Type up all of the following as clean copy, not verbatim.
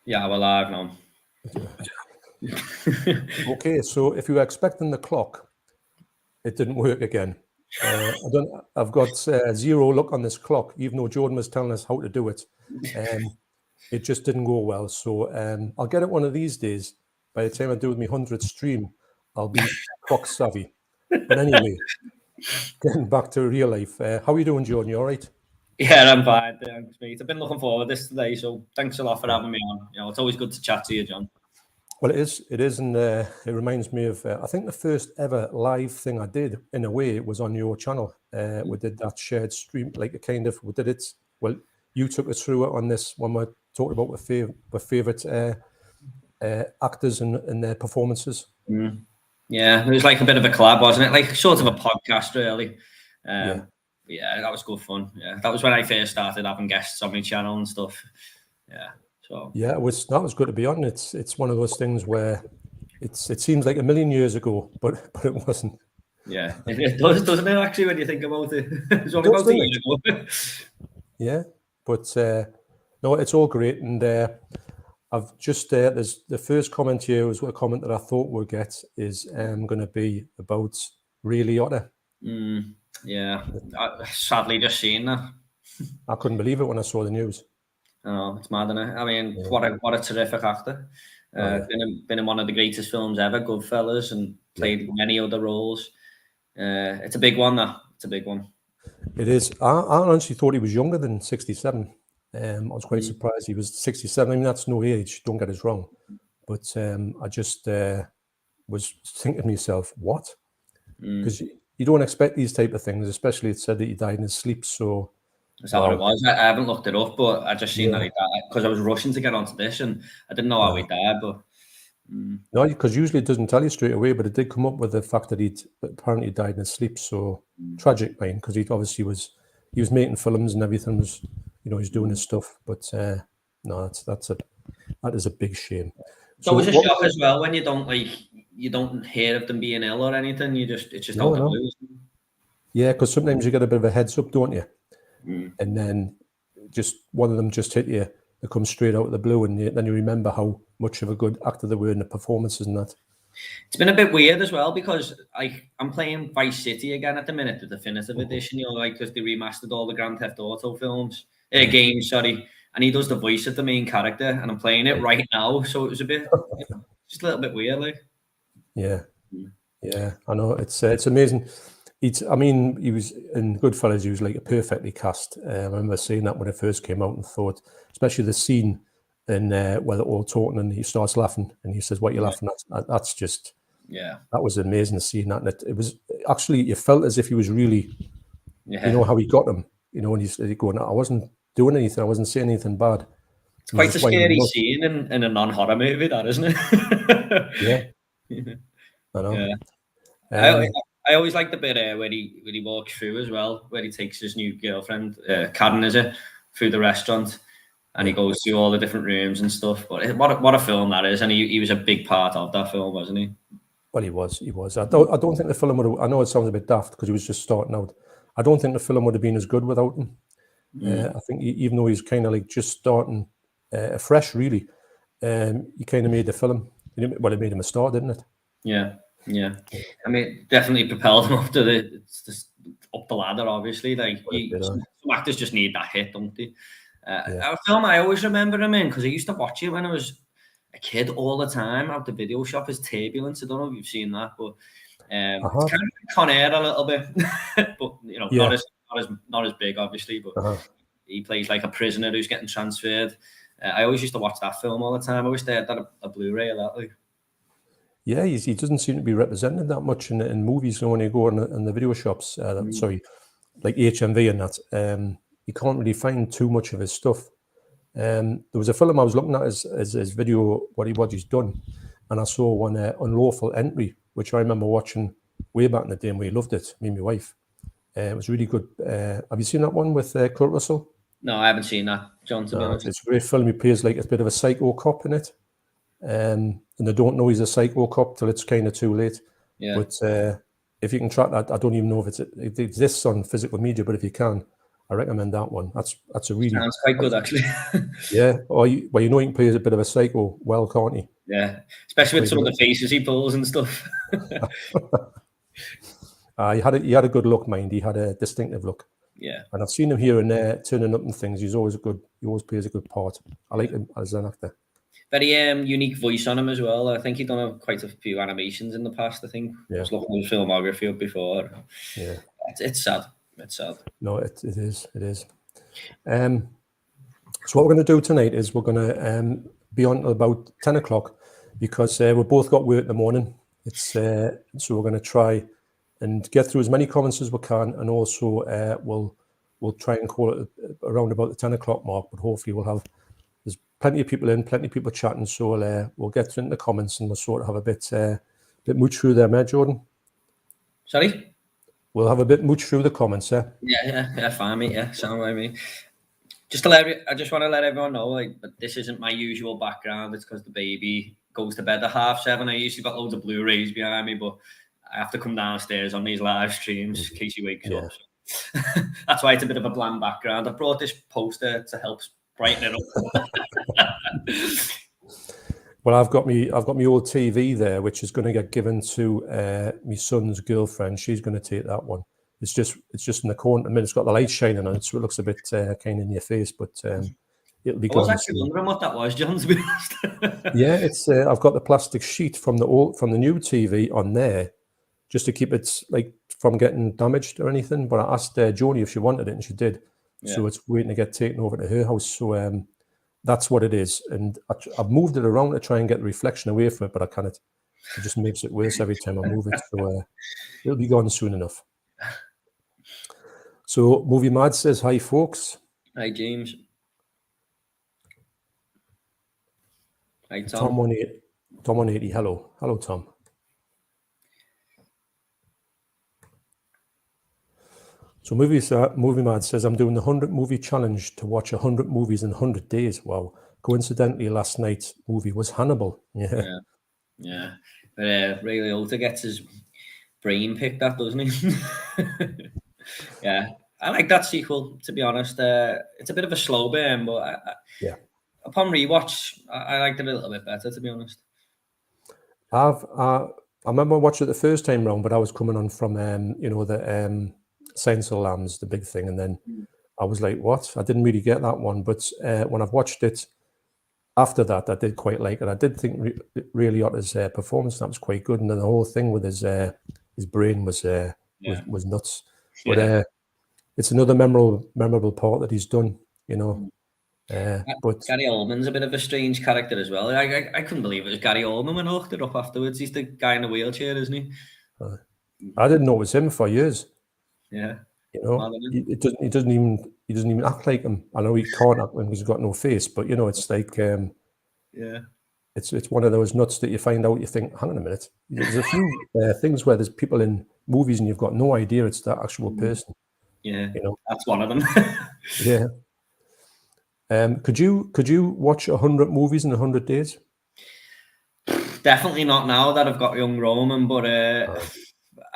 Yeah, we're live now. Okay, so if you were expecting the clock, it didn't work again. I've got 0 luck on this clock, even though Jordan was telling us how to do it. It just didn't go well. So I'll get it one of these days. By the time I do my 100th stream, I'll be clock savvy. But anyway, getting back to real life. How are you doing, Jordan? You all right? Yeah, I'm fine. Thanks, mate. I've been looking forward to this today, so thanks a lot for having me on. It's always good to chat to you, John. Well, it is, and it reminds me of, I think the first ever live thing I did, in a way, was on your channel. We did that shared stream, like a kind of, we did it, well, you took us through it on this when we talked about our favourite actors and their performances. Yeah, it was like a bit of a collab, wasn't it? Like sort of a podcast, really. Yeah, that was good fun. Yeah, that was when I first started having guests on my channel and stuff. Yeah, so yeah, that was good to be on. It's one of those things where it seems like a million years ago, but it wasn't. Yeah, it does, doesn't it? Actually, when you think about it, it's only about a year ago. Yeah, but no, it's all great, and I've just there's the first comment here was a comment that I thought we'll get is going to be about Ray Liotta. Yeah, I sadly just seen that. I couldn't believe it when I saw the news. Oh, it's mad, isn't it? I mean, what a terrific actor. Been in one of the greatest films ever, Goodfellas, and played many other roles. It's a big one, that. It's a big one. It is. I honestly thought he was younger than 67. I was quite surprised he was 67. I mean, that's no age, don't get us wrong. But I just was thinking to myself, what? Because you don't expect these type of things, especially it said that he died in his sleep. So is that what it was? I haven't looked it up, but I just seen that he died because I was rushing to get onto this, and I didn't know how he died. But no, because usually it doesn't tell you straight away, but it did come up with the fact that he'd apparently died in his sleep. So tragic, man, because he obviously was making films and everything was, he's doing his stuff. But no, that is a big shame. So it's a shock as well when you don't hear of them being ill or anything. It's just out the blue. Yeah, because sometimes you get a bit of a heads up, don't you? And then just one of them just hit you. They come straight out of the blue, and then you remember how much of a good actor they were in the performances and that. It's been a bit weird as well because I'm playing Vice City again at the minute, the definitive edition. Because they remastered all the Grand Theft Auto games, sorry. And he does the voice of the main character, and I'm playing it right now. So it was a bit, just a little bit weird, like. Yeah, I know. It's amazing. He was in Goodfellas. He was like a perfectly cast. I remember seeing that when it first came out and thought, especially the scene in where they're all talking and he starts laughing and he says, "What are you laughing at?" That's just, that was amazing to see that. And it was actually, you felt as if he was really, how he got him. And he's going, "I wasn't doing anything. I wasn't saying anything bad." It's quite a scary scene in a non-horror movie, that, isn't it? Yeah. I know. Yeah. I always like the bit where he walks through as well, where he takes his new girlfriend, Karen, through the restaurant, and he goes through all the different rooms and stuff. But what a film that is, and he was a big part of that film, wasn't he? Well, he was. I don't think the film would have. I know it sounds a bit daft because he was just starting out. I don't think the film would have been as good without him. I think even though he's kind of like just starting afresh, really, he kind of made the film. Well, it made him a star, didn't it? Yeah. I mean, definitely propelled him up to up the ladder. Obviously, some actors just need that hit, don't they? A film I always remember him in because I used to watch it when I was a kid all the time out the video shop is Turbulence. I don't know if you've seen that, but it's kind of Con Air a little bit, but not as big, obviously. But he plays like a prisoner who's getting transferred. I always used to watch that film all the time. I wish they had a Blu-ray of that. Yeah, he doesn't seem to be represented that much in movies. When you go in the video shops, sorry, like HMV and that, you can't really find too much of his stuff. There was a film I was looking at his video, what he's done, and I saw one Unlawful Entry, which I remember watching way back in the day, and we loved it, me and my wife. It was really good. Have you seen that one with Kurt Russell? No, I haven't seen that, John, to be honest. It's a great film. He plays like a bit of a psycho cop in it. And they don't know he's a psycho cop till it's kind of too late. Yeah. But if you can track that, I don't even know if it exists on physical media, but if you can, I I recommend that one. That's a really sounds quite good actually. Yeah. Or you know he can play as a bit of a psycho well, can't he? Yeah, especially with some of the faces he pulls and stuff. He had a good look, mind. He had a distinctive look. Yeah, and I've seen him here and there turning up and things. He always plays a good part. I like him as an actor. Very unique voice on him as well. I think he'd done quite a few animations in the past. I think I was looking at his filmography up before. Yeah, it's sad. It's sad. No, it is. It is. So what we're going to do tonight is we're going to be on about 10 o'clock because we've both got work in the morning. It's so we're going to try and get through as many comments as we can, and also we'll try and call it around about the 10 o'clock mark. But hopefully there's plenty of people in, plenty of people chatting. So we'll get through the comments and we'll sort of have a bit much through them, Jordan. Sorry. We'll have a bit much through the comments, Yeah, fine, mate. Yeah, sound by me. I just want to let everyone know, like, but this isn't my usual background. It's because the baby goes to bed at 7:30. I usually got loads of Blu-rays behind me, but I have to come downstairs on these live streams in case he wakes up. So that's why it's a bit of a bland background. I brought this poster to help brighten it up. Well, I've got me old TV there, which is going to get given to my son's girlfriend. She's going to take that one. It's just in the corner. I mean, it's got the light shining on it, so it looks a bit kind of in your face. But it'll be. I was actually wondering what that was, John. To be honest. Yeah, it's. I've got the plastic sheet from the new TV on there, just to keep it like from getting damaged or anything. But I asked Joni if she wanted it, and she did. Yeah. So it's waiting to get taken over to her house. So that's what it is. And I've moved it around to try and get the reflection away from it, but I can't. It just makes it worse every time I move it. So it'll be gone soon enough. So Movie Mad says, hi, folks. Hi, James. Hi, Tom. Tom 180, hello. Hello, Tom. So Movie Mad says, I'm doing the 100 movie challenge to watch 100 movies in 100 days. Wow. Coincidentally, last night's movie was Hannibal. Yeah. But Ray Liotta gets his brain picked up, doesn't he? Yeah. I like that sequel, to be honest. It's a bit of a slow burn, but upon rewatch, I liked it a little bit better, to be honest. I remember watching it the first time round, but I was coming on from the Silence of the Lambs, the big thing, and then I was like, what? I didn't really get that one, but when I've watched it after that, I did quite like it. I did think Ray Liotta's performance that was quite good, and then the whole thing with his brain was nuts. But it's another memorable part that he's done, But Gary Oldman's a bit of a strange character as well. I couldn't believe it was Gary Oldman when I looked it up afterwards. He's the guy in the wheelchair, isn't he? I didn't know it was him for years. Yeah, he doesn't even act like him. I know he can't act because he's got no face, but it's like it's one of those nuts that you find out. You think, hang on a minute. There's a few things where there's people in movies and you've got no idea it's that actual person. Yeah, that's one of them. Yeah. Could you watch 100 movies in 100 days? Definitely not now that I've got young Roman, but if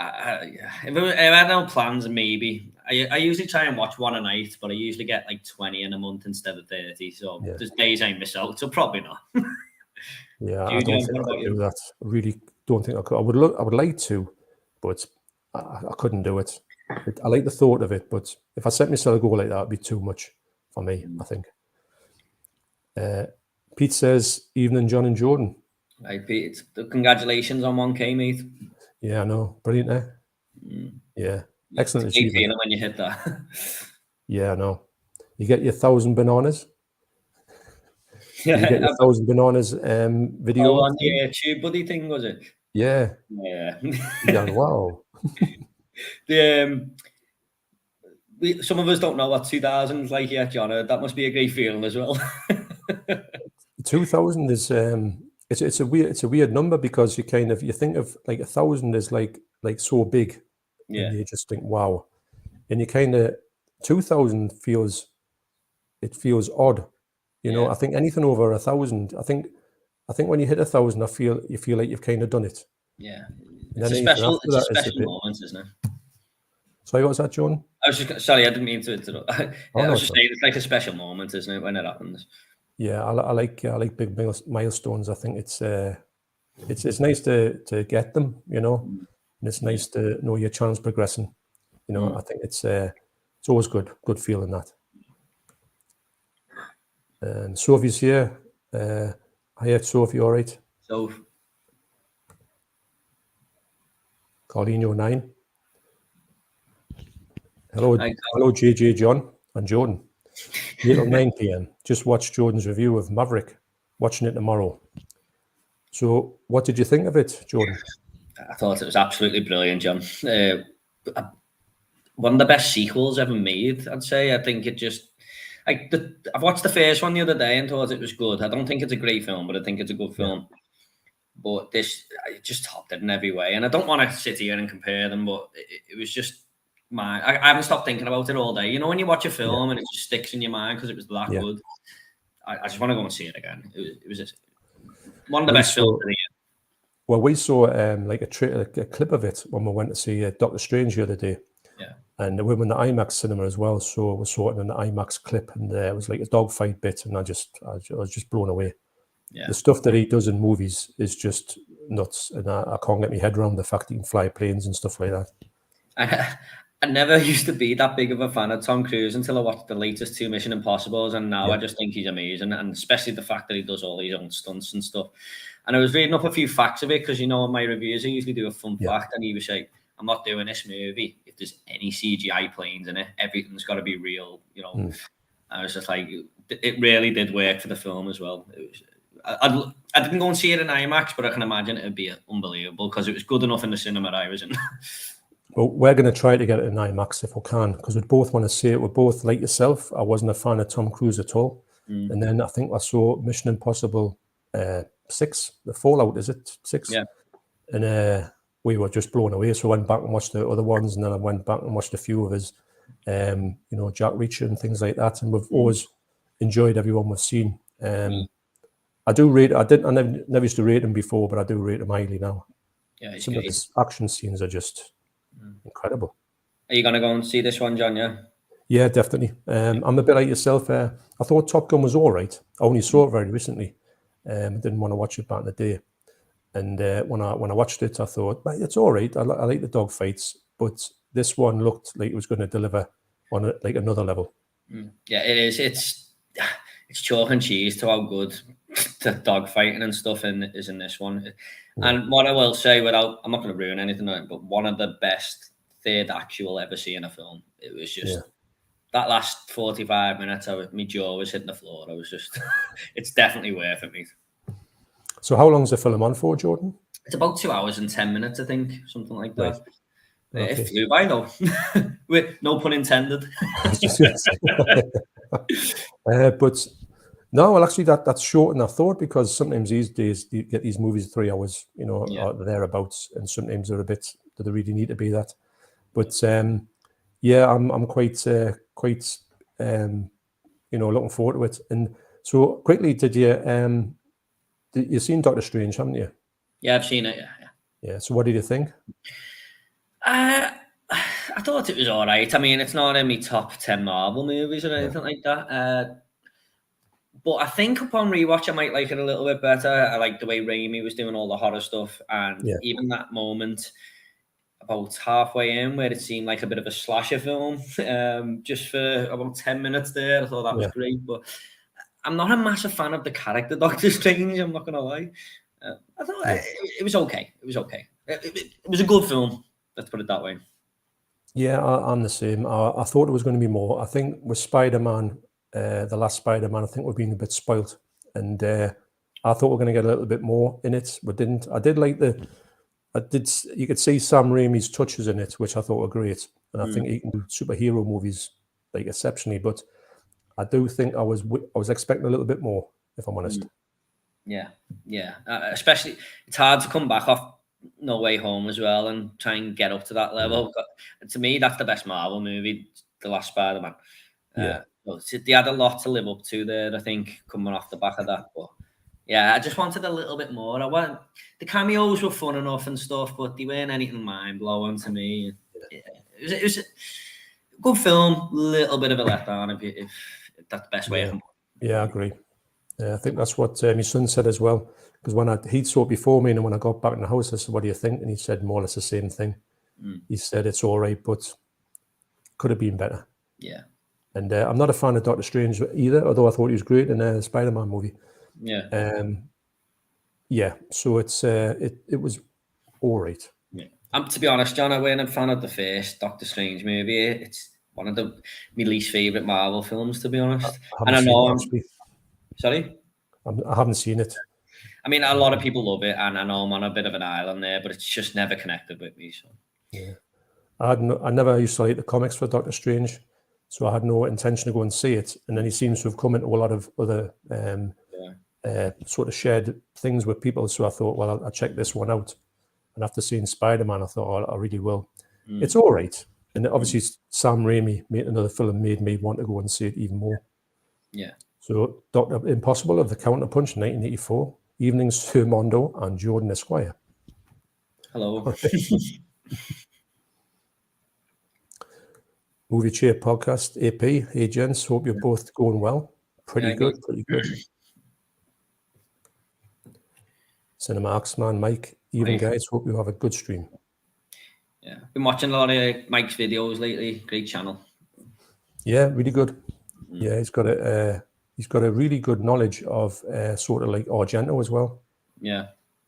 I had no plans, maybe. I usually try and watch one a night, but I usually get like 20 in a month instead of 30. So there's days I miss out, so probably not. Yeah, I don't think I could do that. I really don't think I could. I would like to, but I couldn't do it. I like the thought of it, but if I set myself a goal like that, it'd be too much for me, I think. Pete says, evening, John and Jordan. Hi, Pete. Congratulations on 1K, mate. Yeah, I know. Brilliant, eh? Yeah. Excellent achievement. Feeling when you hit that. Yeah, I know. You get your 1,000 bananas. Yeah. You get your 1,000 bananas video. Oh, on the tube buddy thing, was it? Yeah. Yeah. Yeah, wow. Some of us don't know what 2000 is like yet, John. That must be a great feeling as well. 2000 is it's a weird number because you think of like 1,000 is like so big, and you just think wow, and you kind of 2,000 feels odd, I think anything over 1,000, I think when you hit 1,000, you feel like you've kind of done it. Yeah, it's a special moment, isn't it? Sorry, what was that, Jordan? I was just sorry, I didn't mean to interrupt. I was just saying it's like a special moment, isn't it, when it happens? Yeah, I like big milestones. I think it's nice to get them, you know, and it's nice to know your channel's progressing. You know, I think it's always good feeling that. And Sophie's here. Hiya, Sophie, all right? So, Carlino 9. Hello, JJ, John, and Jordan. 8 or 9 p.m. Just watched Jordan's review of Maverick. Watching it tomorrow. So, what did you think of it, Jordan? I thought it was absolutely brilliant, John. One of the best sequels ever made, I'd say. I think it just... I've watched the first one the other day and thought it was good. I don't think it's a great film, but I think it's a good film. But it just topped it in every way. And I don't want to sit here and compare them, but it was just... I haven't stopped thinking about it all day. You know, when you watch a film and it just sticks in your mind because it was that good. I just want to go and see it again. It was just one of the best films of the year. Well, we saw like a clip of it when we went to see Doctor Strange the other day. Yeah. And we were in the IMAX cinema as well, so we saw it in the IMAX clip, and it was like a dogfight bit, and I was just blown away. Yeah. The stuff that he does in movies is just nuts, and I can't get my head around the fact he can fly planes and stuff like that. I never used to be that big of a fan of Tom Cruise until I watched the latest 2 Mission Impossibles, and now I just think he's amazing, and especially the fact that he does all his own stunts and stuff. And I was reading up a few facts of it, because, you know, in my reviews, I usually do a fun fact, and he was like, I'm not doing this movie if there's any CGI planes in it. Everything's got to be real, you know. I was just like, it really did work for the film as well. It was, I didn't go and see it in IMAX, but I can imagine it would be unbelievable, because it was good enough in the cinema I was in. Well, we're going to try to get it in IMAX if we can, because we both want to see it. We're both, like yourself, I wasn't a fan of Tom Cruise at all. And then I think I saw Mission Impossible 6, the Fallout, is it? 6? Yeah. And we were just blown away. So I went back and watched the other ones, and then I went back and watched a few of his, you know, Jack Reacher and things like that. And we've always enjoyed everyone we've seen. I do rate. I never used to rate him before, but I do rate him highly now. Yeah, some of his action scenes are just incredible. Are you going to go and see this one, John? Yeah, definitely. I'm a bit like yourself. I thought Top Gun was all right. I only saw it very recently. Didn't want to watch it back in the day. And when I watched it, I thought, it's all right. I like the dog fights, but this one looked like it was going to deliver on like another level. Yeah, it is. It's chalk and cheese to how good the dog fighting and stuff is in this one. And what I will say, I'm not going to ruin anything, but one of the best third acts you'll ever see in a film. It was just that last 45 minutes, my jaw was hitting the floor. I was just, it's definitely worth it, mate. So how long is the film on for, Jordan? It's about 2 hours and 10 minutes, I think, something like that. Right. It flew by, though. With no pun intended. But no, well, actually, that's short than I thought, because sometimes these days you get these movies 3 hours, you know, or thereabouts, and sometimes they're a bit, do they really need to be that? But yeah, I'm quite you know, looking forward to it. And so quickly, did you seen Doctor Strange, haven't you? Yeah, I've seen it. Yeah. So what did you think? I thought it was all right. I mean, it's not in my top 10 Marvel movies or anything like that. But I think upon rewatch, I might like it a little bit better. I like the way Raimi was doing all the horror stuff, and even that moment about halfway in where it seemed like a bit of a slasher film, just for about 10 minutes there. I thought that was great, but I'm not a massive fan of the character Doctor Strange, I'm not going to lie. I thought it was okay. It was okay. It was a good film, let's put it that way. Yeah, I'm the same. I thought it was going to be more. I think with Spider-Man, the last Spider-Man, I think we're being a bit spoilt. And I thought we were going to get a little bit more in it. We didn't. You could see Sam Raimi's touches in it, which I thought were great. And I think he can do superhero movies like exceptionally. But I do think I was expecting a little bit more, if I'm honest. Yeah. Especially, it's hard to come back off No Way Home as well and try and get up to that level. To me, that's the best Marvel movie, the last Spider-Man. They had a lot to live up to there, I think, coming off the back of that. But yeah, I just wanted a little bit more. The cameos were fun enough and stuff, but they weren't anything mind-blowing to me. it was a good film, little bit of a letdown if that's the best way I can. Yeah, I agree. I think that's what my son said as well. Because he saw it before me, and when I got back in the house, I said, "What do you think?" And he said more or less the same thing. He said it's all right, but could have been better. Yeah. And I'm not a fan of Doctor Strange either, although I thought he was great in the Spider-Man movie. Yeah. Yeah. So it was all right. Yeah. To be honest, John, I wasn't a fan of the first Doctor Strange movie. It's one of my least favourite Marvel films, to be honest. I haven't seen it, actually. Sorry? I haven't seen it. I mean, a lot of people love it, and I know I'm on a bit of an island there, but it's just never connected with me. So. Yeah. I never used to like the comics for Doctor Strange, so I had no intention to go and see it. And then he seems to have come into a lot of other sort of shared things with people. So I thought, well, I'll check this one out. And after seeing Spider-Man, I thought, oh, I really will. It's all right. And obviously, Sam Raimi made another film, made me want to go and see it even more. Yeah. So Dr. Impossible of the Counterpunch, 1984, Evening Sir Mondo and Jordan Esquire. Hello. Movie Chair Podcast, AP. Hey, gents. Hope you're both going well. Pretty good. Cinemax man, Mike. Even guys, hope you have a good stream. Yeah, been watching a lot of Mike's videos lately. Great channel. Yeah, really good. Yeah, he's got a really good knowledge of sort of like Argento as well. Yeah.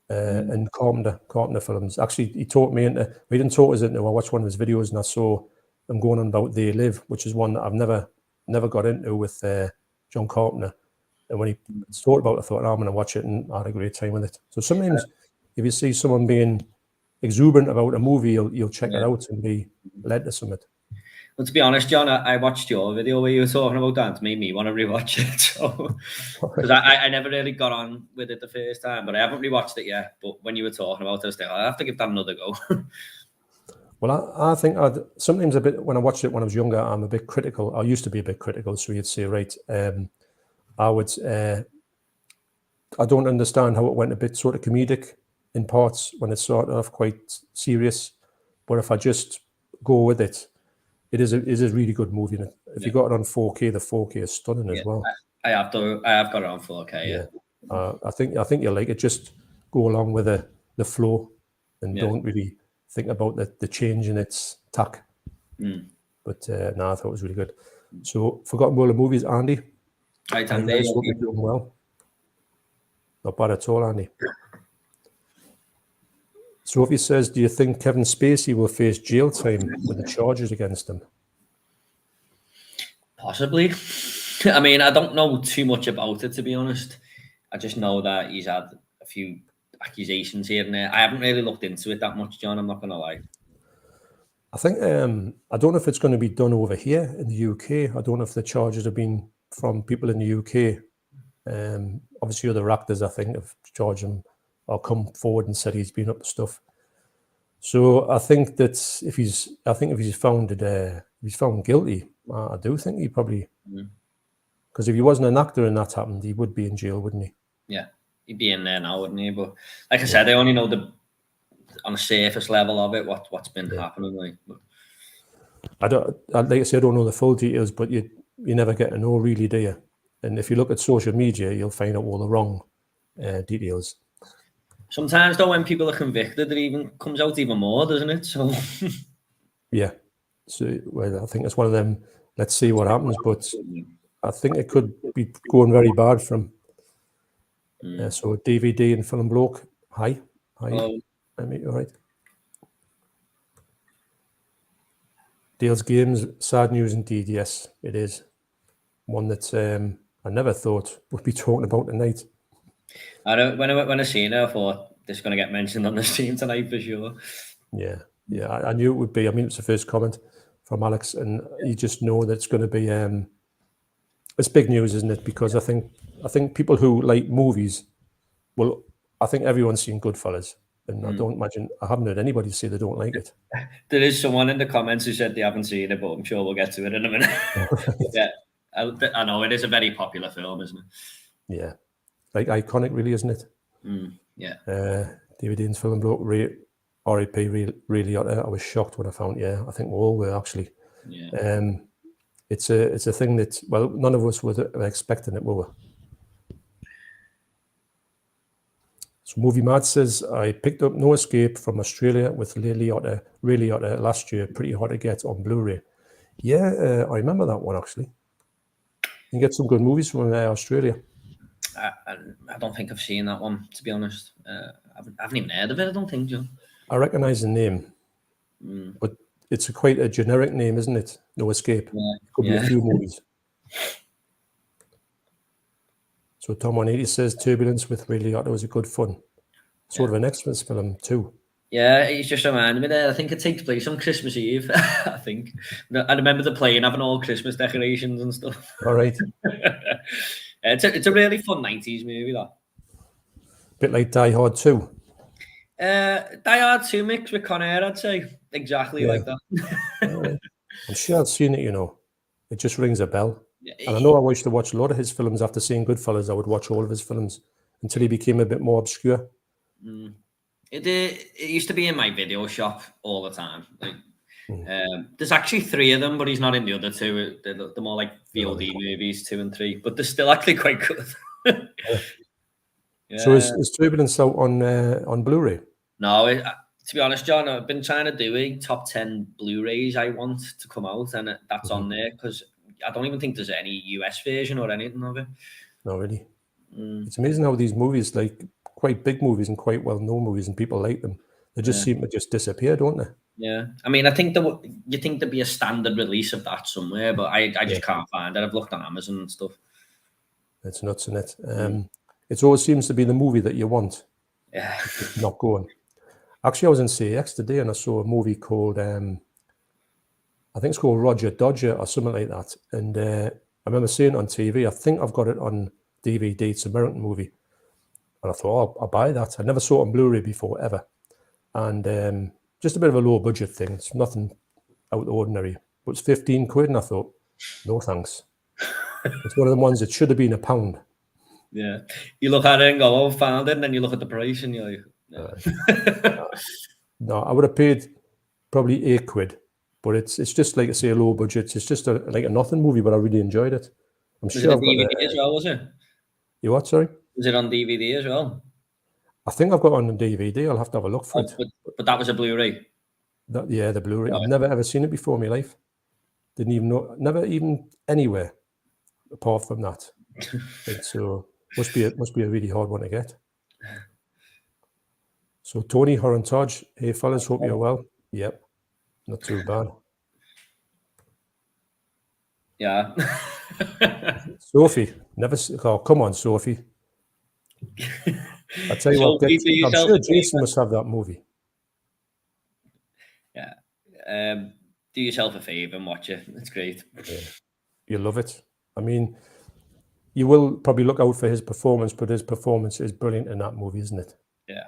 And Carpenter films. Actually, he taught me into. We didn't taught us into. I watched one of his videos and I saw them going on about They Live, which is one that I've never got into with John Carpenter. And when he talked about it, I thought, I'm going to watch it, and I had a great time with it. So sometimes, if you see someone being exuberant about a movie, you'll check it out and be led to something. Well, to be honest, John, I watched your video where you were talking about that. It made me want to rewatch it. So, because I never really got on with it the first time, but I haven't rewatched it yet. But when you were talking about it, I was like, I have to give that another go. Well, I think sometimes a bit when I watched it when I was younger, I'm a bit critical. I used to be a bit critical, so you'd say, right, I don't understand how it went a bit sort of comedic in parts when it started off quite serious. But if I just go with it, it is a really good movie. And if you got it on 4K, the 4K is stunning as well. I have got it on 4K. Yeah. I think you'll like it. Just go along with the flow and don't really think about the change in its tack. But no, I thought it was really good. So, Forgotten World of Movies, Andy. Right, Andy. Hope you're doing well. Not bad at all, Andy. Sophie says, do you think Kevin Spacey will face jail time with the charges against him? Possibly. I mean, I don't know too much about it, to be honest. I just know that he's had a few accusations here and there. I haven't really looked into it that much, John. I'm not going to lie. I think, I don't know if it's going to be done over here in the UK. I don't know if the charges have been from people in the UK. Obviously, other actors, I think, have charged him or come forward and said he's been up to stuff. So I think that if he's found guilty, I do think he probably, because if he wasn't an actor and that happened, he would be in jail, wouldn't he? Yeah, he'd be in there now, wouldn't he? But like I said, I only know on the surface level of it what's been happening. Like I say, I don't know the full details, but you never get to know, really, do you? And if you look at social media, you'll find out all the wrong details. Sometimes, though, when people are convicted, it even comes out even more, doesn't it? So, yeah. So, well, I think it's one of them. Let's see what happens, but I think it could be going very bad for him. So, DVD and Film Bloke, hi. Hello. I mean, all right. Dale's Games, sad news indeed. Yes, it is. One that I never thought we'd be talking about tonight. When I seen it, I thought this is going to get mentioned on the stream tonight for sure. Yeah, I knew it would be. I mean, it's the first comment from Alex, and you just know that it's going to be. It's big news, isn't it? Because I think people who like movies, well, I think everyone's seen Goodfellas, and I haven't heard anybody say they don't like it. There is someone in the comments who said they haven't seen it, but I'm sure we'll get to it in a minute. Yeah, I know it is a very popular film, isn't it? Yeah. Like iconic, really, isn't it? Yeah. David Dean's Film Bloke, R.I.P. Ray Liotta. I was shocked when I found. Yeah, I think we all were actually. Yeah. It's a thing that, well, none of us were expecting it, were we? So Movie Mad says, I picked up No Escape from Australia with Ray Liotta last year. Pretty hard to get on Blu-ray. Yeah, I remember that one actually. You can get some good movies from Australia. I don't think I've seen that one, to be honest. I haven't even heard of it, I don't think, John. I recognise the name, but it's quite a generic name, isn't it? No Escape. Yeah. Could be a few movies. So Tom 180 says Turbulence with Ray Liotta was a good fun. Sort of an Xmas film too. Yeah, he's just reminded me there. I think it takes place on Christmas Eve. I think. I remember the plane having all Christmas decorations and stuff. All right. It's a really fun 90s movie, that. Bit like Die Hard 2. Die Hard 2 mixed with Con Air, I'd say. Exactly like that. Right. I'm sure I've seen it, you know. It just rings a bell. Yeah. And I know I used to watch a lot of his films. After seeing Goodfellas, I would watch all of his films until he became a bit more obscure. It used to be in my video shop all the time. Like, there's actually 3 of them, but he's not in the other 2. They're more like VOD movies, 2 and 3, but they're still actually quite good. Yeah. So is Turbulence out on Blu-ray? No, to be honest, John, I've been trying to do a top 10 Blu-rays I want to come out, and that's on there because I don't even think there's any US version or anything of it. No, really. It's amazing how these movies, like quite big movies and quite well-known movies, and people like them, they just seem to just disappear, don't they? Yeah, I mean, I think you think there'd be a standard release of that somewhere, but I just can't find it. I've looked on Amazon and stuff. It's nuts, isn't it? It always seems to be the movie that you want. Yeah. It's not going. Actually, I was in CX today and I saw a movie called, I think it's called Roger Dodger or something like that. And I remember seeing it on TV. I think I've got it on DVD. It's an American movie. And I thought, I'll buy that. I never saw it on Blu-ray before, ever. And just a bit of a low budget thing. It's nothing out of the ordinary. But it's 15 quid, and I thought, no thanks. It's one of the ones that should have been £1. Yeah. You look at it and go, oh, found it, and then you look at the price and you're like, no, I would have paid probably 8 quid. But it's just like I say, a low budget. It's just like a nothing movie, but I really enjoyed it. I'm was sure it I've DVD got as well, was it? You what, sorry? Was it on DVD as well? I think I've got it on the DVD. I'll have to have a look for it. But that was a Blu-ray? Yeah, the Blu-ray. I've never ever seen it before in my life. Didn't even know, never even anywhere apart from that. So must be a really hard one to get. So Tony Horantage, hey fellas, hope you're well. Yep, not too bad. Yeah. Sophie, never. Oh, come on, Sophie. I tell you what, I'm sure Jason must have that movie. Yeah. Do yourself a favour and watch it. It's great. Yeah. You love it. I mean, you will probably look out for his performance, but his performance is brilliant in that movie, isn't it? Yeah.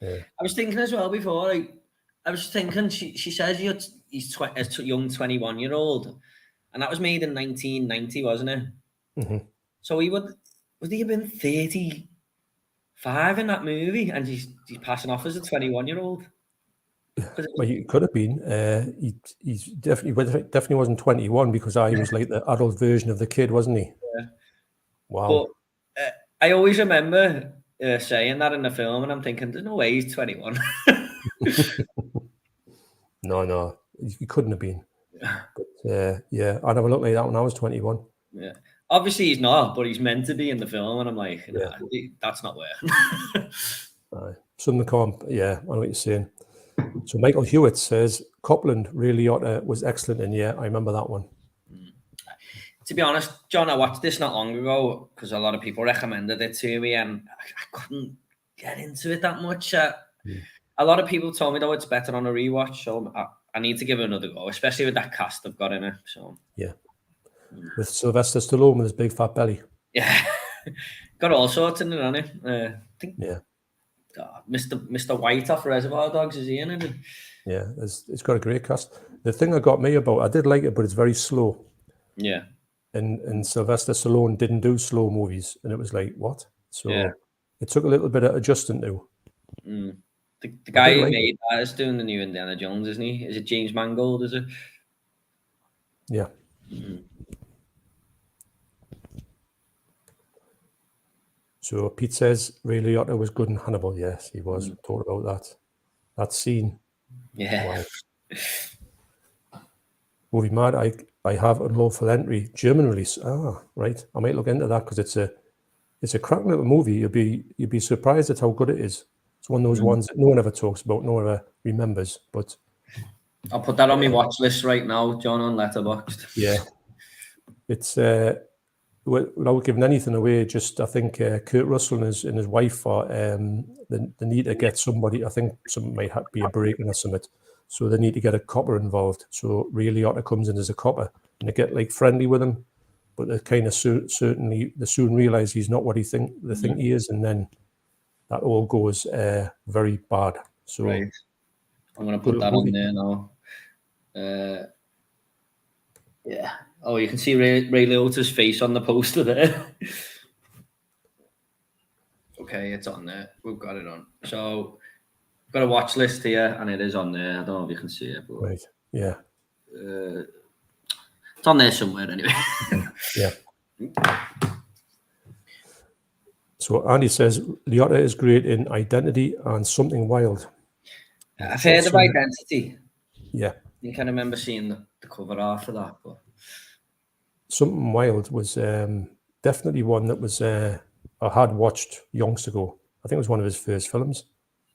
I was thinking as well before, I was thinking, she says he's a young 21-year-old, and that was made in 1990, wasn't it? Mm-hmm. So would he have been 35 in that movie, and he's passing off as a 21-year-old? Well, he could have been. He's definitely wasn't 21 because I was like the adult version of the kid, wasn't he? Yeah. Wow. But I always remember saying that in the film, and I'm thinking, there's no way he's 21. No, he couldn't have been. But yeah, I never looked like that when I was 21. Yeah, obviously he's not, but he's meant to be in the film, and I'm like, nah, that's not where. Some can't. Yeah, I know what you're saying. So Michael Hewitt says Copland really was excellent, and yeah, I remember that one. To be honest, John, I watched this not long ago because a lot of people recommended it to me, and I couldn't get into it that much. A lot of people told me though it's better on a rewatch, so I need to give it another go, especially with that cast I've got in it. So yeah, with Sylvester Stallone with his big fat belly. Yeah, got all sorts in it, hasn't it? I think. Yeah. Mr. White off Reservoir Dogs, is he in it? Yeah, it's got a great cast. The thing that got me about, I did like it, but it's very slow. Yeah. And Sylvester Stallone didn't do slow movies, and it was like, what? So it took a little bit of adjusting to. The guy who made that is doing the new Indiana Jones, isn't he? Is it James Mangold, is it? Yeah. So Pete says Ray Liotta was good in Hannibal. Yes, he was. Talked about that. That scene. Yeah. Wow. Movie Mad, I have Unlawful Entry, German release. Ah, right. I might look into that because it's a cracking little movie. You'd be surprised at how good it is. It's one of those ones that no one ever talks about, no one ever remembers. But I'll put that on my watch list right now, John, on Letterboxd. Yeah. It's without giving anything away, just I think Kurt Russell and his wife are they need to get somebody. I think something might be a break-in or something, so they need to get a copper involved. So Ray Liotta comes in as a copper, and they get like friendly with him, but they kind of certainly they soon realize he's not what they think he is, and then that all goes very bad. So right. I'm gonna put that on there now. Yeah. Oh, you can see Ray Liotta's face on the poster there. Okay, it's on there. We've got it on. So, I've got a watch list here, and it is on there. I don't know if you can see it, but right, yeah, it's on there somewhere anyway. Yeah. So Andy says Liotta is great in Identity and Something Wild. I've heard of Identity. Yeah. You can remember seeing the cover after that, but Something Wild was definitely one that was I had watched yonks ago. I think it was one of his first films,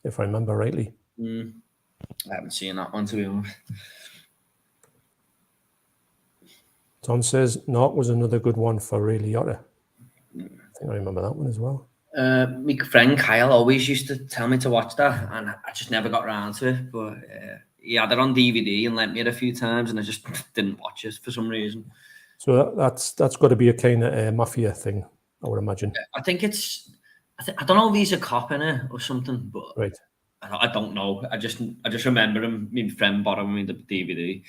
if I remember rightly. I haven't seen that one, to be honest. Tom says Narc was another good one for Ray Liotta. I think I remember that one as well. My friend Kyle always used to tell me to watch that, and I just never got around to it. But he had it on DVD and lent me it a few times, and I just didn't watch it for some reason. So that's got to be a kind of mafia thing, I would imagine. I think it's. I don't know if he's a cop in it or something, but right. I don't know. I just remember him. My friend borrowing me the DVD.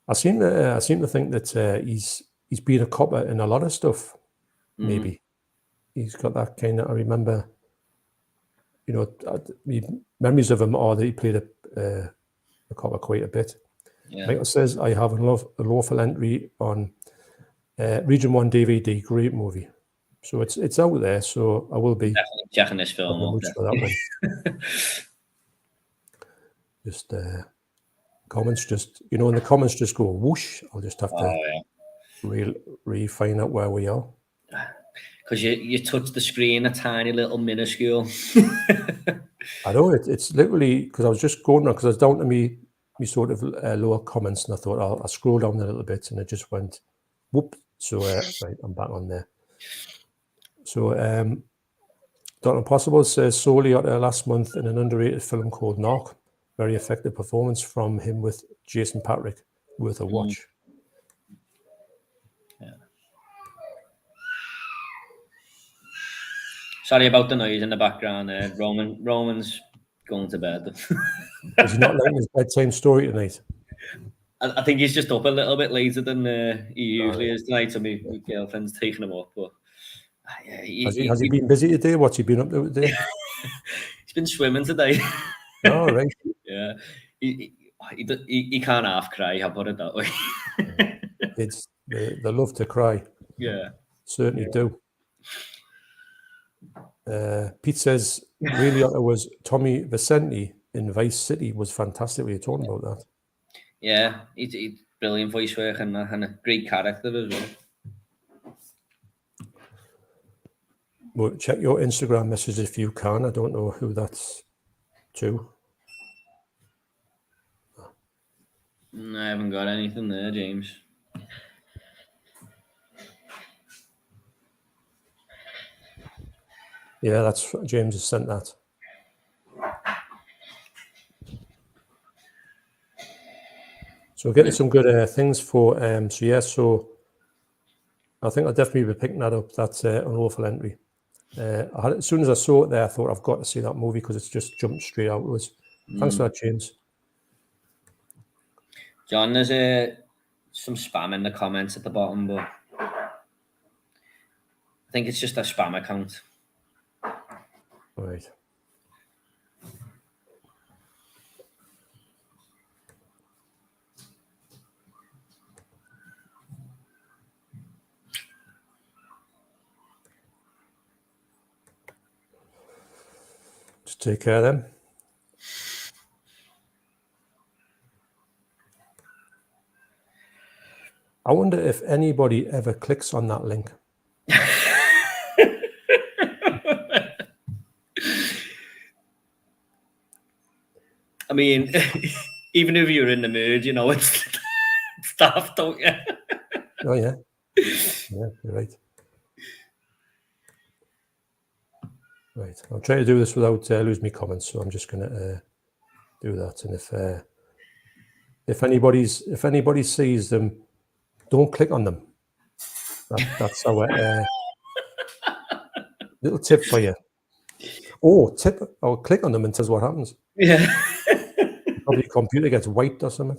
I seem to think that he's been a copper in a lot of stuff. Maybe he's got that kind of. I remember, memories of him are that he played a copper quite a bit. Yeah. Michael says I have a lawful entry on Region 1 DVD. Great movie. So it's out there. So I will be definitely checking this film out. For that one. Just comments, just in the comments, just go whoosh. I'll just have to find out where we are. Because you touch the screen a tiny little minuscule. I know it's literally because I was just going on because I was down to me sort of lower comments, and I thought I'll scroll down a little bit, and it just went whoop. So right, I'm back on there. So Dr. Impossible says solely out there last month in an underrated film called Narc. Very effective performance from him with Jason Patrick. Worth a watch. Yeah. Sorry about the noise in the background there. Roman's going to bed. Is he not letting his bedtime story tonight? I think he's just up a little bit later than he usually is tonight, so my girlfriend's taking him up. But has he been busy today? What's he been up to today? He's been swimming today. Oh, right. Yeah. He can't half cry, I'll put it that way. They love to cry. Yeah. Certainly do. Pete says, really, it was Tommy Vicente in Vice City was fantastic. Were you talking about that? Yeah, he's brilliant voice work and a great character as well. Well, check your Instagram message if you can. I don't know who that's to. I haven't got anything there, James. Yeah, that's James has sent that. So we're getting some good things for so I think I'll definitely be picking that up. That's an Unlawful Entry. As soon as I saw it there, I thought I've got to see that movie because it's just jumped straight out. Thanks for that, James. John, there's some spam in the comments at the bottom, but I think it's just a spam account. Right. take care of them. I wonder if anybody ever clicks on that link. I mean, even if you're in the mood, you know, it's stuff, don't you? Oh, yeah. Yeah, you're right. Right. I'll try to do this without losing my comments, so I'm just going to do that. And if anybody sees them, don't click on them. That's our little tip for you. Oh, tip! I'll click on them and tell us what happens. Yeah. Probably your computer gets wiped or something.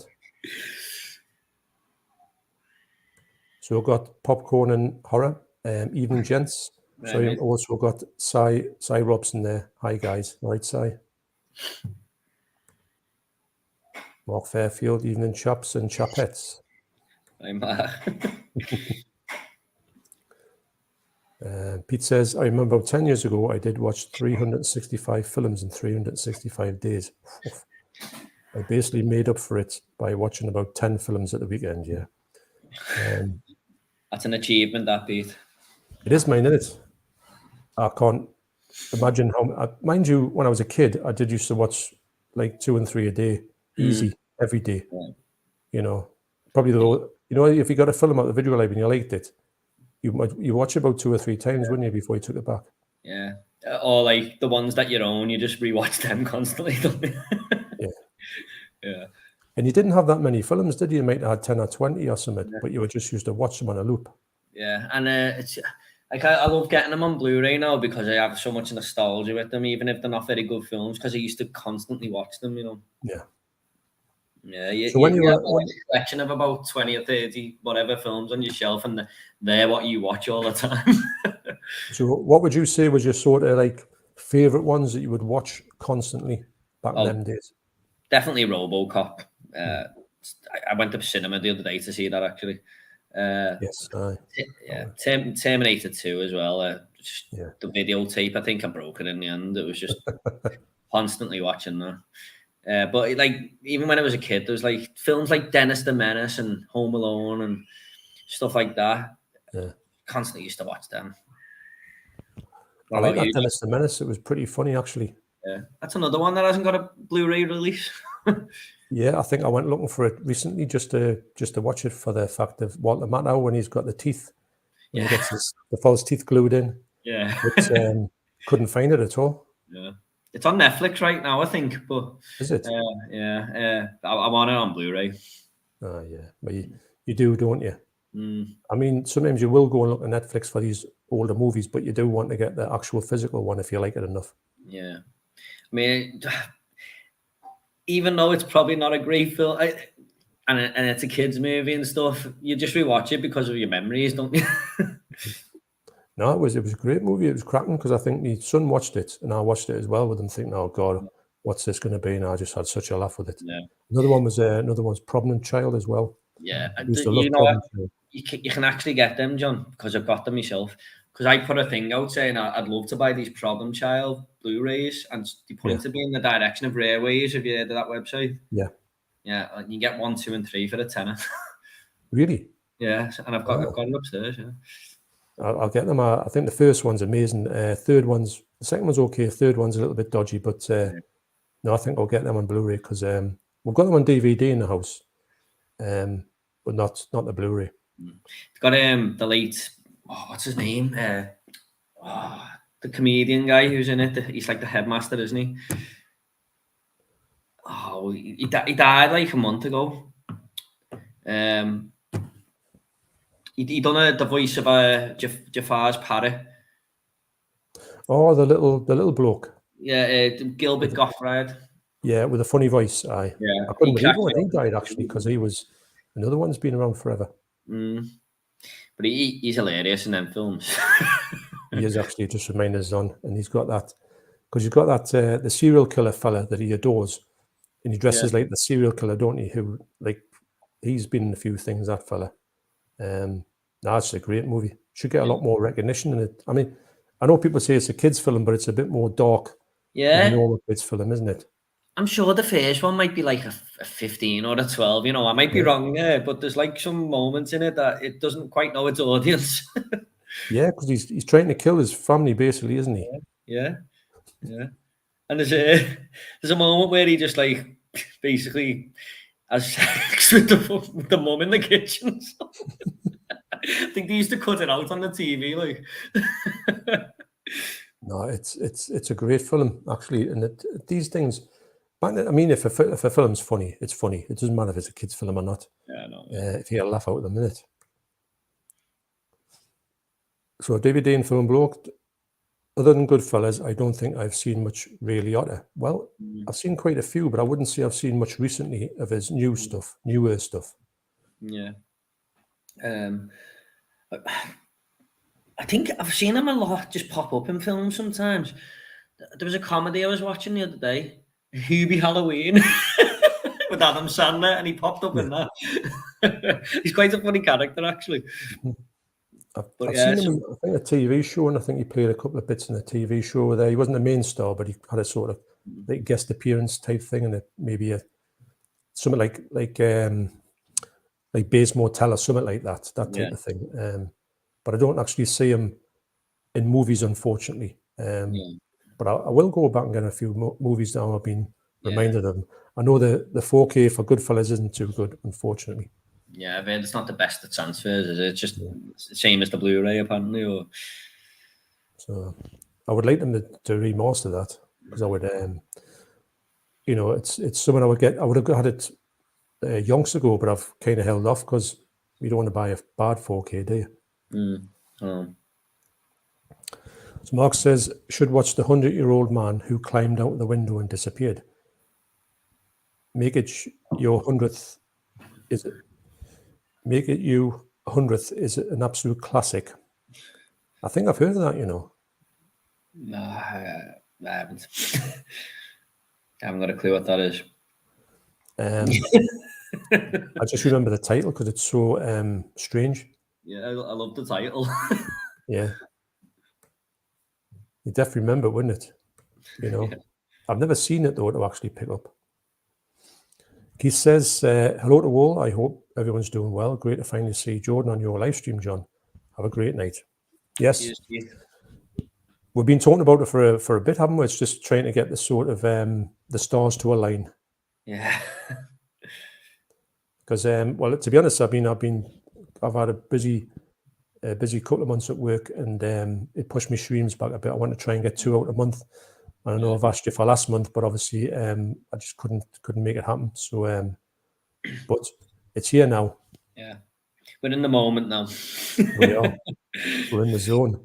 So we've got popcorn and horror. Evening, gents. Right, So we've also got Cy Robson there. Hi guys. All right, Cy. Mark Fairfield, evening chaps and chapettes. I'm Pete says, I remember about 10 years ago, I did watch 365 films in 365 days. I basically made up for it by watching about 10 films at the weekend, yeah. That's an achievement, that, Pete. It is mine, isn't it? I can't imagine how... mind you, when I was a kid, I did used to watch like 2 and 3 a day, easy, every day. Yeah. You know, probably if you got a film out of the video library and you liked it, you watch it about 2 or 3 times, wouldn't you, before you took it back? Yeah. Or like the ones that you own, you just rewatch them constantly, don't you? Yeah. Yeah. And you didn't have that many films, did you? You might have had 10 or 20 or something, but you were just used to watch them on a loop. Yeah, and it's like I love getting them on Blu-ray now because I have so much nostalgia with them, even if they're not very good films, because I used to constantly watch them, you know. Yeah. Yeah, so when you have a collection of about 20 or 30 whatever films on your shelf, and they're what you watch all the time. So what would you say was your sort of like favorite ones that you would watch constantly back in them days? Definitely RoboCop. I went to cinema the other day to see that, actually. Yes. Yeah, Terminator 2 as well. The videotape, I think I broke it in the end. It was just constantly watching that. But like, even when I was a kid, there was like films like Dennis the Menace and Home Alone and stuff like that. Yeah. Constantly used to watch them. I like that Dennis the Menace. It was pretty funny, actually. Yeah, that's another one that hasn't got a Blu-ray release. Yeah, I think I went looking for it recently just to watch it for the fact of Walter Matthau when he's got the teeth, when he gets the false teeth glued in. Yeah, but couldn't find it at all. Yeah, it's on Netflix right now, I think. But is it? Yeah. I want it on Blu-ray. Oh yeah, but you do, don't you? Mm. I mean, sometimes you will go and look at Netflix for these older movies, but you do want to get the actual physical one if you like it enough. Yeah, I mean, even though it's probably not a great film, and it's a kids' movie and stuff, you just rewatch it because of your memories, don't you? No, it was a great movie. It was cracking because I think my son watched it and I watched it as well with him, thinking, "Oh God, what's this going to be?" And I just had such a laugh with it. Yeah. Another one's Problem Child as well. Yeah, you can actually get them, John, because I've got them myself. Because I put a thing out saying I'd love to buy these Problem Child Blu-rays, and they point to be in the direction of Rareways. Have you heard of that website? Yeah. Yeah, and you get 1, 2, and 3 for a tenner. Really? Yeah, and I've got it upstairs. Yeah. I'll get them. I think the first one's amazing. The second one's okay. Third one's a little bit dodgy, but no, I think I'll get them on Blu-ray because we've got them on DVD in the house, but not the Blu-ray. It's got the late, what's his name? The comedian guy who's in it. He's like the headmaster, isn't he? Oh, he died like a month ago. He done the voice of Jafar's parrot. Oh, the little bloke. Yeah, Gilbert Gottfried. Yeah, with a funny voice. Aye. Yeah, I couldn't believe when he died actually because he was another one's been around forever. But he's hilarious in them films. He is actually, just reminding us on, and he's got that because you've got that the serial killer fella that he adores, and he dresses like the serial killer, don't he? Who like he's been in a few things, that fella. It's a great movie. Should get a lot more recognition in it. I mean, I know people say it's a kids' film, but it's a bit more dark Yeah. It's a normal kids film, isn't it? I'm sure the first one might be like a 15 or a 12, you know, I might be wrong there, but there's like some moments in it that it doesn't quite know its audience. Yeah, because he's trying to kill his family, basically, isn't he? Yeah. And there's a moment where he just like basically has sex with the mum in the kitchen. I think they used to cut it out on the TV, like. No, it's a great film, actually, and these things. I mean, if a film's funny, it's funny. It doesn't matter if it's a kid's film or not. Yeah, no. If you get a laugh out of the minute. So David Dean film bloke. Other than Goodfellas, I don't think I've seen much Ray Liotta. Well, I've seen quite a few, but I wouldn't say I've seen much recently of his newer stuff. Yeah. I think I've seen him a lot just pop up in films sometimes. There was a comedy I was watching the other day, Hubie Halloween, with Adam Sandler, and he popped up in that. He's quite a funny character, actually. I've seen him in, I think, a TV show, and I think he played a couple of bits in a TV show there. He wasn't a main star, but he had a sort of like guest appearance type thing, and maybe something like Bates Motel or something like that type of thing. But I don't actually see him in movies, unfortunately. But I will go back and get a few movies now I've been reminded of them. I know the 4K for Goodfellas isn't too good, unfortunately. Yeah, I've heard it's not the best at transfers, is it? It's just the same as the Blu-ray, apparently. So I would like them to remaster that, because I would, it's something I would get. I would have had it yonks ago, but I've kind of held off because you don't want to buy a bad 4K, do you? So Mark says, should watch the 100-year-old man who climbed out the window and disappeared. Make it your 100th. Make it you 100th is an absolute classic. I think I've heard of that, No, I haven't. I haven't got a clue what that is. I just remember the title because it's so strange. Yeah, I love the title. Yeah. You definitely remember, wouldn't it? Yeah. I've never seen it, though, to actually pick up. He says, hello to all. I hope everyone's doing well. Great to finally see Jordan on your live stream, John. Have a great night. Yes. We've been talking about it for a bit, haven't we? It's just trying to get the sort of the stars to align. Yeah. Because, well, to be honest, I've had a busy couple of months at work, and it pushed my streams back a bit. I want to try and get 2 out a month. I know I've asked you for last month, but obviously I just couldn't make it happen. So, but it's here now. Yeah, we're in the moment now. We are. We're in the zone.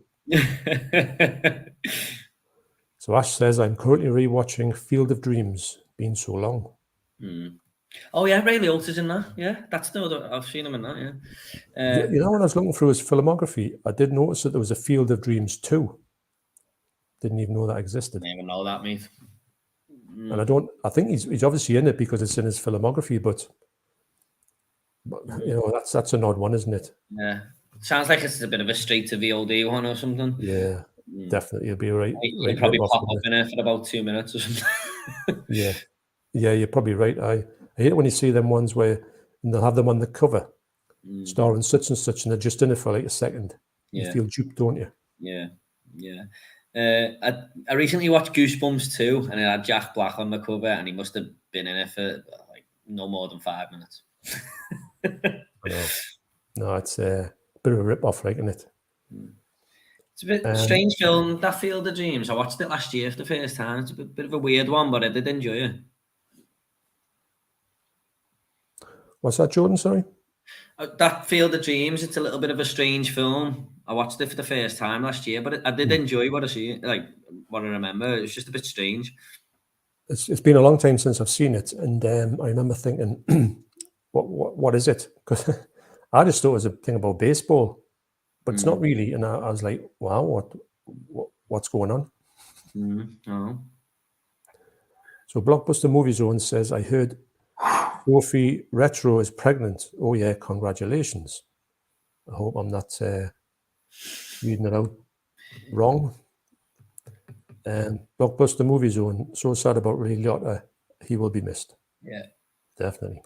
So Ash says, I'm currently rewatching Field of Dreams. Been so long. Oh yeah, Ray Liotta's in that. Yeah, that's the other. I've seen him in that. Yeah. When I was looking through his filmography, I did notice that there was a Field of Dreams 2. Didn't even know that existed. I didn't even know that, mate. And I think he's obviously in it because it's in his filmography, but that's an odd one, isn't it? Yeah. Sounds like it's a bit of a straight to VOD one or something. Yeah, definitely. You'll be right. You'll probably pop up in it for about 2 minutes or something. Yeah, you're probably right. I hate it when you see them ones where they'll have them on the cover, starring such and such, and they're just in it for like a second. You feel duped, don't you? Yeah. I recently watched Goosebumps 2, and it had Jack Black on the cover, and he must have been in it for like no more than 5 minutes. No, it's a bit of a rip-off, like, isn't it? It's a bit strange film, that Field of Dreams. I watched it last year for the first time. It's a bit of a weird one, but I did enjoy it. What's that, Jordan? Sorry? That Field of Dreams, it's a little bit of a strange film. I watched it for the first time last year, but I did enjoy what I remember. It was just a bit strange. It's been a long time since I've seen it, and I remember thinking, what is it? Because I just thought it was a thing about baseball, but it's not really. And I was like, wow, what's going on? Oh. So Blockbuster Movie Zone says, I heard Sophie Retro is pregnant. Oh yeah, congratulations. I hope I'm not reading it out wrong. Blockbuster movie zone. So sad about Ray Liotta. He will be missed. Yeah, definitely.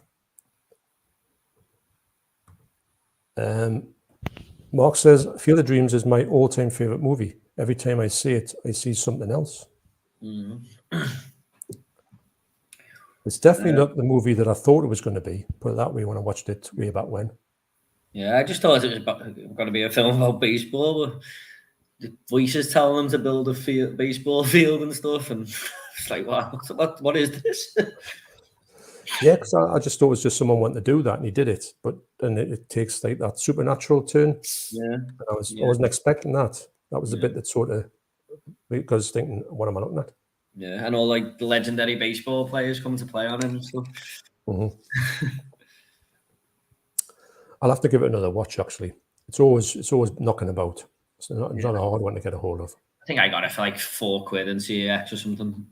Mark says, Field of Dreams is my all-time favorite movie. Every time I see it, I see something else. It's definitely not the movie that I thought it was going to be. Put it that way when I watched it way back when. Yeah, I just thought it was going to be a film about baseball, but the voices telling them to build a baseball field and stuff, and it's like, wow, what is this? Yeah, because I just thought it was just someone wanting to do that, and he did it. But then it takes like that supernatural turn. Yeah, I wasn't expecting that. That was the bit that sort of, because thinking, what am I looking at? Yeah, and all like the legendary baseball players come to play on it and stuff. I'll have to give it another watch. Actually, it's always knocking about. It's not a hard one to get a hold of. I think I got it for like £4 in CX or something.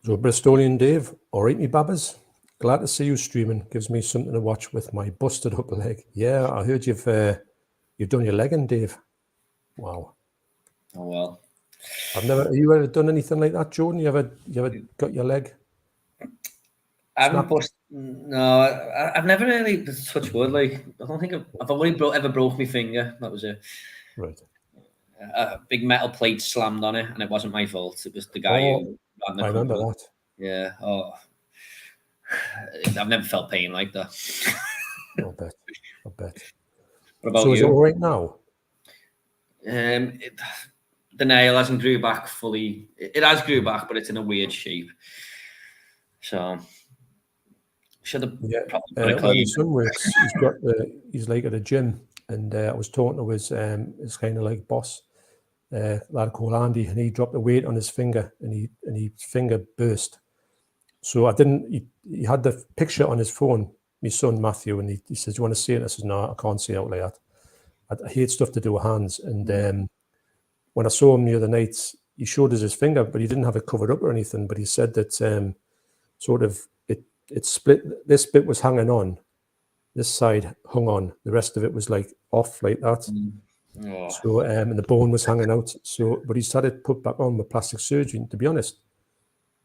So Bristolian Dave, all right, me babbers. Glad to see you streaming. Gives me something to watch with my busted up leg. Yeah, I heard you've done your legging, Dave. Wow. Oh well. Have you ever done anything like that, Jordan? You ever got your leg? I haven't busted. No, I've never really touched wood. Like, I don't think I've only ever broke my finger. That was it. Right. A big metal plate slammed on it, and it wasn't my fault. It was the guy who ran the I remember company. that. Yeah. Oh, I've never felt pain like that. I bet. What about so you? Is it all right now? The nail hasn't grew back fully. It has grew back, but it's in a weird shape. So should have probably put a clean. His son works. He's like at a gym, and I was talking to his kind of like boss, a lad called Andy, and he dropped a weight on his finger, and his finger burst. So he had the picture on his phone, my son Matthew, and he says, "Do you want to see it?" I says, "No, I can't see it out like that. I hate stuff to do with hands." And when I saw him the other night, he showed us his finger, but he didn't have it covered up or anything. But he said that sort of it split. This bit was hanging on, this side hung on. The rest of it was like off like that. Oh. So and the bone was hanging out. So, but he's had it put back on with plastic surgery. And to be honest,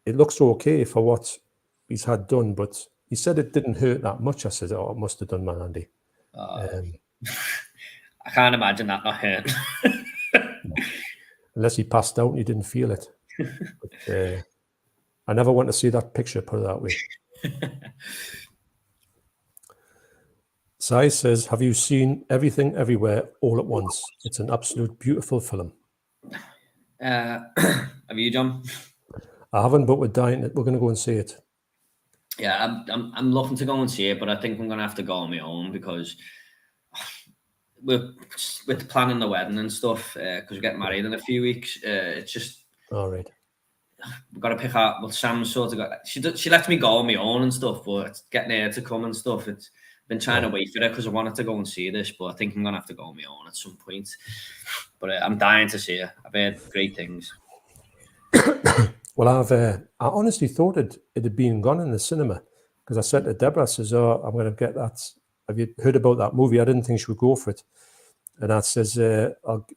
it looks okay for what he's had done. But he said it didn't hurt that much. I said, "Oh, it must have done, man, Andy." I can't imagine that not hurt. Unless he passed out and he didn't feel it. But, I never want to see that picture, put it that way. Sai says, have you seen Everything Everywhere All at Once? It's an absolute beautiful film. Have you, John? I haven't, but we're dying. We're going to go and see it. Yeah, I'm looking to go and see it, but I think I'm going to have to go on my own because with planning the wedding and stuff, because we get married in a few weeks, it's just... All right. We've got to pick up. Well, Sam sort of got... She lets me go on my own and stuff, but it's getting her to come and stuff. It's been trying to wait for it because I wanted to go and see this, but I think I'm going to have to go on my own at some point. But I'm dying to see it. I've heard great things. Well, I honestly thought it had been gone in the cinema because I said to Deborah, I says, "Oh, I'm going to get that. Have you heard about that movie?" I didn't think she would go for it. And I says, I'll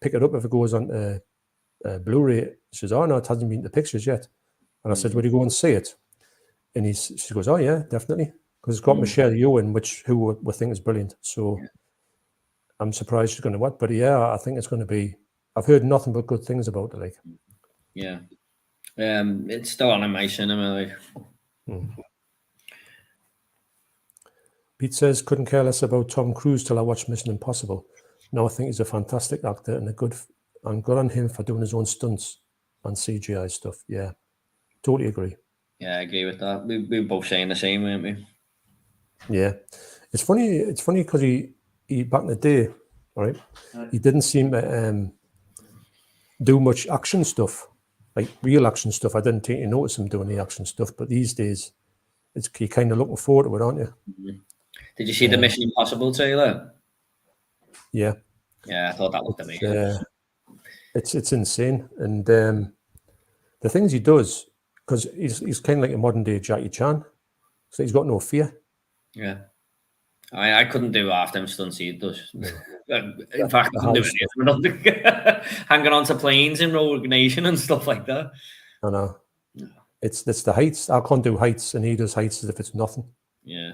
pick it up if it goes on Blu-ray. She says, "Oh, no, it hasn't been to pictures yet." And I said, "Will you go and see it?" And she goes, "Oh, yeah, definitely." Because it's got Michelle Yeoh, who we think is brilliant. So I'm surprised she's going to what. But yeah, I think it's going to be... I've heard nothing but good things about it. Like, yeah. It's still on in my cinema. Like. Pete says, couldn't care less about Tom Cruise till I watched Mission Impossible. Now I think he's a fantastic actor and good on him for doing his own stunts and CGI stuff. Yeah, totally agree. Yeah, I agree with that. We were both saying the same, weren't we? Yeah, it's funny because he back in the day, right? He didn't seem to do much action stuff, like real action stuff. I didn't take you notice him doing the action stuff, but these days, you're kind of looking forward to it, aren't you? Mm-hmm. Did you see the Mission Impossible trailer? Yeah. Yeah, I thought that looked amazing. It's insane, and the things he does, because he's kind of like a modern day Jackie Chan, so he's got no fear. Yeah, I couldn't do half them stunts he does. In fact, I couldn't do anything. Hanging onto planes in Rogue Nation and stuff like that. I know. It's the heights. I can't do heights, and he does heights as if it's nothing. Yeah.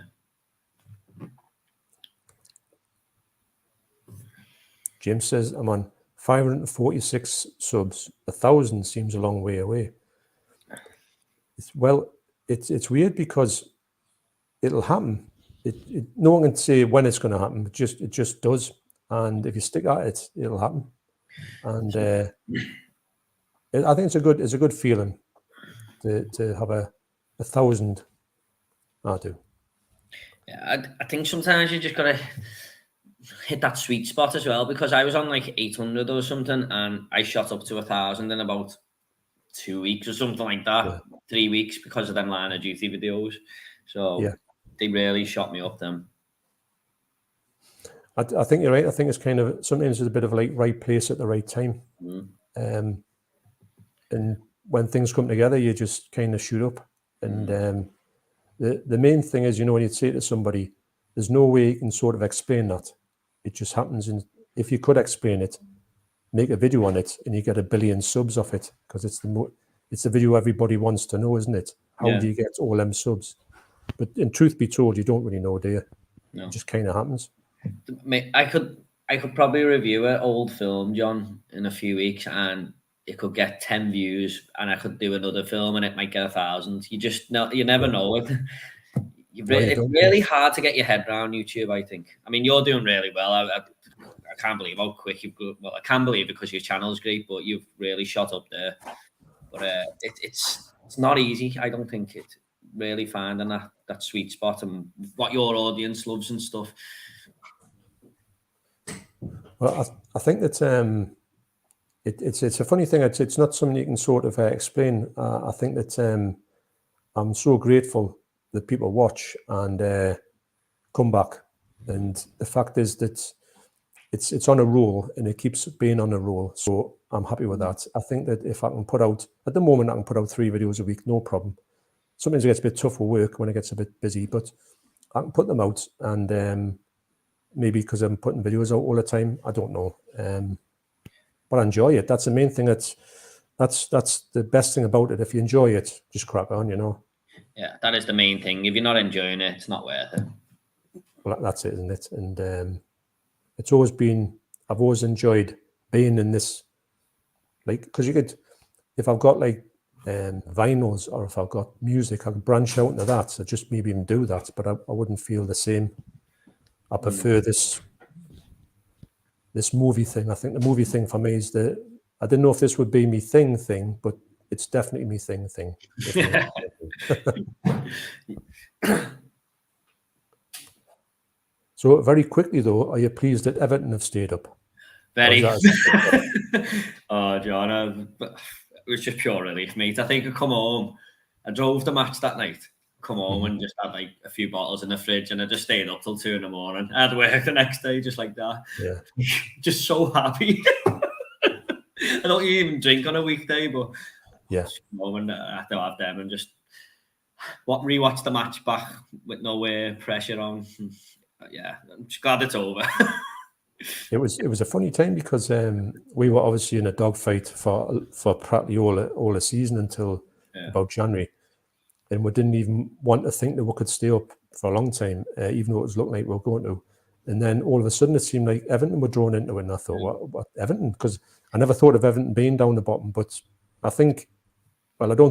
James says, I'm on 546 subs. 1,000 seems a long way away. It's weird because it'll happen. No one can say when it's going to happen. It just does. And if you stick at it, it'll happen. And I think it's a good feeling to have 1,000. I do. Yeah, I think sometimes you just gotta hit that sweet spot as well, because I was on like 800 or something, and I shot up to 1,000 in about 2 weeks or something like that. Yeah. 3 weeks because of them Line of Duty videos. So they really shot me up then. I think you're right. I think it's kind of sometimes it's a bit of like right place at the right time. And when things come together, you just kind of shoot up. And the main thing is, when you say to somebody, there's no way you can sort of explain that. It just happens. And if you could explain it, make a video on it, and you get 1 billion subs off it, because it's the video everybody wants to know, isn't it? How do you get all them subs? But in truth be told, you don't really know, do you? No. It just kind of happens. I could probably review an old film, John, in a few weeks, and it could get 10 views, and I could do another film and it might get 1,000. You just know, you never know it. It's really hard to get your head around YouTube, I think. I mean, you're doing really well. I can't believe how quick you've got. Well, I can believe it because your channel's great, but you've really shot up there. But it's not easy. I don't think it's really finding that sweet spot and what your audience loves and stuff. Well, I think that it's a funny thing. It's not something you can sort of explain. I think that I'm so grateful that people watch and come back. And the fact is that it's on a roll, and it keeps being on a roll. So I'm happy with that. I think that if I can put out, at the moment, I can put out 3 videos a week, no problem. Sometimes it gets a bit tough for work when it gets a bit busy, but I can put them out. And maybe because I'm putting videos out all the time, I don't know. But I enjoy it. That's the main thing. That's the best thing about it. If you enjoy it, just crack on, Yeah, that is the main thing. If you're not enjoying it, it's not worth it. Well, that's it, isn't it? And I've always enjoyed being in this, like, because you could, if I've got like vinyls or if I've got music, I can branch out into that. So just maybe even do that, but I wouldn't feel the same. I prefer this movie thing. I think the movie thing for me is I didn't know if this would be me thing, but it's definitely me thing. So very quickly though, are you pleased that Everton have stayed up? Very. Oh, John, it was just pure relief, mate. I think I come home. I drove the match that night. Come home and just had like a few bottles in the fridge, and I just stayed up till 2 a.m. I had work the next day, just like that. Yeah. Just so happy. I don't even drink on a weekday, but just come home and I have to have them and just rewatch the match back with no pressure on. Yeah, I'm just glad it's over. It was a funny time because we were obviously in a dogfight for practically all the season until about January, and we didn't even want to think that we could stay up for a long time, even though it was looking like we were going to. And then all of a sudden, it seemed like Everton were drawn into it, and I thought, what Everton? Because I never thought of Everton being down the bottom, but I don't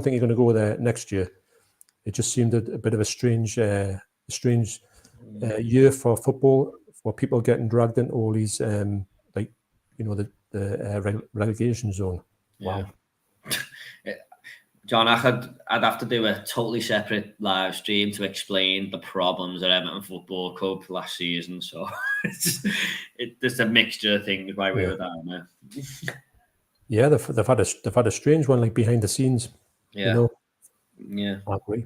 think you're going to go there next year. It just seemed a bit of a strange year for football, for people getting dragged into all these, the relegation zone. Wow. John, I'd have to do a totally separate live stream to explain the problems at Everton Football Club last season. So there's a mixture of things why we were down there. Yeah, they've had a strange one, like behind the scenes. Yeah. Yeah. I agree.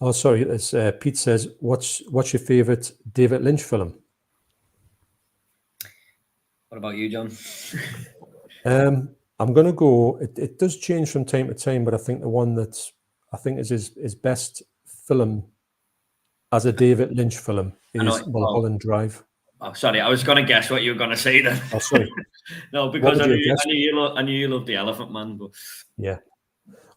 Oh, sorry. As Pete says, what's your favorite David Lynch film? What about you, John? I'm going to go. It does change from time to time, but I think the one that I think is his best film as a David Lynch film is Mulholland Drive. Oh, sorry, I was going to guess what you were going to say then. Oh, sorry. No, because I knew you loved The Elephant Man. But... Yeah.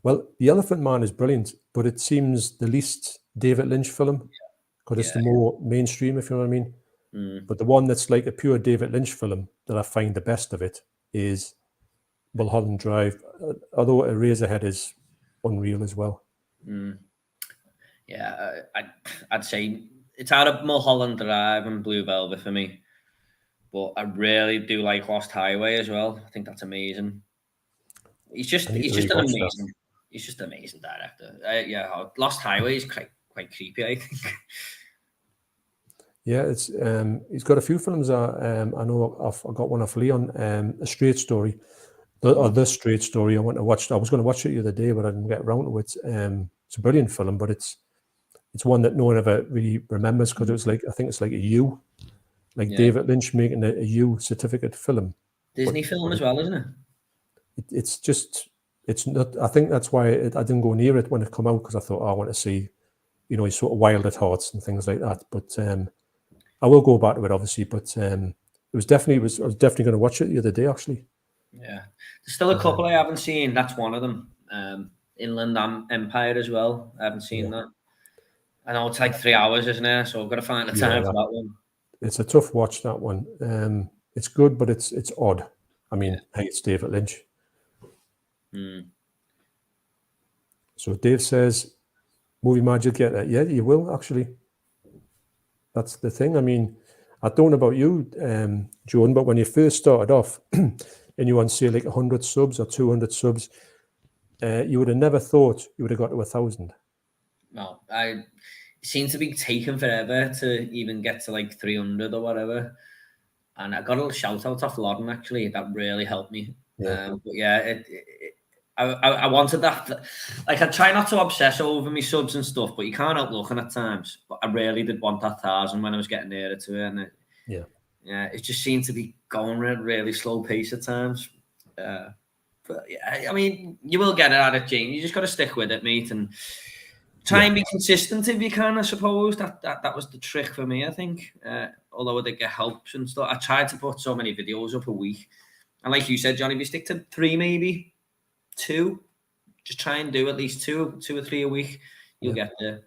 Well, The Elephant Man is brilliant, but it seems the least David Lynch film, because it's the more mainstream, if you know what I mean. But the one that's like a pure David Lynch film that I find the best of it is Mulholland Drive, although Eraserhead is unreal as well. Yeah, I'd say it's out of Mulholland Drive and Blue Velvet for me. But I really do like Lost Highway as well. I think that's amazing. He's just an amazing director. Lost Highway is quite creepy, I think. Yeah, it's he's got a few films. I know I've got one off Leon, A Straight Story, The Straight Story. I want to watch. I was going to watch it the other day, but I didn't get around to it. It's a brilliant film, but it's one that no one ever really remembers because it was like, I think it's like a U, David Lynch making a U certificate film. Disney film as well, isn't it? It's not. I think that's why I didn't go near it when it came out, because I thought, I want to see, he's sort of wild at heart and things like that. But I will go back to it, obviously. But I was definitely going to watch it the other day, actually. Yeah, there's still a couple I haven't seen. That's one of them. Inland Empire as well. I haven't seen that. I know it's like 3 hours, isn't it? So I've got to find the time for that one. It's a tough watch, that one. It's good, but it's odd. I mean, hey, it's David Lynch. So Dave says, Movie Magic, get that. Yeah, you will, actually. That's the thing. I mean, I don't know about you, Joan, but when you first started off and you want to say like 100 subs or 200 subs, you would have never thought you would have got to 1,000. No, it seems to be taking forever to even get to like 300 or whatever. And I got a little shout out off Lauren, actually. That really helped me. But yeah, I wanted that. Like, I try not to obsess over my subs and stuff, but you can't help looking at times. But I really did want that 1,000 when I was getting nearer to it. And it just seemed to be going at a really slow pace at times. But yeah, I mean, you will get it at it, Jane. You just got to stick with it, mate, and try and be consistent if you can, I suppose. That was the trick for me, I think. Although I did get helps and stuff. I tried to put so many videos up a week. And like you said, Johnny, if you stick to 3, maybe 2, just try and do at least two or 3 a week, you'll get there.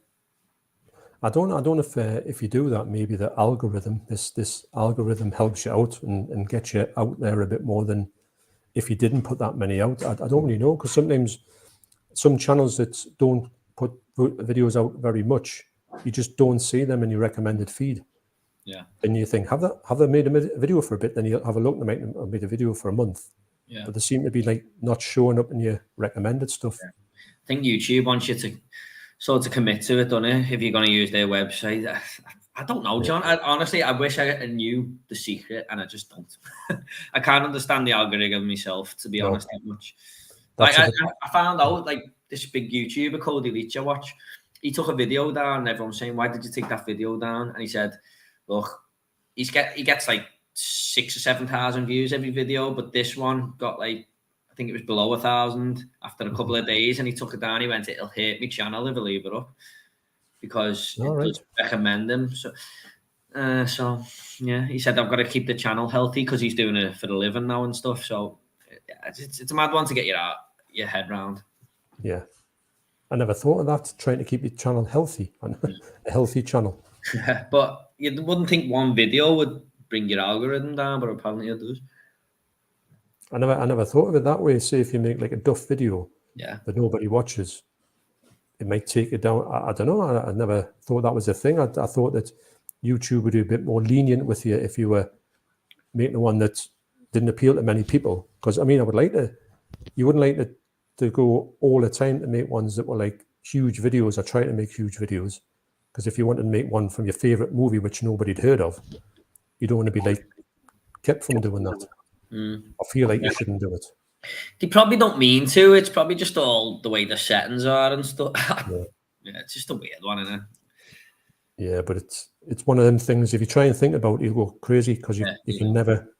I don't know if you do that, maybe the algorithm, this algorithm helps you out and gets you out there a bit more than if you didn't put that many out. I don't really know, because sometimes some channels that don't put videos out very much, you just don't see them in your recommended feed. Yeah. And you think, have they made a video for a bit? Then you have a look, they might have made a video for a month. Yeah. But they seem to be like not showing up in your recommended stuff. Yeah. I think YouTube wants you to sort of commit to it, don't it? If you're going to use their website. I don't know, John. Honestly, I wish I knew the secret, and I just don't. I can't understand the algorithm myself, to be honest, that much. Like, I found out, like, this big YouTuber, Cody Leach, I watch, he took a video down, and everyone's saying, why did you take that video down? And he said, look, he gets like 6,000 or 7,000 views every video, but this one got like, I think it was below 1,000 after a couple of days, and he took it down. He went, it'll hurt me channel if I leave it up, because it does recommend them. So yeah, he said, I've got to keep the channel healthy because he's doing it for a living now and stuff. So it's a mad one to get your head round. Yeah. I never thought of that, trying to keep your channel healthy, a healthy channel. But you wouldn't think one video would bring your algorithm down, but apparently it does. I never thought of it that way. Say if you make like a duff video that nobody watches, it might take it down. I don't know. I never thought that was a thing. I thought that YouTube would be a bit more lenient with you if you were making one that didn't appeal to many people. Because, I mean, you wouldn't like to go all the time to make ones that were like huge videos or try to make huge videos. Because if you wanted to make one from your favorite movie, which nobody'd heard of, you don't want to be like kept from doing that. I feel like you shouldn't do it. They probably don't mean to. It's probably just all the way the settings are and stuff. Yeah, it's just a weird one, isn't it? Yeah, but it's one of them things. If you try and think about it, you'll go crazy because you can never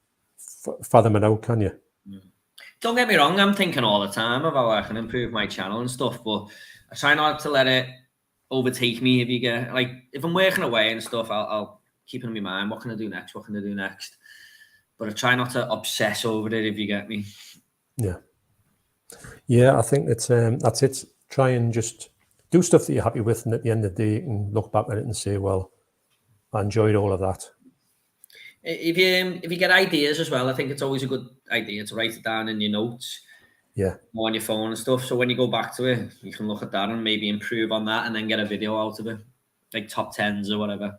fathom it out, can you? Don't get me wrong. I'm thinking all the time about how I can improve my channel and stuff, but I try not to let it overtake me. If I'm working away and stuff, I'll keeping in my mind, what can I do next? What can I do next? But I try not to obsess over it, if you get me. Yeah, I think it's that's it. Try and just do stuff that you're happy with, and at the end of the day, you can look back at it and say, well, I enjoyed all of that. If you get ideas as well, I think it's always a good idea to write it down in your notes. Yeah. On your phone and stuff. So when you go back to it, you can look at that and maybe improve on that and then get a video out of it, like top 10s or whatever.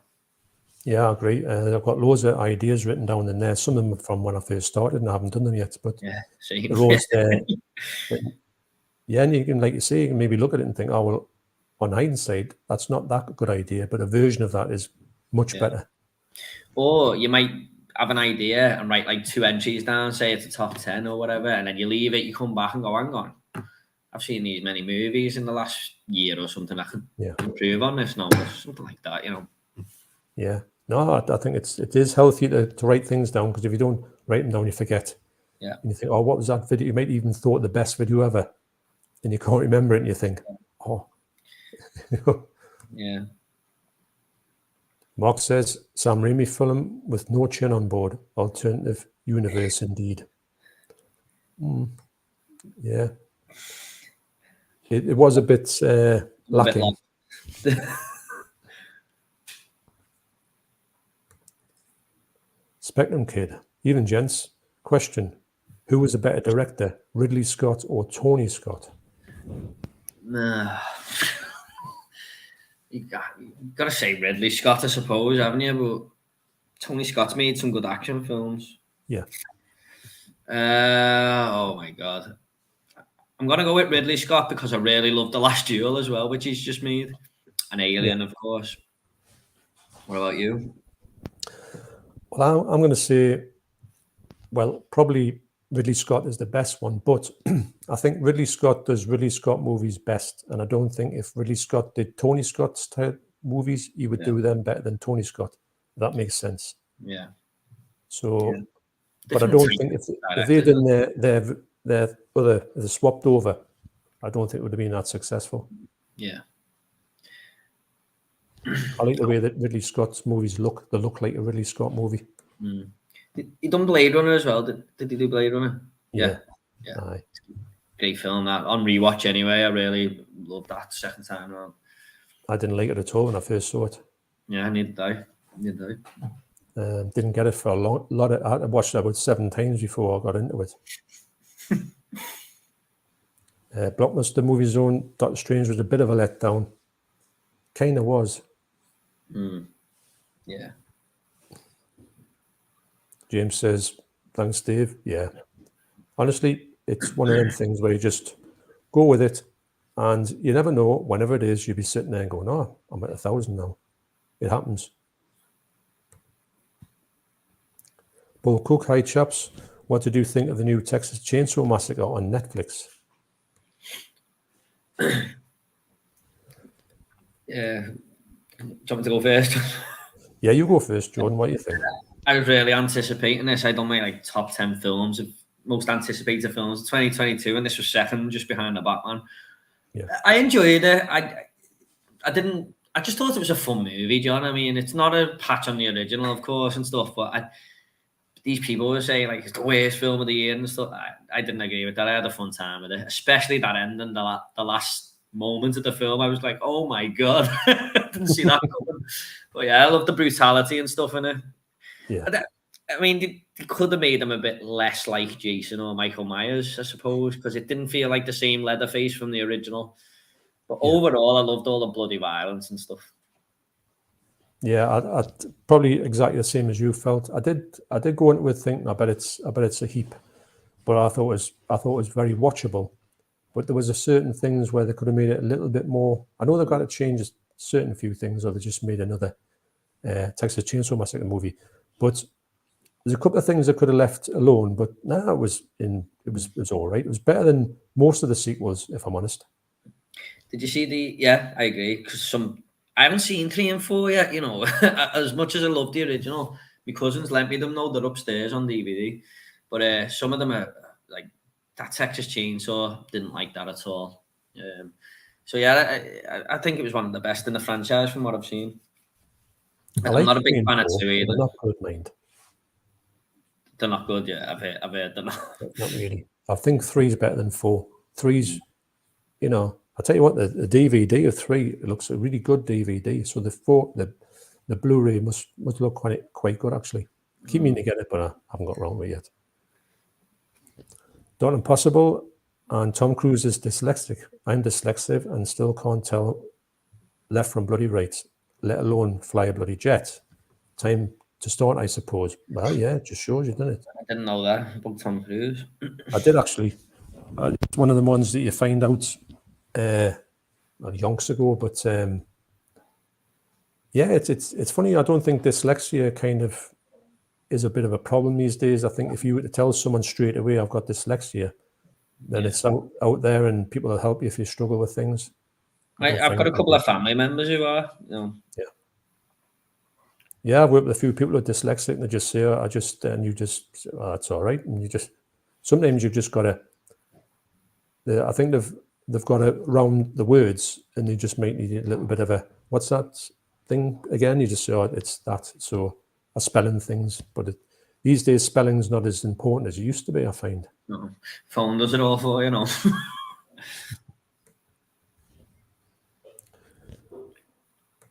Yeah, I agree. I've got loads of ideas written down in there. Some of them from when I first started, and I haven't done them yet. But same. they're always there. Yeah, and you can, like you say, you can maybe look at it and think, oh, well, on hindsight, that's not that good idea, but a version of that is much better. Or you might have an idea and write like 2 entries down, say it's a top 10 or whatever, and then you leave it, you come back and go, hang on, I've seen these many movies in the last year or something. I could improve on this now, or something like that, you know. Yeah. No, I think it is healthy to write things down, because if you don't write them down, you forget. Yeah. And you think, oh, what was that video? You might even thought the best video ever, and you can't remember it, and you think, oh. Yeah. Mark says, Sam Raimi film with no chin on board. Alternative universe indeed. Yeah. It was a bit lacking. Spectrum Kid. Even gents. Question. Who was a better director, Ridley Scott or Tony Scott? Nah. You got to say Ridley Scott, I suppose, haven't you? But Tony Scott's made some good action films. Yeah. Oh my God. I'm going to go with Ridley Scott because I really love The Last Duel as well, which he's just made. And Alien, of course. What about you? Well, I'm going to say, well, probably Ridley Scott is the best one, but I think Ridley Scott does Ridley Scott movies best, and I don't think if Ridley Scott did Tony Scott's type movies, he would do them better than Tony Scott. That makes sense. Yeah. So, but I don't think if they did their other, they swapped over, I don't think it would have been that successful. Yeah. I like the way that Ridley Scott's movies look. They look like a Ridley Scott movie. He done Blade Runner as well. Did he do Blade Runner? Yeah. Aye. Great film, that. On rewatch anyway. I really loved that second time around. I didn't like it at all when I first saw it. Yeah, neither did I. Didn't get it for a lot of. I watched it about 7 times before I got into it. Blockbuster Movie Zone. Doctor Strange was a bit of a letdown. Kind of was. Yeah. James says, thanks, Dave. Yeah. Honestly, it's one of them things where you just go with it, and you never know, whenever it is, you'll be sitting there and going, oh, I'm at 1,000 now. It happens. Paul Cook, hi chaps. What did you think of the new Texas Chainsaw Massacre on Netflix? Yeah. Do you want me to go first? Yeah, you go first, Jordan. What do you think? I was really anticipating this. I done my top 10 films of most anticipated films of 2022, and this was second, just behind the Batman. Yeah. I enjoyed it. I just thought it was a fun movie. Do you know what I mean? It's not a patch on the original, of course, and stuff, but these people were saying it's the worst film of the year and stuff. I didn't agree with that. I had a fun time with it, especially that ending, the last moment of the film. I was like, oh my God, didn't see that coming. But yeah, I love the brutality and stuff in it. Yeah. I mean, they could have made him a bit less like Jason or Michael Myers, I suppose, because it didn't feel like the same Leatherface from the original. But overall, I loved all the bloody violence and stuff. Yeah, I probably exactly the same as you felt. I did go into it thinking, I bet it's a heap, but I thought it was very watchable. But there was a certain things where they could have made it a little bit more. I know they've got to change certain few things, or they just made another Texas Chainsaw Massacre movie. But there's a couple of things they could have left alone. But no, it was all right. It was better than most of the sequels, if I'm honest. Did you see Yeah, I agree. Because I haven't seen 3 and 4 yet. You know, as much as I love the original, my cousins lent me them. No, they're upstairs on DVD. But some of them are like that Texas Chainsaw. Didn't like that at all. So yeah, I think it was one of the best in the franchise from what I've seen. I'm not a big fan of 2 either. They're not good, mind. They're not good, yeah. I've heard they're not. Not really. I think 3 is better than 4. 3's, I'll tell you what, the DVD of 3, it looks a really good DVD. So the Blu-ray must look quite good, actually. Keep meaning to get it, but I haven't got around with it yet. Dawn Impossible and Tom Cruise is dyslexic. I'm dyslexic and still can't tell left from bloody right, let alone fly a bloody jet. Time to start, I suppose. Well, yeah, it just shows you, doesn't it? I didn't know that about Tom Cruise. I did, actually. It's one of the ones that you find out yonks ago, but yeah, it's funny. I don't think dyslexia kind of is a bit of a problem these days. I think if you were to tell someone straight away, I've got dyslexia, then it's out there and people will help you if you struggle with things. I've got a couple of family members who are, Yeah, I've worked with a few people who are dyslexic and they just say, it's all right. And sometimes you've just got to, I think they've got to round the words and they just might need a little bit of a, what's that thing again? You just say, it's that. So a spelling things, but these days spelling's not as important as it used to be, I find. No. Phone does it all for you,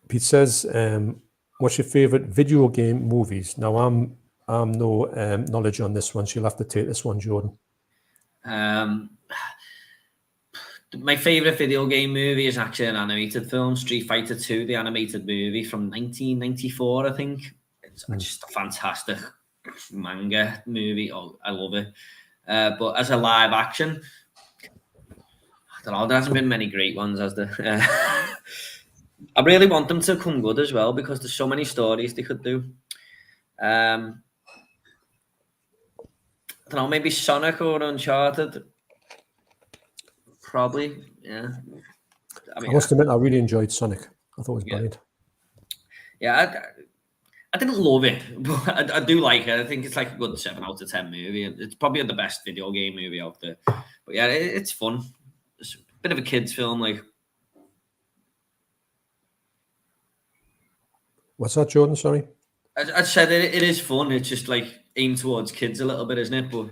Pete says, what's your favorite video game movies? Now, I'm no knowledge on this one, so you'll have to take this one, Jordan. My favorite video game movie is actually an animated film, Street Fighter 2, the animated movie from 1994, I think. It's just a fantastic manga movie. Oh, I love it. But as a live action, I don't know, there hasn't been many great ones, has there? I really want them to come good as well because there's so many stories they could do. I don't know, maybe Sonic or Uncharted. Probably, yeah. I must admit, I really enjoyed Sonic. I thought it was brilliant. Yeah, I didn't love it, but I do like it. I think it's like a good 7 out of 10 movie. It's probably the best video game movie out there. But yeah, it's fun. It's a bit of a kid's film, like. What's that, Jordan? Sorry. I said it is fun. It's just like aimed towards kids a little bit, isn't it? But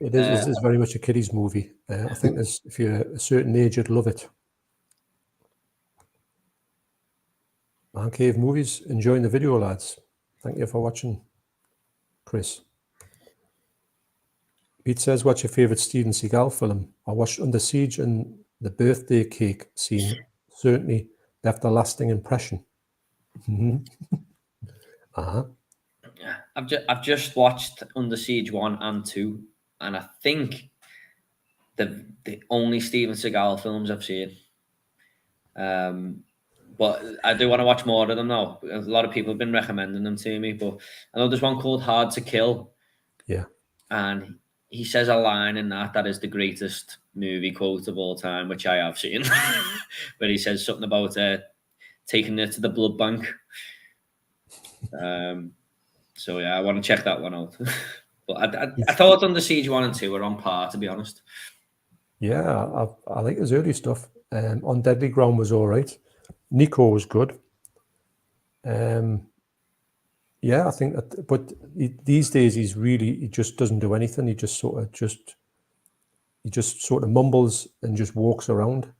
it is. It's very much a kiddies movie. I think if you're a certain age, you'd love it. Man Cave Movies, enjoying the video, lads. Thank you for watching, Chris. Pete says, what's your favourite Steven Seagal film? I watched Under Siege and the birthday cake scene certainly left a lasting impression. Yeah, I've just watched Under Siege 1 and 2, and I think the only Steven Seagal films I've seen. But I do want to watch more of them now. A lot of people have been recommending them to me, but I know there's one called Hard to Kill. Yeah. And he says a line in that is the greatest movie quote of all time, which I have seen. But he says something about taking it to the blood bank. So yeah, I want to check that one out. But I thought Under Siege 1 and 2 were on par, to be honest. Yeah, I like his early stuff. On Deadly Ground was all right. Nico was good. Yeah, I think that, but these days he just doesn't do anything. He just sort of mumbles and just walks around.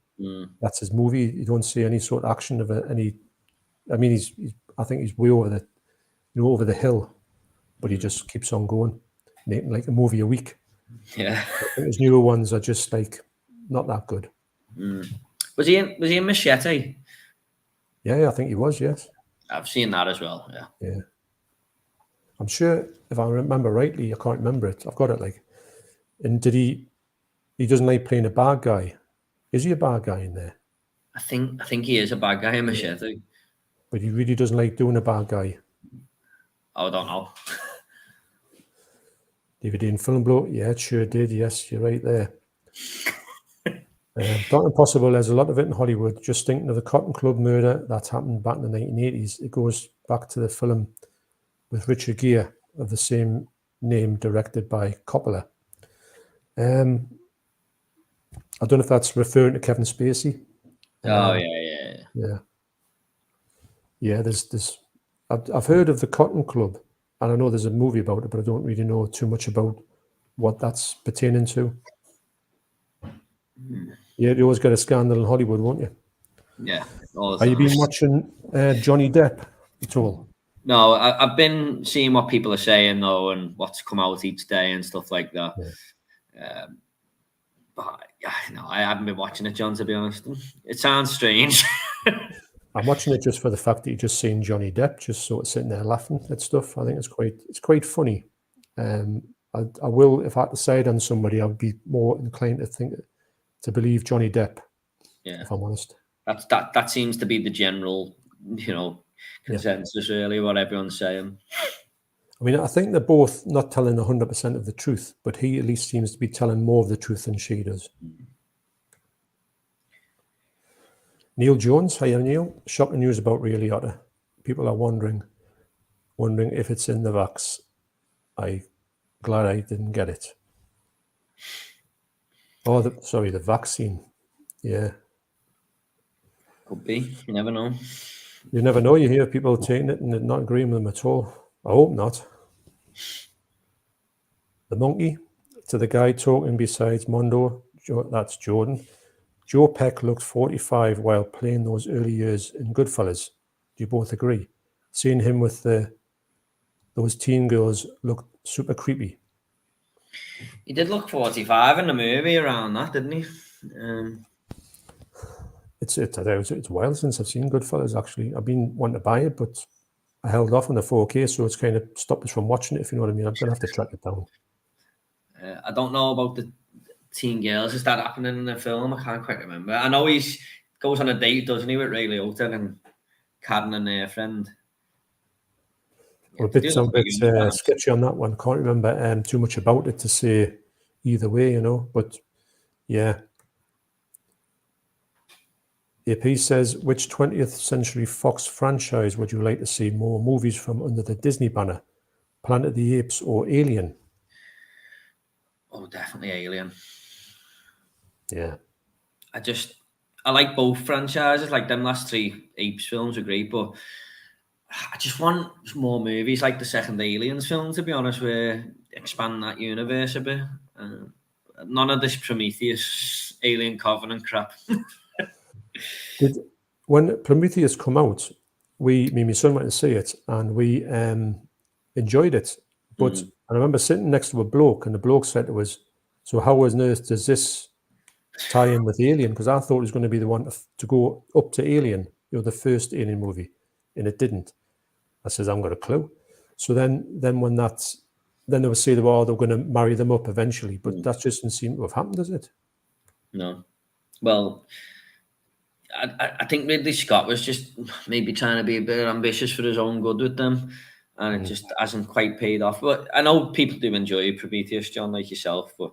That's his movie. You don't see any sort of action of any. I mean, I think he's way over the hill, but he just keeps on going, making like a movie a week. Yeah, I think his newer ones are just like not that good. Was he in Machete? Yeah, I think he was. Yes, I've seen that as well. Yeah. I'm sure if I remember rightly, I can't remember it. I've got it like. And he doesn't like playing a bad guy. Is he a bad guy in there? I think he is a bad guy in Machete. But he really doesn't like doing a bad guy. Oh, I don't know. DVD and Film Blow, yeah, it sure did. Yes, you're right there. Not Impossible, there's a lot of it in Hollywood. Just thinking of the Cotton Club murder that happened back in the 1980s. It goes back to the film with Richard Gere of the same name, directed by Coppola. I don't know if that's referring to Kevin Spacey. Oh, yeah. Yeah, there's I've heard of the Cotton Club, and I know there's a movie about it, but I don't really know too much about what that's pertaining to. Yeah, you always get a scandal in Hollywood, won't you? Yeah. Have you been watching Johnny Depp at all? No, I've been seeing what people are saying though, and what's come out each day and stuff like that. Yeah. But no, I haven't been watching it, John. To be honest, it sounds strange. I'm watching it just for the fact that you're just seeing Johnny Depp, just sort of sitting there laughing at stuff. I think it's quite funny. I will, if I had to decide on somebody, I would be more inclined to believe Johnny Depp. Yeah, if I'm honest. That seems to be the general, consensus, really, what everyone's saying. I mean, I think they're both not telling 100% of the truth, but he at least seems to be telling more of the truth than she does. Neil Jones, hiya Neil. Shocking news about Ray Liotta. People are wondering if it's in the vax. I'm glad I didn't get it. Oh, the vaccine. Yeah. Could be. You never know. You never know. You hear people taking it and not agreeing with them at all. I hope not. The monkey to the guy talking besides Mondo, that's Jordan. Joe Peck looked 45 while playing those early years in Goodfellas. Do you both agree? Seeing him with those teen girls looked super creepy. He did look 45 in the movie around that, didn't he? It's a while since I've seen Goodfellas, actually. I've been wanting to buy it, but I held off on the 4K, so it's kind of stopped us from watching it, if you know what I mean. I'm going to have to track it down. I don't know about the teen girls. Is that happening in the film? I can't quite remember. I know he goes on a date, doesn't he, with Ray Liotta and Karen and their friend. Yeah, a bit sketchy on that one. Can't remember too much about it to say either way, but yeah. AP says, which 20th Century Fox franchise would you like to see more movies from under the Disney banner? Planet of the Apes or Alien? Oh, definitely Alien. Yeah. I like both franchises. Like them last 3 Apes films are great, but I just want more movies like the second Aliens film, to be honest, where expand that universe a bit. None of this Prometheus, Alien Covenant crap. When Prometheus come out, me and my son went to see it, and we enjoyed it. But I remember sitting next to a bloke, and the bloke said to us, "So how on earth does this tie in with Alien?" Because I thought it was going to be the one to go up to Alien, the first Alien movie, and it didn't. I says, "I haven't got a clue." So then when then they would say, "Well, they're going to marry them up eventually," but that just doesn't seem to have happened, does it? No. Well, I think Ridley Scott was just maybe trying to be a bit ambitious for his own good with them, and it just hasn't quite paid off. But I know people do enjoy Prometheus, John, like yourself, but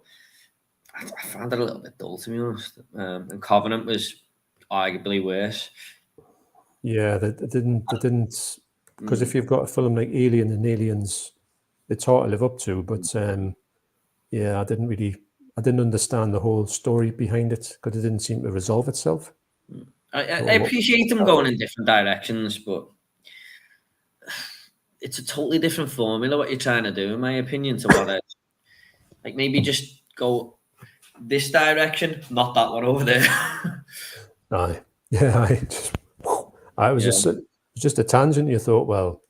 I found it a little bit dull, to be honest. And Covenant was arguably worse. Yeah, they didn't, because if you've got a film like Alien and Aliens, it's hard to live up to. But yeah, I didn't understand the whole story behind it because it didn't seem to resolve itself. I appreciate them going in different directions, but it's a totally different formula what you're trying to do, in my opinion, to what I like. Maybe just go this direction, not that one over there. Aye, yeah, I was just a tangent. You thought, well,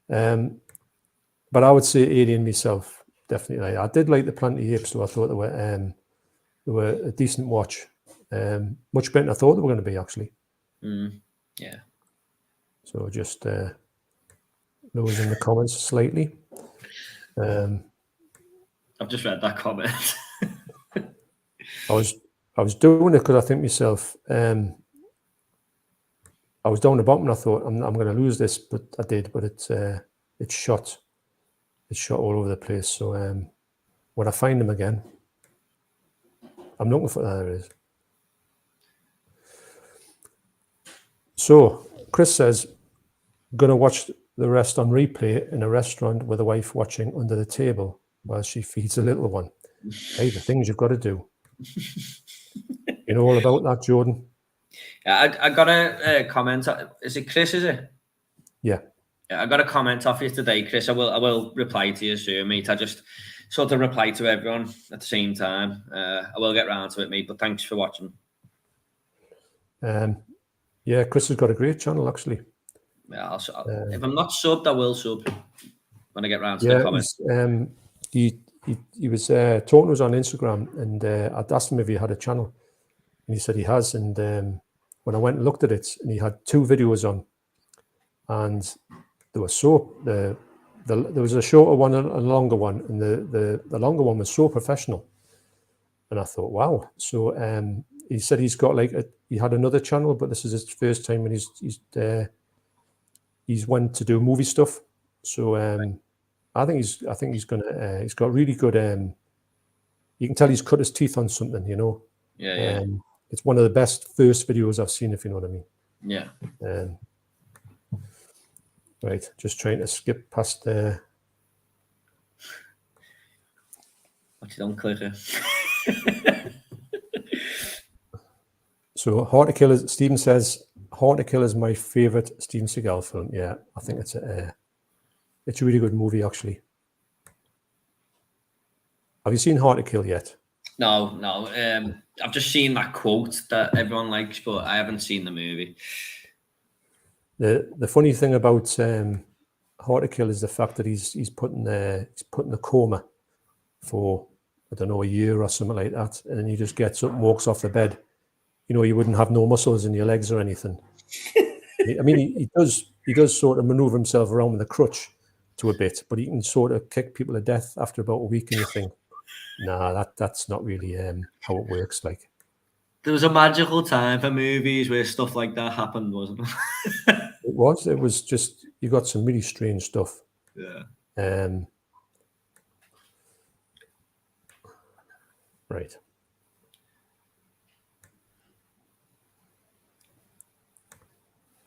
but I would say Alien myself, definitely. I did like the Planet of the Apes, so I thought they were a decent watch. Much better than I thought they were going to be, actually. Yeah. So just those in the comments slightly. I've just read that comment. I was doing it because I think myself. I was down the bottom and I thought I'm going to lose this, but I did. But it's shot all over the place. So when I find them again, I'm looking for there it is. So Chris says, gonna watch the rest on replay in a restaurant with a wife watching under the table while she feeds a little one. Hey, the things you've got to do. You know all about that, Jordan? Yeah, I got a comment. Is it Chris, is it? Yeah. I got a comment off you today, Chris. I will reply to you soon, mate. I just sort of reply to everyone at the same time. I will get round to it, mate. But thanks for watching. Yeah, Chris has got a great channel, actually. Yeah, if I'm not subbed, I will sub when I get round to the comments. He was talking to us on Instagram, and I'd asked him if he had a channel, and he said he has. And when I went and looked at it, and he had 2 videos on, and they were there was a shorter one and a longer one, and the longer one was so professional. And I thought, wow. So he said he's got he had another channel, but this is his first time when he's went to do movie stuff. So I think he's gonna he's got really good. You can tell he's cut his teeth on something, you know. Yeah. It's one of the best first videos I've seen, if you know what I mean. Yeah. Right, just trying to skip past there. What you don't click it. So Hard to Kill is, Stephen says, Hard to Kill is my favorite Steven Seagal film. Yeah, I think it's a really good movie, actually. Have you seen Hard to Kill yet? No. I've just seen that quote that everyone likes, but I haven't seen the movie. The funny thing about Hard to Kill is the fact that he's put in a coma for, I don't know, a year or something like that, and then he just gets up and walks off the bed. You know, you wouldn't have no muscles in your legs or anything. I mean, he does sort of maneuver himself around with a crutch to a bit, but he can sort of kick people to death after about a week, and you think, nah, that's not really how it works. Like, there was a magical time for movies where stuff like that happened, wasn't it? It was just, you got some really strange stuff. Yeah. Right.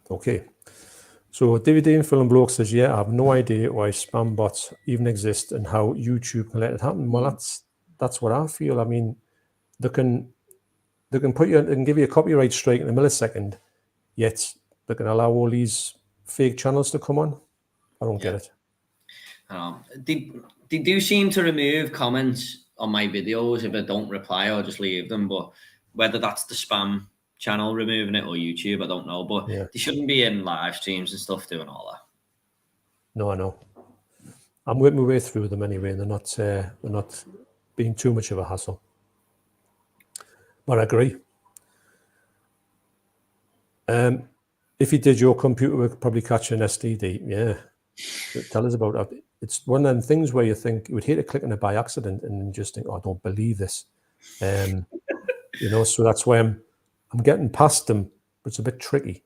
Okay. So DVD and Film Bloke says, yeah, I have no idea why spam bots even exist and how YouTube can let it happen. Well, that's what I feel. I mean, they can give you a copyright strike in a millisecond, yet they can allow all these fake channels to come on. I don't get it. They do seem to remove comments on my videos if I don't reply or just leave them, but whether that's the spam channel removing it or YouTube, I don't know. But they shouldn't be in live streams and stuff doing all that. No, I know. I'm working my way through them anyway, and they're not being too much of a hassle. But I agree. If you did, your computer would probably catch an STD. Yeah. Tell us about that. It's one of them things where you think you would hate to click on it by accident and just think, oh, I don't believe this. You know, so that's why I'm getting past them, but it's a bit tricky.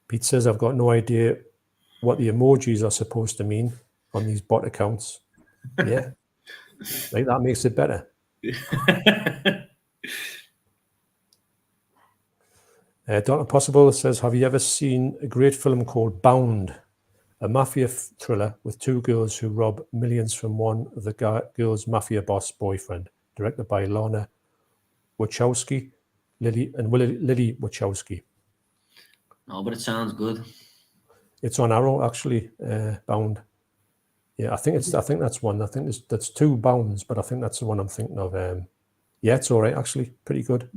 Pete says, I've got no idea what the emojis are supposed to mean on these bot accounts. Yeah. Like, that makes it better. Dr. Possible says, have you ever seen a great film called Bound, a mafia thriller with 2 girls who rob millions from one of the girl's mafia boss boyfriend, directed by Lana Wachowski, Lily Wachowski. No, but it sounds good. It's on Arrow, actually. Bound. Yeah, I think that's one. I think that's 2 Bounds, but I think that's the one I'm thinking of. Yeah, it's all right, actually. Pretty good.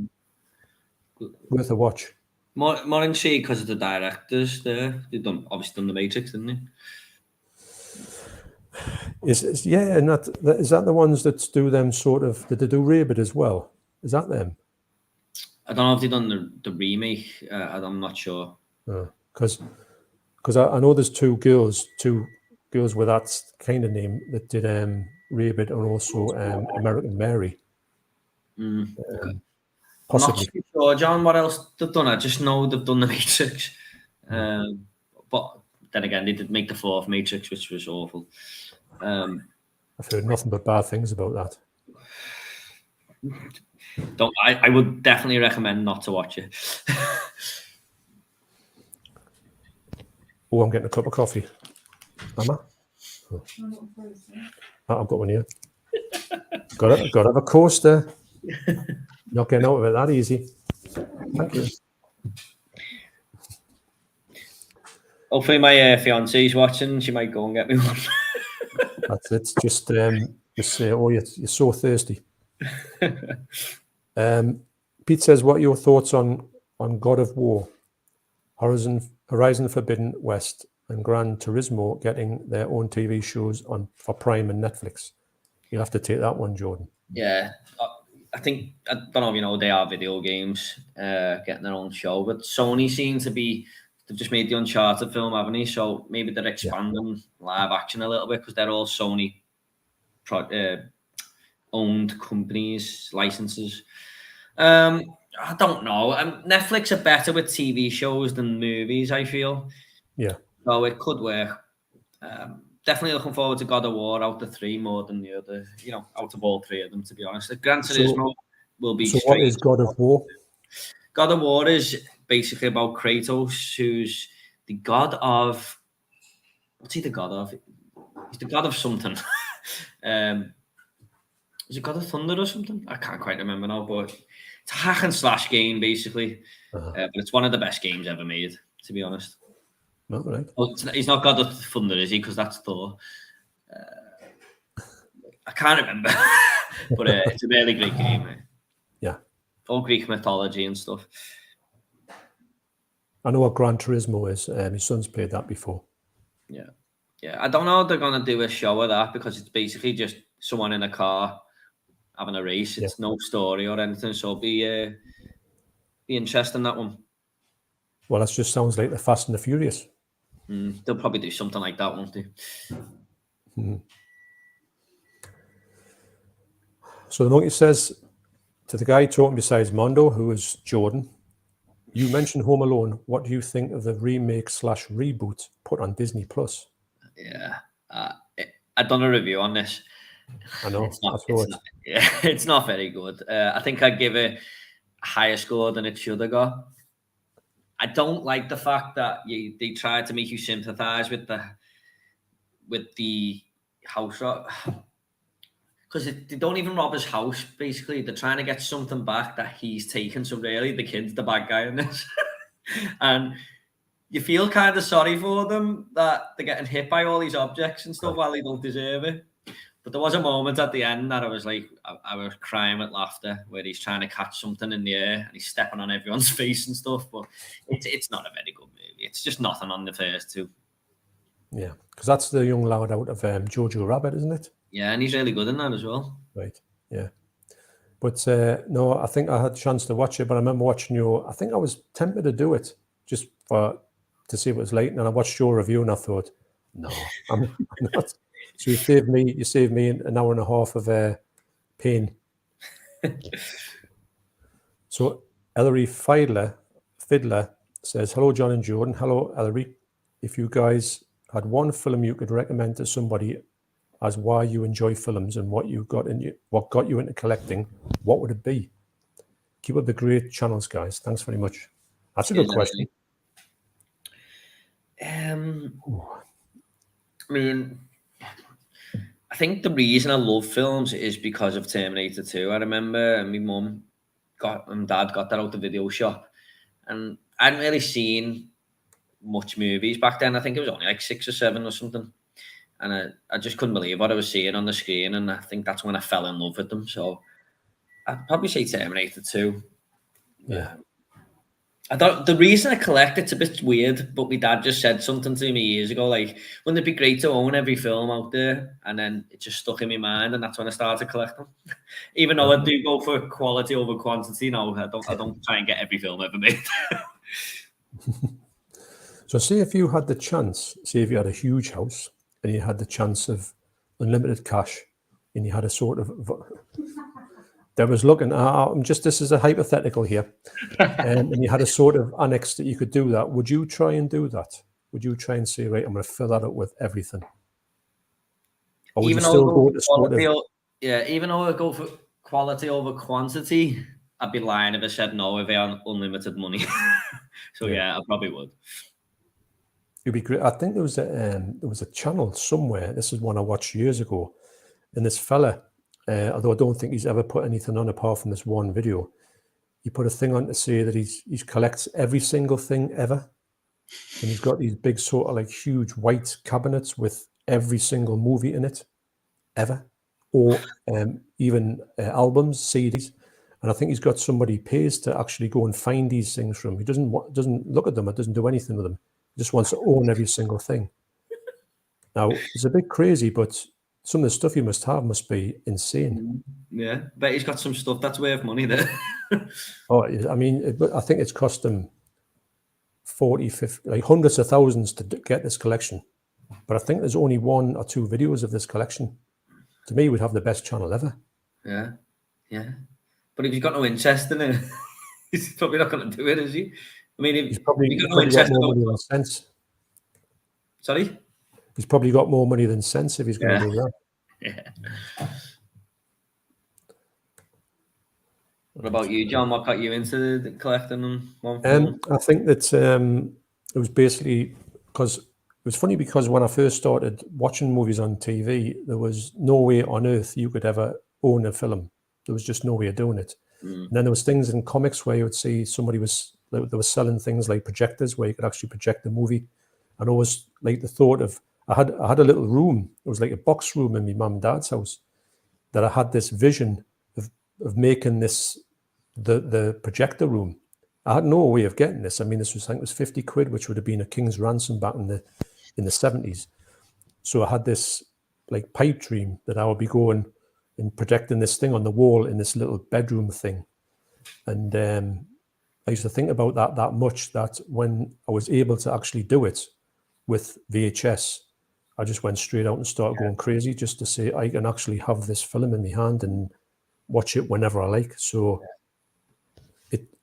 Worth a watch. More in shade because of the directors there. They've obviously done The Matrix, didn't they? And is that the ones that do them sort of? Did they do Rabbit as well? Is that them? I don't know if they've done the remake. I'm not sure. Because I know there's 2 girls with that kind of name that did Rabbit and also American Mary. Okay. Possibly. I'm not sure, John, what else they've done. I just know they've done The Matrix. But then again, they did make the 4th Matrix, which was awful. I've heard nothing but bad things about that. I would definitely recommend not to watch it. Oh, I'm getting a cup of coffee. Mama? Oh. I've got one here. Got to have a coaster. Not getting out of it that easy. Thank you. Hopefully my fiance's watching. She might go and get me one. That's it. Just say, oh, you're so thirsty. Pete says, what are your thoughts on God of War, Horizon Forbidden West, and Gran Turismo getting their own TV shows for Prime and Netflix? You'll have to take that one, Jordan. Yeah, I think, I don't know if you know, they are video games getting their own show, but Sony seems to be, they've just made the Uncharted film, haven't they? So maybe they're expanding live action a little bit because they're all Sony owned companies, licenses. I don't know. Netflix are better with TV shows than movies, I feel. Yeah. So it could work. Definitely looking forward to God of War out of 3 more than the other, out of all 3 of them, to be honest. The Gran Turismo will be. So what is God of War? God of War is basically about Kratos, who's the god of. What's he the god of? He's the god of something. Is it God of Thunder or something? I can't quite remember now, but it's a hack and slash game, basically. But it's one of the best games ever made, to be honest. Not right. Well, he's not God of Thunder, is he? Because that's Thor. I can't remember. But it's a really great game. Yeah. All Greek mythology and stuff. I know what Gran Turismo is. My son's played that before. Yeah. Yeah. I don't know if they're going to do a show of that because it's basically just someone in a car having a race. It's no story or anything. So it'll be interesting, that one. Well, that just sounds like the Fast and the Furious. They'll probably do something like that, won't they? So the monkey says to the guy talking besides Mondo, who is Jordan, you mentioned Home Alone. What do you think of the remake/reboot put on Disney Plus? Yeah. I've done a review on this. I know. It's not very good. I think I'd give it a higher score than it should have got. I don't like the fact that they tried to make you sympathize with the house rob, because they don't even rob his house. Basically, they're trying to get something back that he's taken. So really, the kid's the bad guy in this, and you feel kind of sorry for them that they're getting hit by all these objects and stuff while they don't deserve it. But there was a moment at the end that I was like, I was crying with laughter, where he's trying to catch something in the air and he's stepping on everyone's face and stuff. But it's not a very good movie. It's just nothing on the first 2. Yeah, because that's the young lad out of Jojo Rabbit, isn't it? Yeah, and he's really good in that as well. Right, yeah. But no, I think I had a chance to watch it, but I remember watching I think I was tempted to do it just to see what it was like. And I watched your review and I thought, no, I'm not. So you saved me an hour and a half of pain. So Ellery Fiddler says, hello, John and Jordan. Hello, Ellery. If you guys had one film you could recommend to somebody as why you enjoy films and what got you into collecting, what would it be? Keep up the great channels, guys. Thanks very much. That's a good question. I mean, I think the reason I love films is because of Terminator 2. I remember my mum and dad got that out the video shop, and I hadn't really seen much movies back then. I think it was only like 6 or 7 or something, and I just couldn't believe what I was seeing on the screen, and I think that's when I fell in love with them. So I'd probably say Terminator 2. Yeah. The reason I collect it's a bit weird, but my dad just said something to me years ago, like, wouldn't it be great to own every film out there? And then it just stuck in my mind, and that's when I started collecting. Even though I do go for quality over quantity now, I don't try and get every film ever made. So say if you had the chance, say if you had a huge house and you had the chance of unlimited cash and you had a sort of... There was looking, this is a hypothetical here, and you had a sort of annex that you could do that. Would you try and do that? Would you try and say, right, I'm going to fill that up with everything? Or would even you still go to sort of... even though I go for quality over quantity, I'd be lying if I said no if I had unlimited money. So yeah, I probably would. It'd be great. I think there was a channel somewhere. This is one I watched years ago, and this fella. Although I don't think he's ever put anything on apart from this one video. He put a thing on to say that he collects every single thing ever. and he's got these big sort of like huge white cabinets with every single movie in it ever, or even albums, CDs. And I think he's got somebody pays to actually go and find these things from him. He doesn't look at them. It doesn't do anything with them. He just wants to own every single thing. Now, it's a bit crazy, but some of the stuff he must have must be insane. Yeah, but he's got some stuff that's worth money there. Oh, I mean, I think it's cost him 40, 50, like hundreds of thousands to get this collection. But I think there's only 1 or 2 videos of this collection. To me, we'd have the best channel ever. Yeah, yeah. But if you've got no interest in it, he's probably not going to do it, is he? I mean, if he's probably you've got no interest got more money than sense. Sorry? He's probably got more money than sense if he's going to do that. Yeah. What about you, John? What got you into the collecting one film? I think that it was basically because it was funny because when I first started watching movies on TV, there was no way on earth you could ever own a film. There was just no way of doing it. And then there was things in comics where you would see they were selling things like projectors where you could actually project the movie. And always like the thought of I had a little room. It was like a box room in my mum and dad's house that I had this vision of making this the projector room. I had no way of getting this. I mean, I think it was 50 quid, which would have been a king's ransom back in the 70s. So I had this like pipe dream that I would be going and projecting this thing on the wall in this little bedroom thing. And I used to think about that much that when I was able to actually do it with VHS, I just went straight out and started going crazy just to say I can actually have this film in my hand and watch it whenever I like. So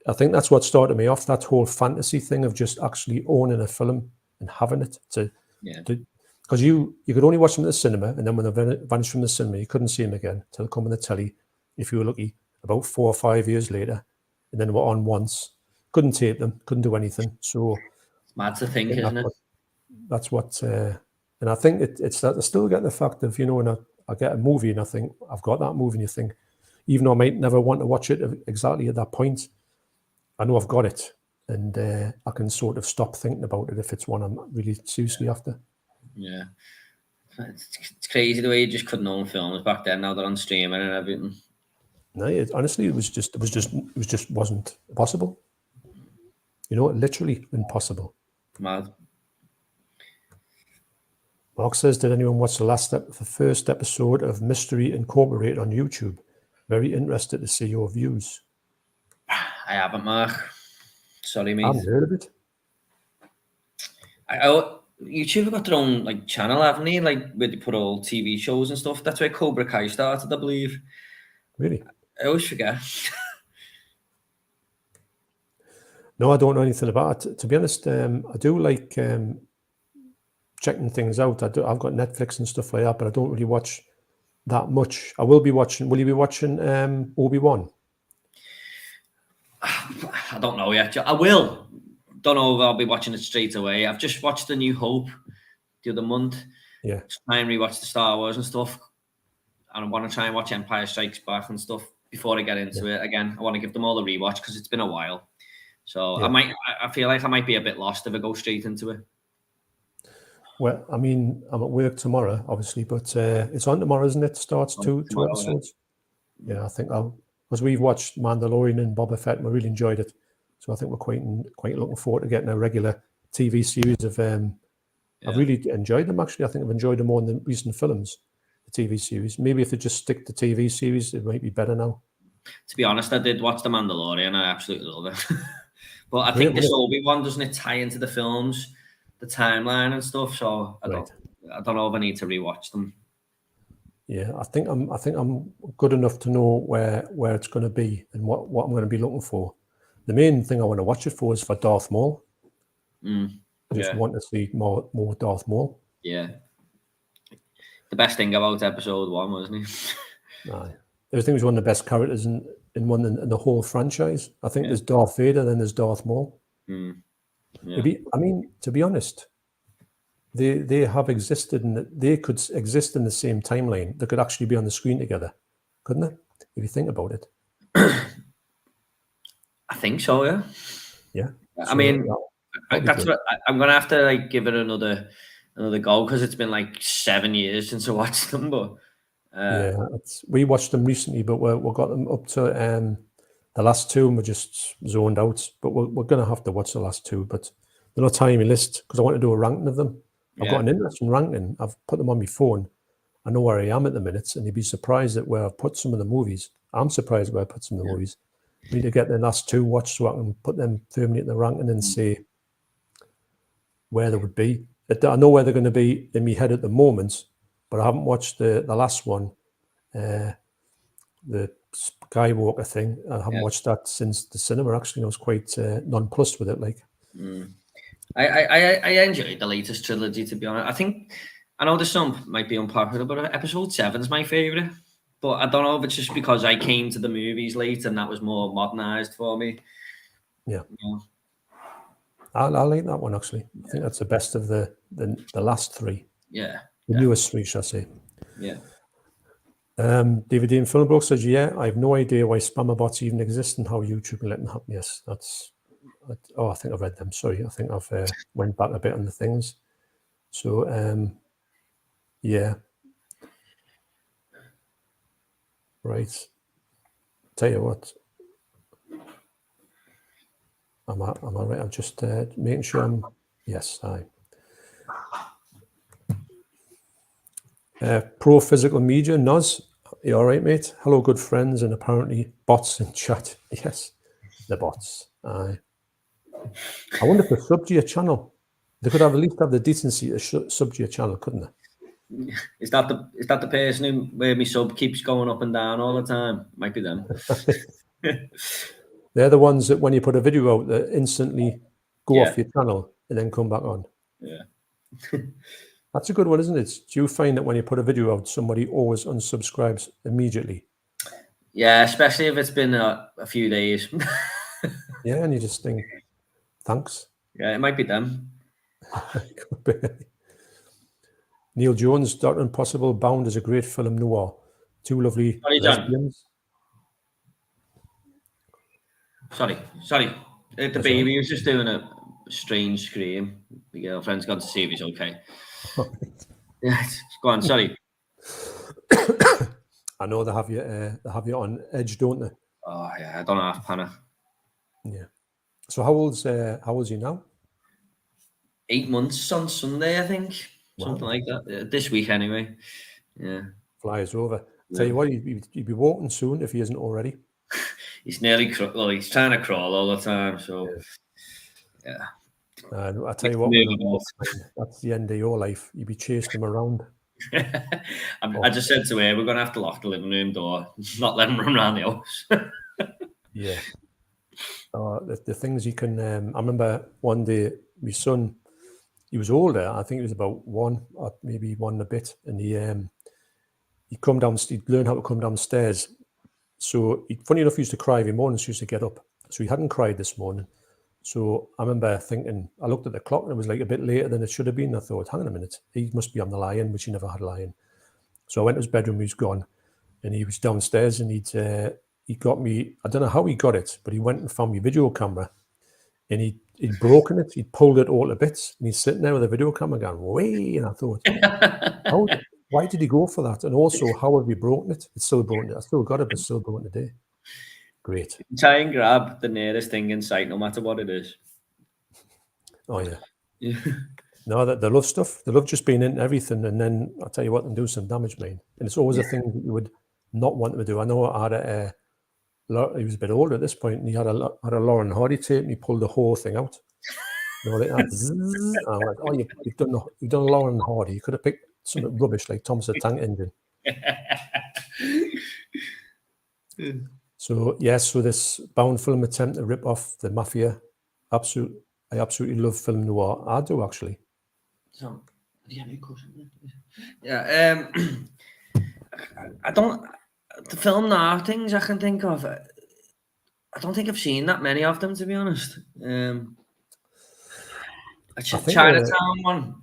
I think that's what started me off, that whole fantasy thing of just actually owning a film and having it because you could only watch them at the cinema, and then when they vanished from the cinema, you couldn't see them again till they come on the telly, if you were lucky, about 4 or 5 years later, and then they were on once. Couldn't tape them, couldn't do anything. So it's mad to think, isn't it? That's what, and I think it's that I still get the fact of, when I get a movie and I think, I've got that movie, and you think, even though I might never want to watch it exactly at that point, I know I've got it, and I can sort of stop thinking about it if it's one I'm really seriously after. Yeah, it's crazy the way you just couldn't own films back then. Now they're on streaming and everything. No, honestly, it just wasn't possible. Literally impossible. Mad. Mark says, did anyone watch the first episode of Mystery Incorporated on YouTube? Very interested to see your views. I haven't, Mark. Sorry, mate. I haven't heard of it. YouTube have got their own channel, haven't they? Where they put all TV shows and stuff. That's where Cobra Kai started, I believe. Really? I always forget. No, I don't know anything about it. To be honest, I do like checking things out. I've got Netflix and stuff like that, but I don't really watch that much. I will be watching. Will you be watching Obi-Wan? I don't know yet. I will. Don't know if I'll be watching it straight away. I've just watched The New Hope the other month. Yeah. Just try and rewatch the Star Wars and stuff. And I want to try and watch Empire Strikes Back and stuff before I get into it again. I want to give them all a rewatch because it's been a while. So I feel like I might be a bit lost if I go straight into it. Well, I mean, I'm at work tomorrow, obviously, but it's on tomorrow, isn't it? Starts two episodes. Yeah, I think because we've watched Mandalorian and Boba Fett, and we really enjoyed it. So I think we're quite looking forward to getting a regular TV series of. I've really enjoyed them, actually. I think I've enjoyed them more than the recent films, the TV series. Maybe if they just stick to TV series, it might be better now. To be honest, I did watch The Mandalorian. I absolutely love it. But I think this Obi-Wan, doesn't it tie into the films, the timeline and stuff? So I don't know if I need to rewatch them. Yeah, I think I'm good enough to know where it's going to be and what I'm going to be looking for. The main thing I want to watch it for is for Darth Maul. I just want to see more Darth Maul. Yeah. The best thing about episode 1, wasn't he? Aye. I think he's one of the best characters in the whole franchise. I think there's Darth Vader, then there's Darth Maul. Yeah. I mean, to be honest, they have existed and they could exist in the same timeline. They could actually be on the screen together, couldn't they? If you think about it. I think so, yeah. Yeah. I mean, That's what I'm gonna have to like give it another go because it's been like 7 years since I watched them. But we watched them recently, but we got them up to the last two, and we're just zoned out. But we're gonna have to watch the last two. But they're not on my list because I want to do a ranking of them. I've got an interesting ranking. I've put them on my phone. I know where I am at the minute, and you'd be surprised at where I've put some of the movies. I'm surprised where I put some of the movies. I need to get the last two watched so I can put them firmly in the ranking and see where they would be. I know where they're going to be in my head at the moment, but I haven't watched the last one, the Skywalker thing. I haven't watched that since the cinema. Actually, I was quite nonplussed with it. Like, I enjoyed the latest trilogy. To be honest, I know the some might be unpopular, but Episode 7 is my favorite. But I don't know if it's just because I came to the movies late and that was more modernized for me. Yeah. I like that one, actually. I think that's the best of the last three. Yeah. The newest three, shall I say. Yeah. DVD and Film Book says, I have no idea why spammer bots even exist and how YouTube can let them happen. Yes, I think I've read them. Sorry, I think I've went back a bit on the things. So, right. Tell you what. Am I right? I'm just making sure I'm... Yes, Pro Physical Media, Noz. You all right, mate? Hello, good friends, and apparently bots in chat. Yes, the bots. I wonder if they sub to your channel. They could at least have the decency to sub to your channel, couldn't they? Is that the person where my sub keeps going up and down all the time? Might be them. They're the ones that when you put a video out, that instantly go off your channel and then come back on. Yeah. That's a good one, isn't it? Do you find that when you put a video out, somebody always unsubscribes immediately? Yeah, especially if it's been a few days. Yeah, and you just think, thanks. Yeah, it might be them. Neil Jones, Dr. Impossible, Bound is a great film noir. Two lovely lesbians. Sorry. The baby was just doing a strange scream. The girlfriend's gone to see if he's okay. Yeah, go on. Sorry. I know they have you on edge, don't they? Oh yeah, I don't know half Panna. Yeah. So how old's he now? 8 months on Sunday, I think. Wow. Something like that. This week, anyway. Yeah. Flies over. Yeah. Tell you what, he'd be walking soon if he isn't already. He's nearly he's trying to crawl all the time. So yeah. I tell you what, that's the end of your life. You'd be chasing him around. I just said to her, we're going to have to lock the living room door, not let him run around the house. Yeah. The things you can... I remember one day, my son, he was older. I think he was about 1 or maybe 1 and a bit. And he'd learn how to come downstairs. So, funny enough, he used to cry every morning, so he used to get up. So he hadn't cried this morning. So I remember thinking, I looked at the clock and it was like a bit later than it should have been. I thought, hang on a minute, he must be on the lie-in, which he never had a lie-in. So I went to his bedroom, he was gone. And he was downstairs and he got me, I don't know how he got it, but he went and found my video camera and he'd broken it, he'd pulled it all to bits, and he's sitting there with a video camera going, way, and I thought, why did he go for that? And also, how have we broken it? It's still broken. I still got it, but it's still broken today. Great. Try and grab the nearest thing in sight, no matter what it is. Oh, yeah. No, they love stuff. They love just being into everything. And then I'll tell you what, they do some damage, man. And it's always a thing that you would not want to do. I know I had he was a bit older at this point, and he had a Lauren Hardy tape, and he pulled the whole thing out. You know, like that. And I went, oh, you've done Lauren Hardy. You could have picked something rubbish like Thomas the Tank Engine. So so this Bound film attempt to rip off the Mafia, I absolutely love film noir. I do, actually. So, do you have any questions? Yeah, I don't. The film noir things I can think of. I don't think I've seen that many of them, to be honest. Chinatown one.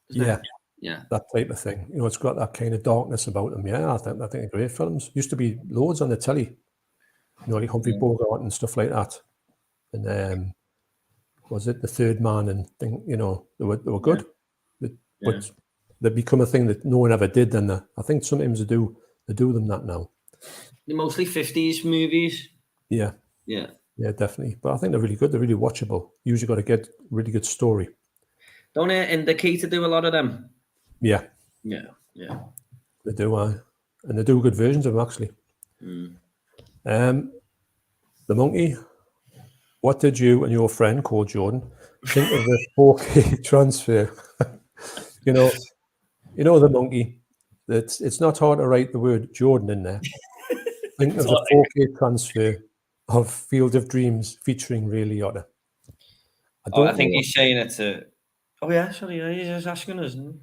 Yeah. Yeah, that type of thing. You know, it's got that kind of darkness about them. Yeah, I think they're great films. Used to be loads on the telly. You know, like Humphrey Bogart and stuff like that. And was it The Third Man and thing? You know, they were good, but they become a thing that no one ever did. And I think sometimes they do them that now. They're mostly 50s movies. Yeah, definitely. But I think they're really good. They're really watchable. You usually got to get really good story. Don't Indicator do a lot of them? Yeah. They do, and they do good versions of them actually. The Monkey. What did you and your friend called Jordan think of the 4K transfer? you know the Monkey. That it's not hard to write the word Jordan in there. Think of the 4K transfer of Field of Dreams featuring Ray Liotta. I think he's saying it to. Oh yeah, sorry, he's just asking us. Isn't he?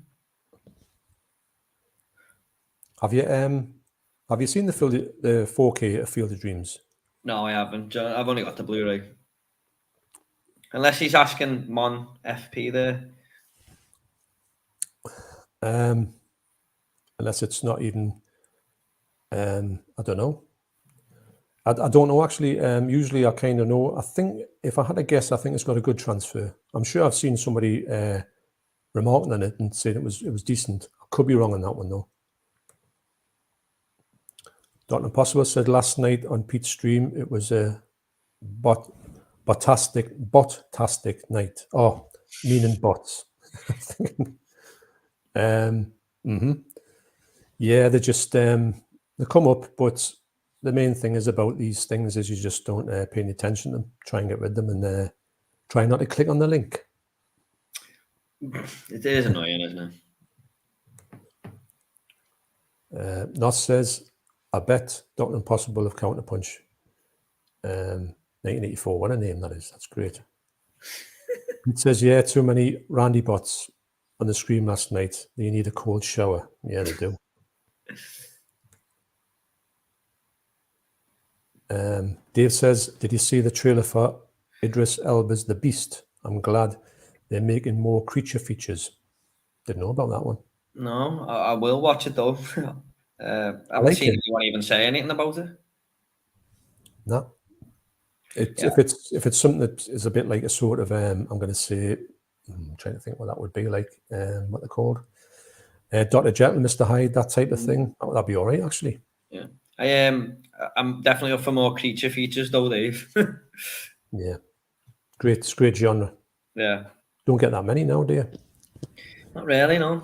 Have you seen the 4K of Field of Dreams? No, I haven't. I've only got the Blu-ray. Unless he's asking Mon FP there. Unless it's not even. I don't know. I don't know actually. Usually I kind of know. I think if I had to guess, I think it's got a good transfer. I'm sure I've seen somebody remarking on it and saying it was decent. I could be wrong on that one though. Dr. Impossible said last night on Pete's stream it was a botastic night. Oh, meaning bots. Yeah, they just they come up, but the main thing is about these things is you just don't pay any attention to them. Try and get rid of them and try not to click on the link. It is annoying, isn't it? Nos says, I bet Dr. Impossible of Counterpunch. 1984, what a name that is. That's great. It says, yeah, too many Randy bots on the screen last night. You need a cold shower. Yeah, they do. Dave says, did you see the trailer for Idris Elba's The Beast? I'm glad they're making more creature features. Didn't know about that one. No, I will watch it though. I haven't seen anyone even say anything about it. No. If it's something that is a bit like a sort of I'm going to say, I'm trying to think what that would be like. What they're called, Dr. Jekyll, Mr. Hyde, that type of thing. That'd be all right actually. Yeah, I'm definitely up for more creature features though, Dave. Yeah, great genre. Yeah, don't get that many now, do you? Not really, no.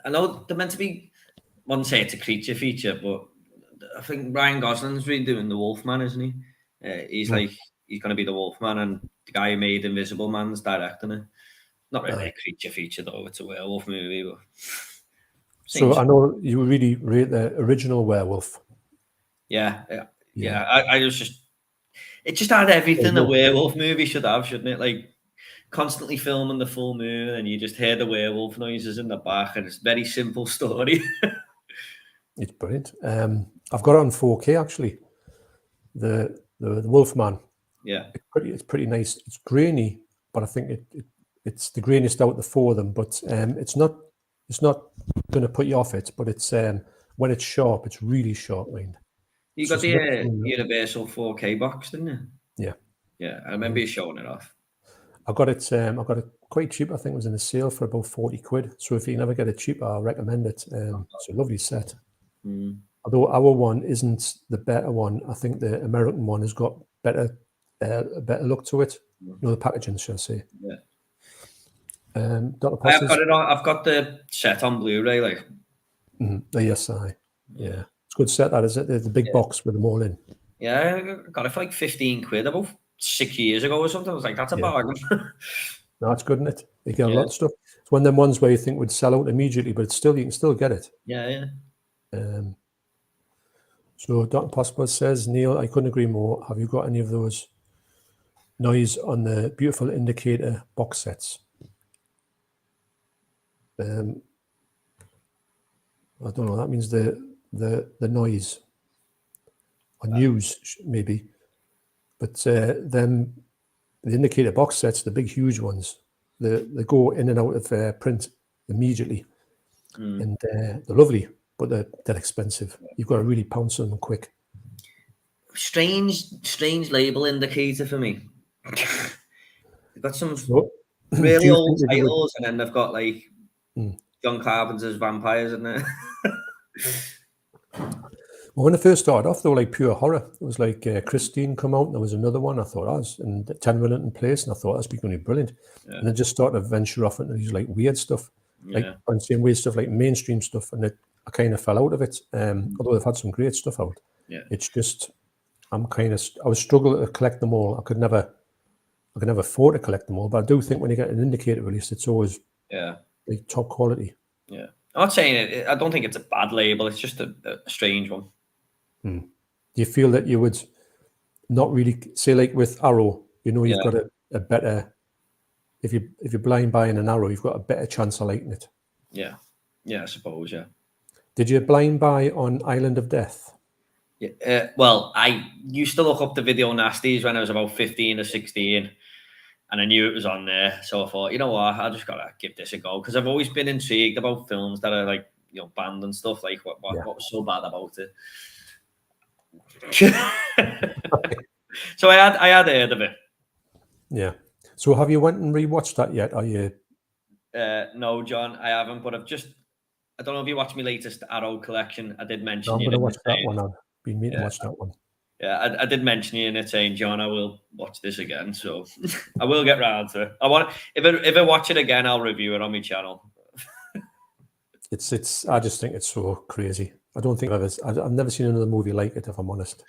I know they're meant to be. I wouldn't say it's a creature feature, but I think Ryan Gosling's been doing the Wolfman, isn't he? He's going to be the Wolfman, and the guy who made Invisible Man's directing it. Not really a creature feature though; it's a werewolf movie. But so I know you really rate the original Werewolf. Yeah. I just it just had everything a werewolf movie should have, shouldn't it? Like constantly filming the full moon, and you just hear the werewolf noises in the back, and it's a very simple story. It's brilliant. I've got it on 4K actually. The Wolfman. Yeah, it's pretty nice. It's grainy, but I think it's the grainiest out of the four of them. But it's not going to put you off it. But it's when it's sharp, it's really sharp. You got the Universal 4K box, didn't you? Yeah. Yeah, I remember you showing it off. I got it quite cheap. I think it was in a sale for about 40 quid. So if you never get it cheap, I recommend it. It's a lovely set. Although our one isn't the better one, I think the American one has got a better look to it. The packaging, shall I say? Yeah. I've got it on. I've got the set on Blu-ray, like. Yes, yeah, it's a good set. That is it. The big box with them all in. Yeah, I got it for like 15 quid about 6 years ago or something. I was like, that's a bargain. No, it's good, isn't it? You get a lot of stuff. It's one of them ones where you think would sell out immediately, but you can still get it. Yeah. So Dr. Possible says, Neil, I couldn't agree more. Have you got any of those noise on the beautiful Indicator box sets? I don't know. That means the noise or news maybe, but then the Indicator box sets, the big huge ones, they go in and out of print immediately, and they're lovely, but they're expensive. You've got to really pounce on them quick. Strange label Indicator for me. They've got some really old titles, and then they've got like John Carpenter's vampires in there. Well, when it first started off, they were like pure horror. It was like Christine come out, and there was another one. I thought, and 10 Wellington Place, and I thought that's going to be brilliant. Yeah. And then just started to venture off into these like weird stuff, like I'm saying weird stuff, like mainstream stuff, and I kind of fell out of it. Although they've had some great stuff out. Yeah, it's just I was struggling to collect them all. I could never afford to collect them all, but I do think when you get an indicator release, it's always like top quality. Yeah, I'm not saying it. I don't think it's a bad label. It's just a strange one. Do you feel that you would not really say like with Arrow? You know, you've got a better if you're blind buying an Arrow, you've got a better chance of liking it. Yeah, I suppose. Yeah. Did you blind buy on Island of Death? Yeah. Well, I used to look up the video nasties when I was about 15 or 16. And I knew it was on there, so I thought, you know what, I just gotta give this a go because I've always been intrigued about films that are like, banned and stuff. Like, what was so bad about it? So I had heard of it. Yeah. So have you went and rewatched that yet? Are you? No, John, I haven't. But I don't know if you watched my latest Arrow collection. I did mention. I'm gonna watch that one. I've been meaning to watch that one. Yeah, I did mention you in it saying, John, I will watch this again. So I will get round to it. If I watch it again, I'll review it on my channel. It's. I just think it's so crazy. I don't think I've never seen another movie like it, if I'm honest.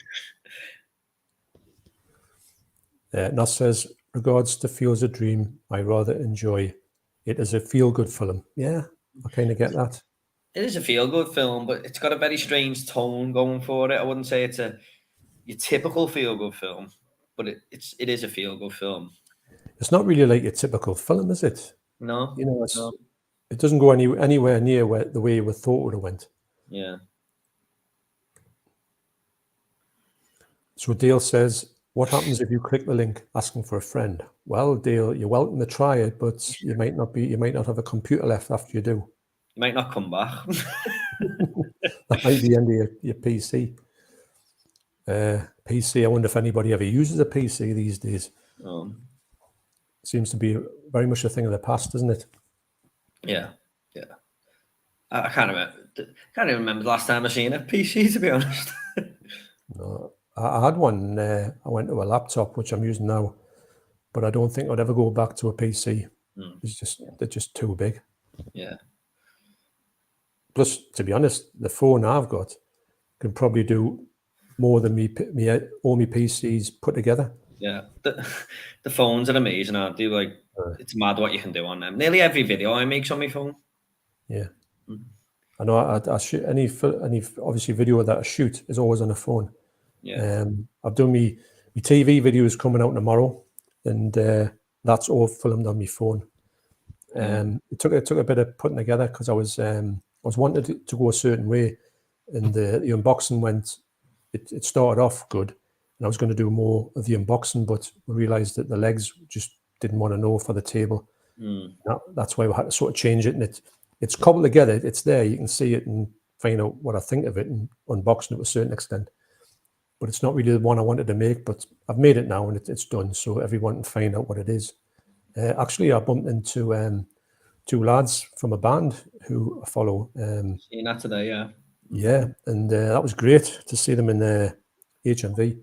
Nas says, regards to Feels a Dream, I rather enjoy it as a feel-good film. Yeah, I kind of get that. It is a feel-good film, but it's got a very strange tone going for it. I wouldn't say it's your typical feel-good film, but it is a feel-good film. It's not really like your typical film, is it? No. It doesn't go anywhere near the way we thought it would have went. Yeah. So Dale says, what happens if you click the link asking for a friend? Well, Dale, you're welcome to try it, but you might not have a computer left after you do. You might not come back. That might be the end of your PC. PC, I wonder if anybody ever uses a PC these days. Seems to be very much a thing of the past, isn't it? Yeah. I can't even remember the last time I seen a PC, to be honest. No, I had one. I went to a laptop, which I'm using now, but I don't think I'd ever go back to a PC. They're just too big. Yeah. Plus, to be honest, the phone I've got can probably do more than all my PCs put together. Yeah, the phones are amazing, aren't they? Like, it's mad what you can do on them. Nearly every video I make's on my phone. Yeah. I know I shoot any obviously video that I shoot is always on a phone. Yeah. I've done my TV videos coming out tomorrow, and that's all filmed on my phone. It took a bit of putting together because I was wanted to go a certain way, and the unboxing went. It started off good, and I was going to do more of the unboxing, but we realised that the legs just didn't want to know for the table. That's why we had to sort of change it, and it's cobbled together. It's there. You can see it and find out what I think of it and unboxing it to a certain extent. But it's not really the one I wanted to make, but I've made it now and it's done, so everyone can find out what it is. Actually, I bumped into two lads from a band who I follow. Seen that today, yeah. Yeah, and that was great to see them in HMV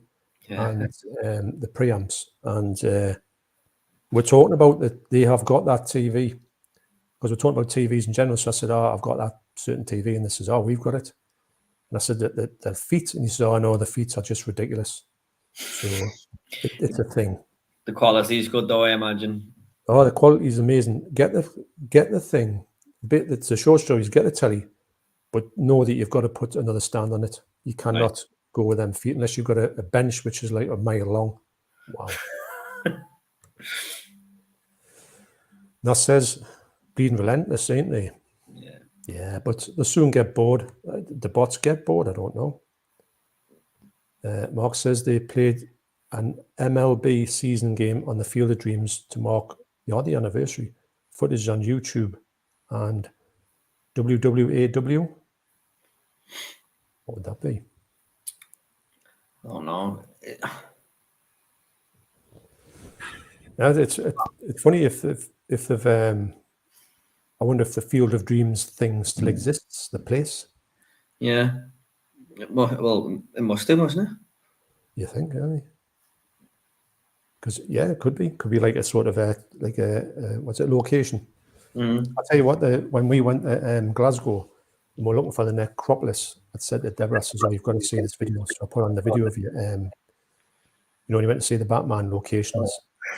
and the preamps. And we're talking about that they have got that TV, because we're talking about TVs in general. So I said, I've got that certain TV, and they says, we've got it. And I said, the feet, and he said, no, the feet are just ridiculous. So it's a thing. The quality is good, though, I imagine. Oh, the quality is amazing. Get the thing. It's a short story. Get the telly, but know that you've got to put another stand on it. You cannot go with them feet unless you've got a bench which is like a mile long. Wow. That says, being relentless, ain't they? Yeah. Yeah, but they'll soon get bored. The bots get bored, I don't know. Mark says they played an MLB season game on the Field of Dreams to mark the anniversary. Footage on YouTube and WWAW. What would that be? Oh no. Yeah, it's funny if they've. I wonder if the Field of Dreams thing still exists, the place. Yeah. Well, it must do, mustn't it? You think, because it could be like a sort of what's it, location. I'll tell you what, when we went to Glasgow and we're looking for the necropolis, I said to Deborah, I said, "Oh, you've got to see this video." So I put on the video of you. When you went to see the Batman locations.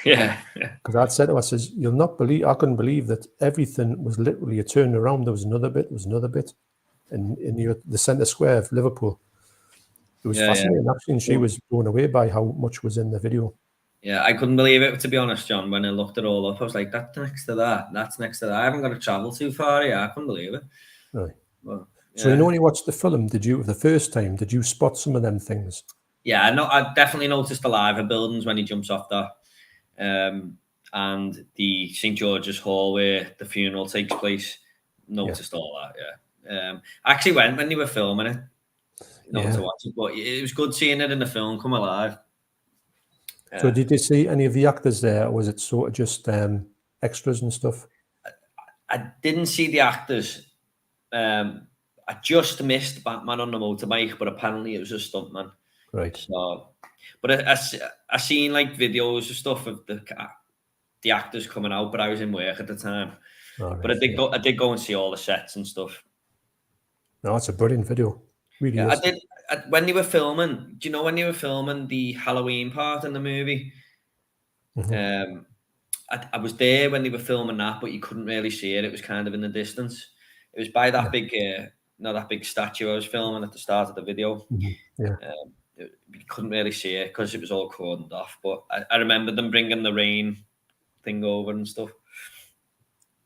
Yeah. Because I'd said to her, I says, "You'll not believe, I couldn't believe that everything was literally a turn around. There was another bit, and in the centre square of Liverpool. It was fascinating, actually, and she was blown away by how much was in the video. Yeah, I couldn't believe it, to be honest, John. When I looked it all up, I was like, that's next to that. That's next to that. I haven't got to travel too far. Yeah, I couldn't believe it. Right. Well, so when you watched the film, the first time, did you spot some of them things? Yeah, I definitely noticed the lava buildings when he jumps off that. And the St. George's Hall where the funeral takes place. Noticed all that, yeah. I actually went when they were filming it, to watch it, but it was good seeing it in the film come alive. So did you see any of the actors there, or was it sort of just extras and stuff? I didn't see the actors. I just missed Batman on the motorbike, but apparently it was a stuntman. Right. So, but I seen like videos and stuff of the actors coming out, but I was in work at the time. Right, but I did go and see all the sets and stuff. No, it's a brilliant video. Really is. I did. When they were filming, do you know when they were filming the Halloween part in the movie? I was there when they were filming that, but you couldn't really see it. It was kind of in the distance. It was by that big, that big statue I was filming at the start of the video. You couldn't really see it because it was all cordoned off. But I remember them bringing the rain thing over and stuff.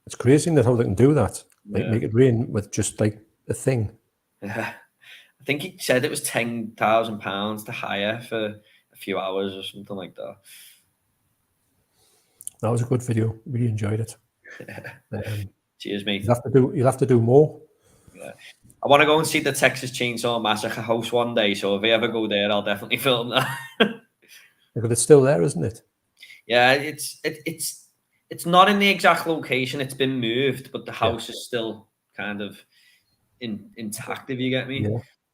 It's crazy that how they can do that. Like make it rain with just like a thing. Yeah. I think he said it was £10,000 to hire for a few hours or something like that. That was a good video. Really enjoyed it. Cheers, mate. You'll have to do more. Yeah. I want to go and see the Texas Chainsaw Massacre house one day. So if we ever go there, I'll definitely film that. Because it's still there, isn't it? Yeah, it's not in the exact location. It's been moved, but the house is still kind of intact. If you get me.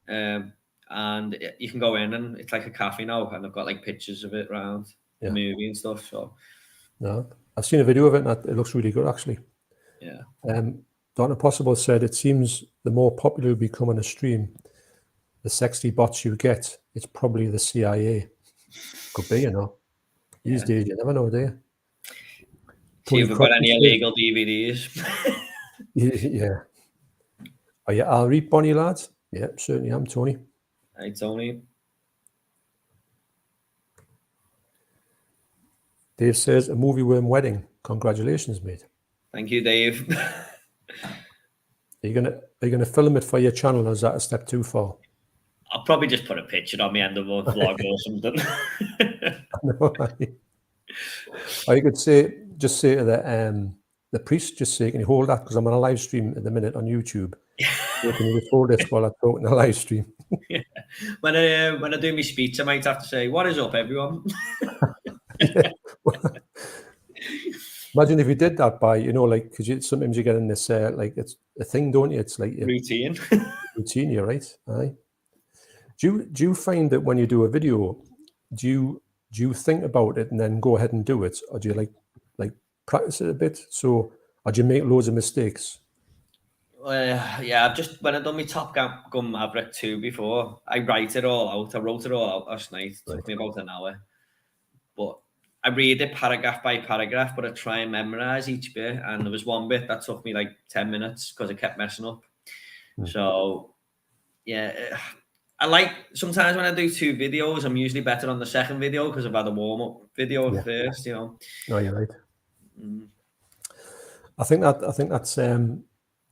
Yeah. And you can go in and it's like a cafe now, and I've got like pictures of it around the movie and stuff. So, no, I've seen a video of it, and it looks really good, actually. Yeah. Dr. Possible said it seems the more popular you become on a stream, the sexy bots you get. It's probably the CIA. Could be, These days, you never know, do you? See if we've got any illegal DVDs. Yeah. Are you Al Reap, Bonnie lads? Yeah, certainly am, Tony. Hey, Tony. Dave says, a movie worm wedding. Congratulations, mate. Thank you, Dave. Are you gonna film it for your channel, or is that a step too far? I'll probably just put a picture on the end of a vlog or something. Or you could just say to the priest, just say, can you hold that? Because I'm on a live stream at the minute on YouTube. So can you record this while I talk in a live stream? Yeah. When I do my speech, I might have to say, "What is up, everyone?" Imagine if you did that by, because sometimes you get in this, it's a thing, don't you? It's like routine. Routine, you're right. Aye. Do you find that when you do a video, do you think about it and then go ahead and do it, or do you like practice it a bit? So, or do you make loads of mistakes? Yeah, when I done my Top Gun Maverick 2 before, I write it all out. I wrote it all out last night. It took me about an hour. But I read it paragraph by paragraph, but I try and memorize each bit. And there was one bit that took me like 10 minutes because I kept messing up. So, yeah, I like sometimes when I do 2 videos, I'm usually better on the second video because I've had a warm-up video first, No, you're right. I think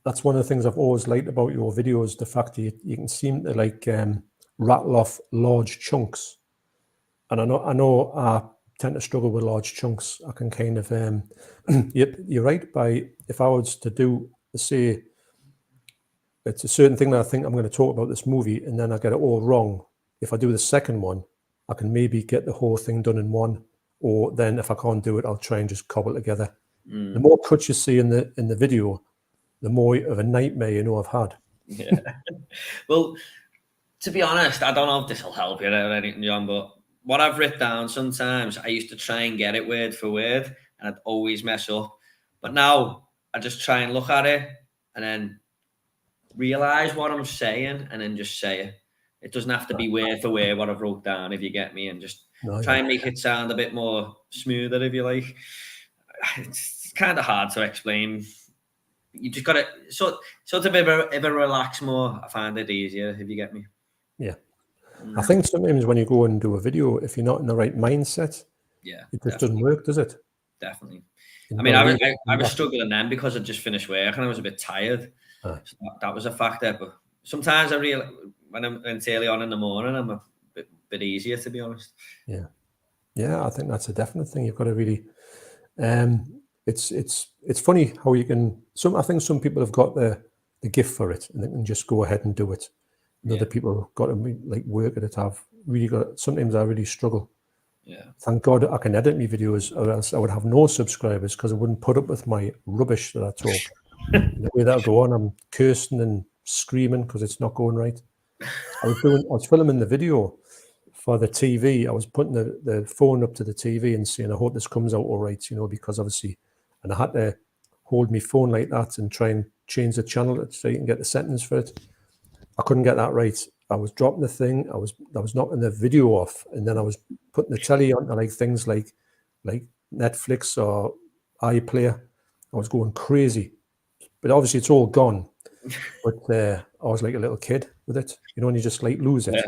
that's one of the things I've always liked about your videos, the fact that you can seem to rattle off large chunks. And I know I tend to struggle with large chunks. I can kind of, you're right, if I was to do, say, it's a certain thing that I think I'm going to talk about this movie, and then I get it all wrong. If I do the second one, I can maybe get the whole thing done in one. or then if I can't do it, I'll try and just cobble together. The more cuts you see in the video, the more of a nightmare you know I've had. Yeah. Well, to be honest, I don't know if this will help you or anything, John, but what I've written down sometimes, I used to try and get it word for word, and I'd always mess up. But now I just try and look at it and then realize what I'm saying and then just say it. It doesn't have to be word for word what I've wrote down, if you get me, and just try and make it sound a bit more smoother, if you like. It's kind of hard to explain. You just got to sort of if I relax more, I find it easier, if you get me. Yeah. I think sometimes when you go and do a video, if you're not in the right mindset, it just doesn't work, does it? Definitely. I mean, I was struggling then because I just finished work and I was a bit tired. So that was a factor. But sometimes when it's early on in the morning, I'm a bit easier, to be honest. Yeah. Yeah, I think that's a definite thing. You've got to really... It's funny how you can... I think some people have got the gift for it and they can just go ahead and do it. And other people have got to work at it. Sometimes I really struggle. Yeah. Thank God I can edit my videos, or else I would have no subscribers because I wouldn't put up with my rubbish that I talk. And the way that'll go on, I'm cursing and screaming because it's not going right. I was filming the video for the TV. I was putting the phone up to the TV and saying, I hope this comes out all right, because obviously, and I had to hold my phone like that and try and change the channel so you can get the settings for it. I couldn't get that right. I was dropping the thing. I was knocking the video off, and then I was putting the telly on things like Netflix or iPlayer. I was going crazy, but obviously it's all gone. But I was like a little kid with it, and you just lose it. Yeah.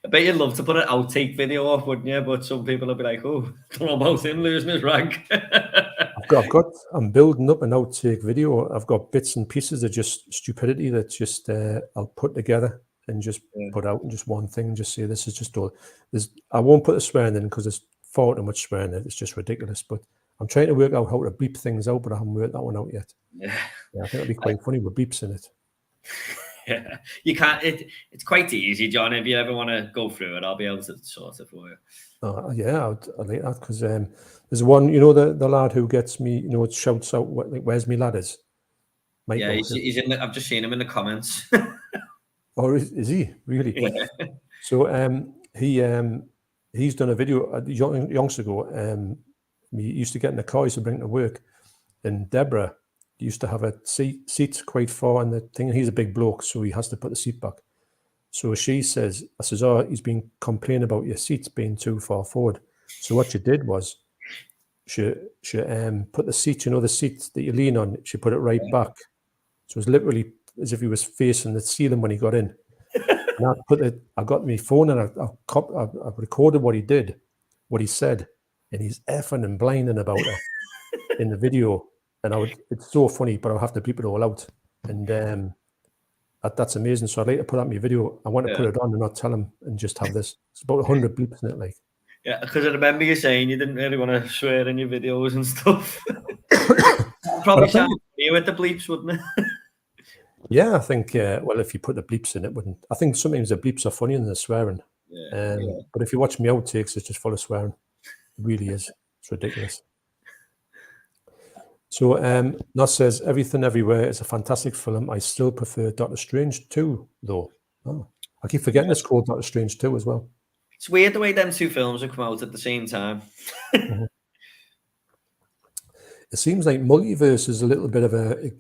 I bet you'd love to put an outtake video off, wouldn't you? But some people will be like, "Oh, don't know about him losing his rank." I'm building up an outtake video. I've got bits and pieces of just stupidity that just I'll put together and just put out in just one thing and just say this is just all. I won't put the swearing in because there's far too much swearing in it. It's just ridiculous. But I'm trying to work out how to bleep things out, but I haven't worked that one out yet. Yeah, I think it'll be quite funny with beeps in it. Yeah, you can't. It's quite easy, John. If you ever want to go through it, I'll be able to sort it for you. Yeah, I like that because there's one, the lad who gets me, it shouts out, where's me ladders? Michael. Yeah, he's in. I've just seen him in the comments. Or is he really? Yeah. So he's done a video youngster ago. He used to get in the car, he used to bring it to work, and Deborah used to have a seat quite far in the thing. He's a big bloke, so he has to put the seat back. So she says, oh, he's been complaining about your seats being too far forward. So what she did was she put the seat, the seat that you lean on, she put it right back. So it was literally as if he was facing the ceiling when he got in. And I got my phone and I recorded what he did, what he said, and he's effing and blinding about her in the video. And it's so funny, but I'll have to bleep it all out. And that's amazing. So I'd like to put out my video. I want to put it on and not tell him and just have this. It's about 100 bleeps in it, Yeah, because I remember you saying you didn't really want to swear in your videos and stuff. Probably sound funny with the bleeps, wouldn't it? Yeah, I think, well, if you put the bleeps in, it wouldn't. I think sometimes the bleeps are funnier than the swearing. But if you watch me outtakes, it's just full of swearing. It really is. It's ridiculous. So Nos says, Everything Everywhere is a fantastic film. I still prefer Doctor Strange 2, though. Oh, I keep forgetting it's called Doctor Strange 2 as well. It's weird the way them two films have come out at the same time. Mm-hmm. It seems like multiverse is a little bit of a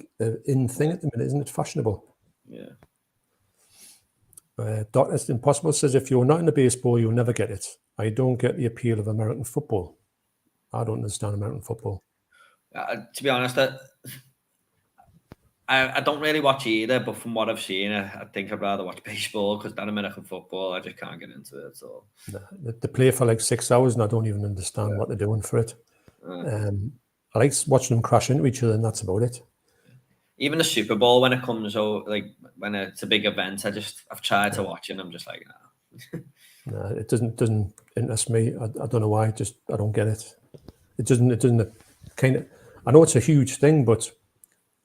in thing at the minute, isn't it? Fashionable. Yeah. Doctor Impossible says, if you're not into baseball, you'll never get it. I don't get the appeal of American football. I don't understand American football. To be honest, I don't really watch either, but from what I've seen, I think I'd rather watch baseball because that American football, I just can't get into it at all. No, they play for like 6 hours and I don't even understand what they're doing for it. I like watching them crash into each other and that's about it. Even the Super Bowl, when it comes out, like when it's a big event, I've tried to watch it and I'm just like, nah. No, it doesn't interest me. I don't know why. I don't get it. It doesn't kind of. I know it's a huge thing, but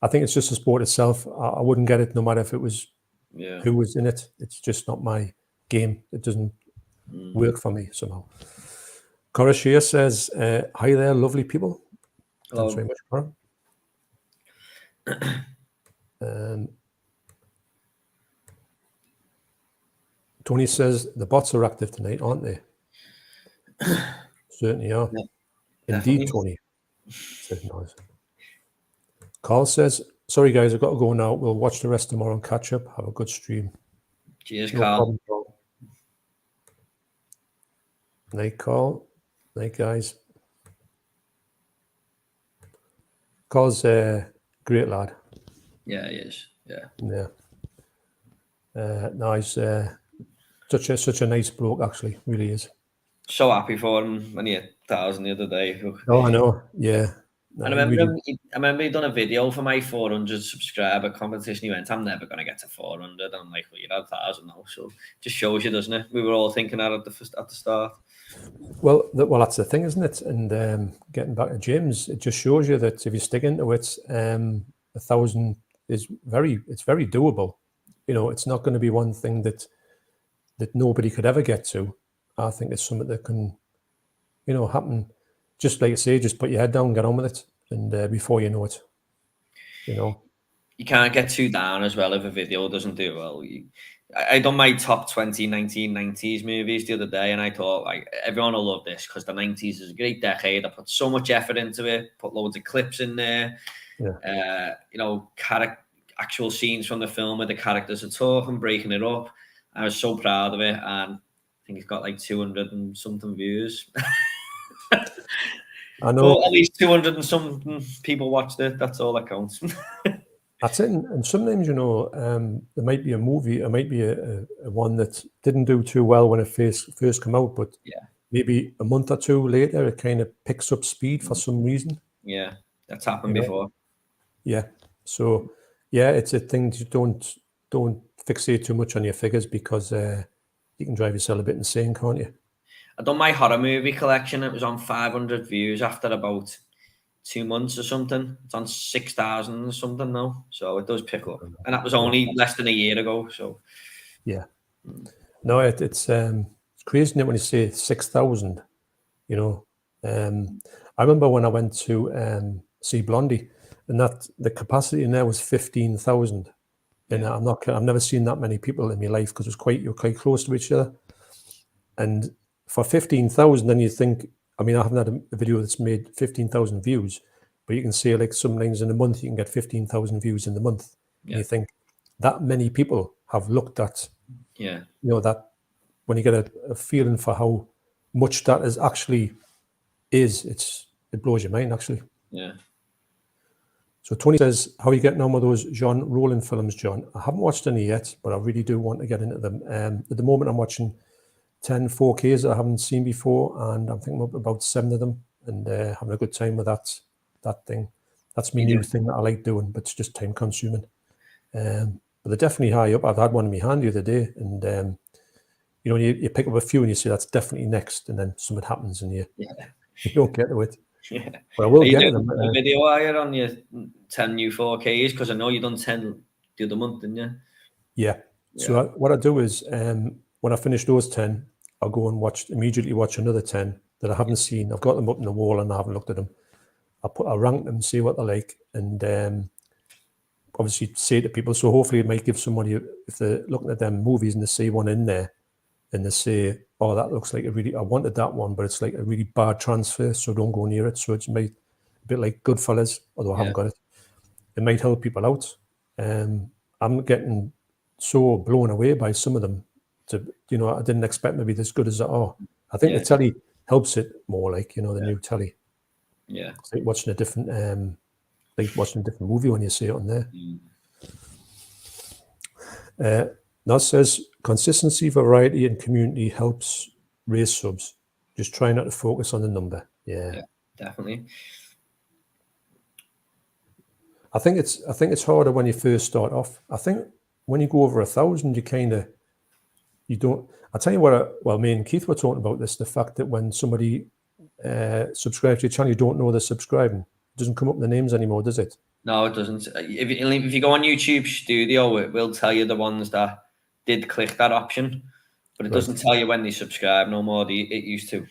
I think it's just the sport itself. I wouldn't get it no matter if it was who was in it. It's just not my game. It doesn't work for me somehow. Corashia says, hi there, lovely people. Hello. Thanks very much, Cora. Tony says, the bots are active tonight, aren't they? Certainly are. Yeah, indeed, Tony. Says nice. Carl says, sorry guys, I've got to go now. We'll watch the rest tomorrow and catch up. Have a good stream. Cheers, no Carl. Problem, Carl. Night, Carl. Night, guys. Carl's a great lad. Yeah, he is. Yeah. No, he's such a nice bloke, actually. Really is. So happy for him when he hit 1,000 the other day. Oh, I know. Yeah. No, I remember he done a video for my 400 subscriber competition. He went, I'm never going to get to 400. And I'm like, well, you're at 1,000 now. So just shows you, doesn't it? We were all thinking that at the start. Well, that's the thing, isn't it? And getting back to James, it just shows you that if you stick into it, 1,000 is very doable. You know, it's not going to be one thing that nobody could ever get to. I think it's something that can, you know, happen. Just like I say, just put your head down, get on with it, and before you know it, you know. You can't get too down as well if a video doesn't do well. I done my top 20 1990s movies the other day, and I thought, like, everyone will love this because the 90s is a great decade. I put so much effort into it, put loads of clips in there. Yeah. You know, actual scenes from the film where the characters are talking, breaking it up. I was so proud of it, and I think it's got like 200 and something views. I know. Well, at least 200 and something people watched it. That's all that counts. That's it. And sometimes, you know, there might be a movie, it might be a one that didn't do too well when it first came out, but maybe a month or two later, it kind of picks up speed for some reason. Yeah, that's happened before. Yeah. So, yeah, it's a thing you don't fixate too much on your figures because you can drive yourself a bit insane, can't you? I done my horror movie collection. It was on 500 views after about 2 months or something. It's on 6,000 or something now. So it does pick up. And that was only less than a year ago. So yeah. No, it's crazy, isn't it, when you say 6,000, you know. I remember when I went to see Blondie, and that the capacity in there was 15,000. And I've never seen that many people in my life because you're quite close to each other. And for 15,000, then you think, I mean, I haven't had a video that's made 15,000 views, but you can say like sometimes in a month, you can get 15,000 views in the month. Yeah. And you think that many people have looked at, you know, that when you get a feeling for how much that is actually it blows your mind, actually. Yeah. So Tony says, how are you getting on with those John Rowland films, John? I haven't watched any yet, but I really do want to get into them. At the moment, I'm watching 10 4Ks that I haven't seen before, and I'm thinking about 7 of them, and having a good time with that thing. That's my new thing that I like doing, but it's just time consuming. But they're definitely high up. I've had one in my hand the other day, and you know, you pick up a few and you say that's definitely next, and then something happens and you don't get to it. Yeah. But I will get them. A video on your 10 new 4Ks, because I know you done 10 the other month, didn't you? Yeah. So what I do is when I finish those 10, I'll go and immediately watch another 10 that I haven't seen. I've got them up on the wall and I haven't looked at them. I'll rank them, see what they're like, and obviously say to people. So hopefully it might give somebody, if they're looking at them movies and they see one in there and they say, oh, that looks like I wanted that one, but it's like a really bad transfer, so don't go near it. So it's a bit like Goodfellas, although I haven't got it. It might help people out. I'm getting so blown away by some of them. You know, I didn't expect maybe as good as that. Oh, I think the telly helps it more, like, you know, the new telly. Yeah, it's like watching a different movie when you see it on there. That says consistency, variety, and community helps raise subs. Just try not to focus on the number. Yeah, definitely. I think it's harder when you first start off. I think when you go over 1,000, you don't. I'll tell you what. Me and Keith were talking about this. The fact that when somebody subscribes to your channel, you don't know they're subscribing. It doesn't come up in the names anymore, does it? No, it doesn't. If you go on YouTube Studio, it will tell you the ones that did click that option, but it doesn't tell you when they subscribe no more. It used to.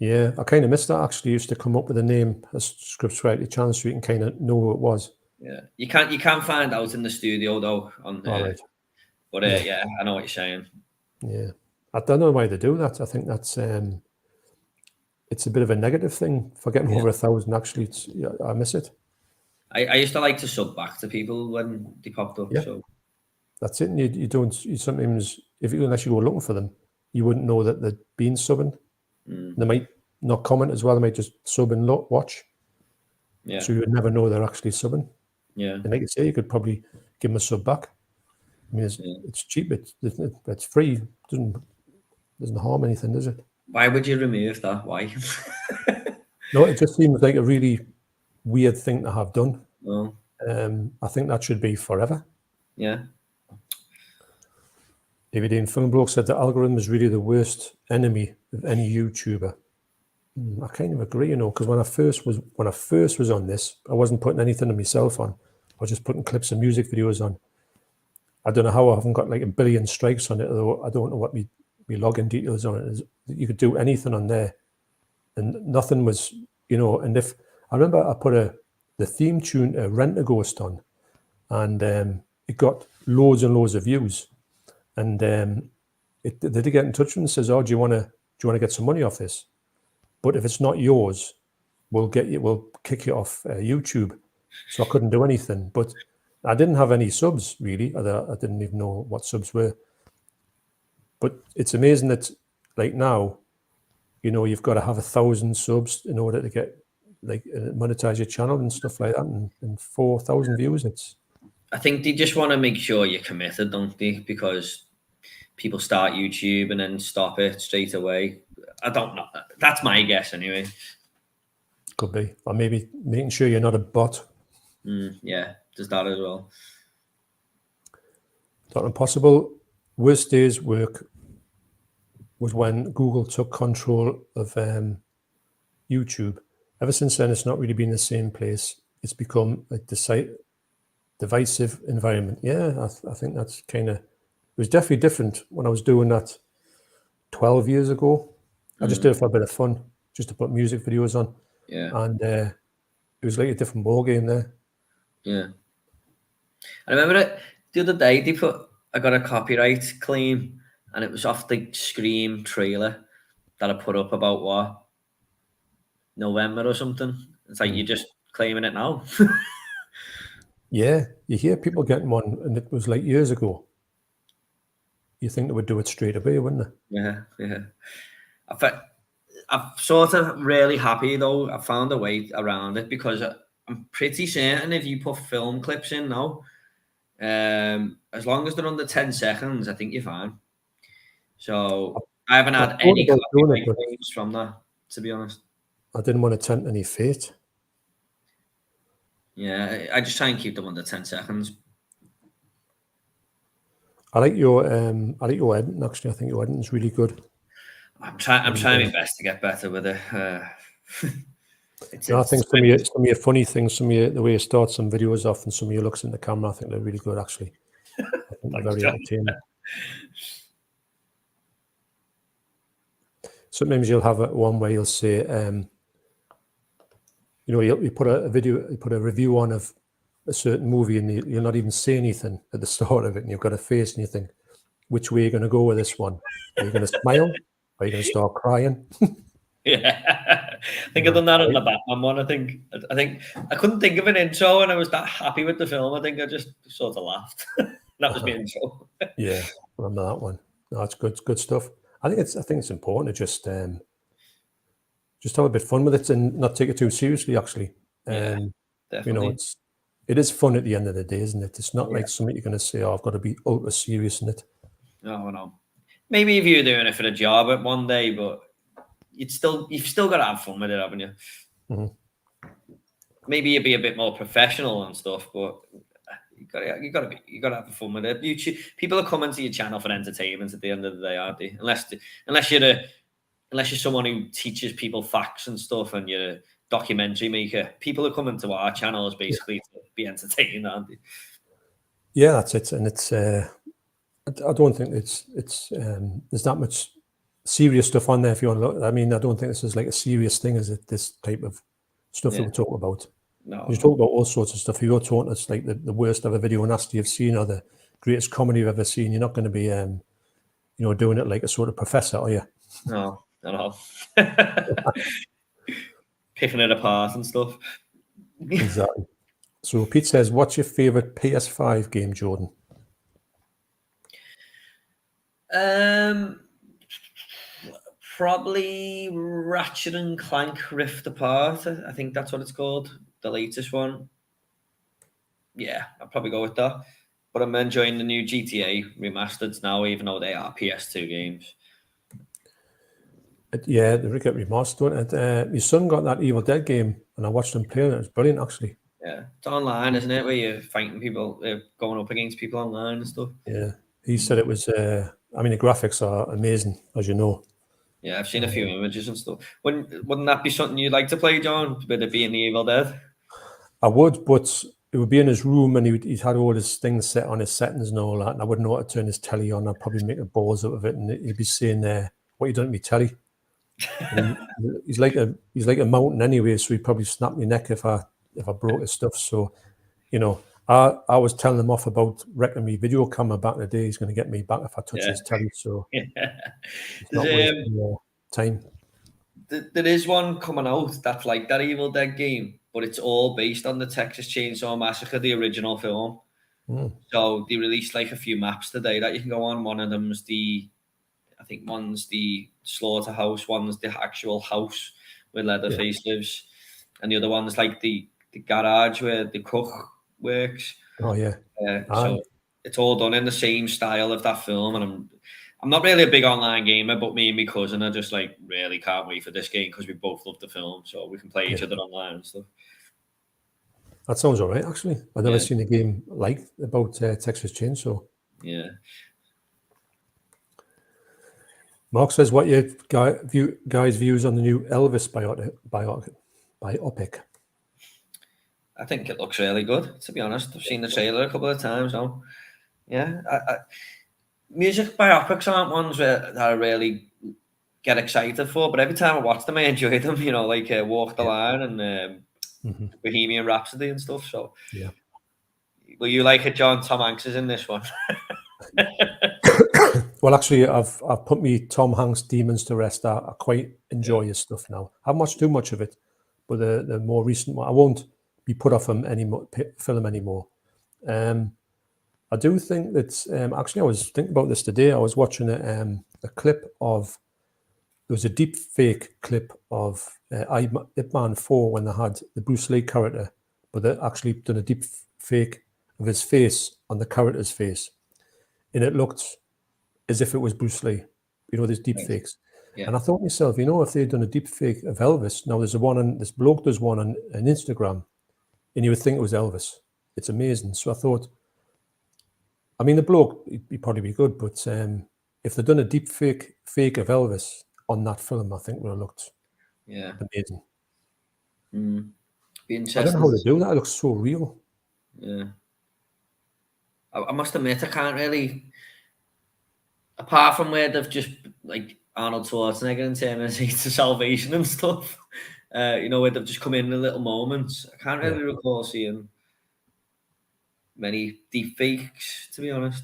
Yeah, I kind of missed that actually. Used to come up with a name, a scriptwriter channel, so you can kind of know who it was. Yeah, you can't find out in the studio though. On Right. But yeah, I know what you're saying. Yeah, I don't know why they do that. I think that's it's a bit of a negative thing for getting over 1,000. Actually, I miss it. I used to like to sub back to people when they popped up. Yeah. So that's it. And you don't. You sometimes, unless you go looking for them, you wouldn't know that they'd been subbing. They might not comment as well. They might just sub and watch. Yeah. So you would never know they're actually subbing. Yeah. And like you say, you could probably give them a sub back. I mean, it's cheap. It's free. Doesn't harm anything, does it? Why would you remove that? Why? No, it just seems like a really weird thing to have done. No. I think that should be forever. Yeah. David Ian Filmbrook said the algorithm is really the worst enemy of any YouTuber. I kind of agree, because when I first was on this, I wasn't putting anything of myself on. I was just putting clips of music videos on. I don't know how I haven't got like 1 billion strikes on it, although I don't know what my login details on it is. You could do anything on there, and nothing was, And if I remember, I put the theme tune to Rent a Ghost on, and it got loads and loads of views. And they did get in touch with me and says, "Oh, do you want to get some money off this? But if it's not yours, we'll kick you off YouTube." So I couldn't do anything. But I didn't have any subs really. I didn't even know what subs were. But it's amazing that like now, you've got to have 1,000 subs in order to get monetize your channel and stuff like that, and 4,000 views. I think they just want to make sure you're committed, don't they? Because people start YouTube and then stop it straight away. I don't know. That's my guess anyway. Could be. Or maybe making sure you're not a bot. Yeah, does that as well. Not impossible. Worst day's work was when Google took control of YouTube. Ever since then, it's not really been the same place. It's become a divisive environment. Yeah, I think that's kind of... It was definitely different when I was doing that 12 years ago. I just did it for a bit of fun, just to put music videos on. Yeah. And it was like a different ball game there. Yeah. I remember it the other day, I got a copyright claim, and it was off the Scream trailer that I put up about what? November or something. It's like, you're just claiming it now. Yeah, you hear people getting one, and it was like years ago. You think they would do it straight away, wouldn't they? Yeah. I'm sort of really happy though. I found a way around it, because I'm pretty certain if you put film clips in now, as long as they're under 10 seconds, I think you're fine. So I haven't had any copyright claims from that, to be honest. I didn't want to tempt any fate. Yeah, I just try and keep them under 10 seconds. I like your editing, actually. I think your editing's really good. I'm trying my best to get better with it. I think some of your funny things, the way you start some videos off and some of your looks in the camera, I think they're really good, actually. I think they're very entertaining. Sometimes you'll have one where you'll say, you put a review on of a certain movie, and you'll not even say anything at the start of it, and you've got a face, and you think, which way are you going to go with this one? Are you going to smile? Are you going to start crying? Yeah, I think I've done that on the Batman one. I think I couldn't think of an intro, and I was that happy with the film. I think I just sort of laughed. That was my intro. Yeah, I remember that one. No, it's good stuff. I think it's important to just have a bit of fun with it and not take it too seriously. Actually, definitely. It is fun at the end of the day, isn't it? It's not like something you're going to say, "Oh, I've got to be ultra serious in it." No. Maybe if you're doing it for a job at one day, but you've still got to have fun with it, haven't you? Mm-hmm. Maybe you'd be a bit more professional and stuff, but you got to have fun with it. People are coming to your channel for entertainment at the end of the day, aren't they? Unless you're someone who teaches people facts and stuff, and you're a documentary maker. People are coming to our channels basically to be entertained, aren't they? Yeah, that's it. And it's I don't think it's there's that much serious stuff on there if you want to look. I mean, I don't think this is like a serious thing, is it? This type of stuff that we're talking about. No, you talk about all sorts of stuff. If you're talking it's like the worst ever video nasty you've seen or the greatest comedy you've ever seen, you're not going to be, doing it like a sort of professor, are you? No, not at all. Picking it apart and stuff. Exactly. So Pete says, what's your favourite PS5 game, Jordan? Probably Ratchet and Clank Rift Apart. I think that's what it's called. The latest one. Yeah, I'll probably go with that. But I'm enjoying the new GTA remasters now, even though they are PS2 games. Yeah, they get remastered. And my son got that Evil Dead game, and I watched him play it. It was brilliant, actually. Yeah, it's online, isn't it? Where you're fighting people, going up against people online and stuff. Yeah, he said it was. The graphics are amazing, as you know. Yeah, I've seen a few images and stuff. Wouldn't that be something you'd like to play, John? With it being the Evil Dead? I would, but it would be in his room, and he'd had all his things set on his settings and all that, and I wouldn't know how to turn his telly on. I'd probably make a balls out of it, and he'd be saying, "What you done to me telly?" he's like a mountain anyway, so he'd probably snap my neck if I broke his stuff. So, I was telling him off about wrecking me video camera back in the day. He's going to get me back if I touch his telly. So, it's not wasting time. There is one coming out that's like that Evil Dead game, but it's all based on the Texas Chainsaw Massacre, the original film. So they released like a few maps today that you can go on. One of them's I think one's the slaughterhouse, one's the actual house where Leatherface lives, and the other one's like the garage where the cook works. Oh yeah. So it's all done in the same style of that film, and I'm not really a big online gamer, but me and my cousin are just like really can't wait for this game because we both love the film, so we can play each other online and stuff. That sounds all right, actually. I've never seen a game about Texas Chainsaw. Yeah. Mark says, what your guys' views on the new Elvis biopic? I think it looks really good, to be honest. I've seen the trailer a couple of times now. Yeah. Music biopics aren't ones that I really get excited for, but every time I watch them, I enjoy them, like Walk the Line and Bohemian Rhapsody and stuff. So, yeah. Will you like it, John? Tom Hanks is in this one. Well, actually, I've put me Tom Hanks demons to rest. I quite enjoy his stuff now. I haven't watched too much of it, but the more recent one, I won't be put off him film anymore. I do think that actually I was thinking about this today. I was watching a clip of there was a deep fake clip of Ip Man 4 when they had the Bruce Lee character, but they actually done a deep fake of his face on the character's face, and it looked as if it was Bruce Lee. There's deep fakes. Yeah. And I thought to myself, if they'd done a deep fake of Elvis, now there's this bloke does one on Instagram, and you would think it was Elvis. It's amazing. So I thought, the bloke, he'd probably be good, but if they'd done a deep fake of Elvis on that film, I think it would have looked amazing. Be interesting. I don't know how to do that. It looks so real. Yeah. I must admit, I can't really, apart from where they've just, like Arnold Schwarzenegger and Terminator to Salvation and stuff, where they've just come in little moments. I can't really recall seeing many deep fakes, to be honest.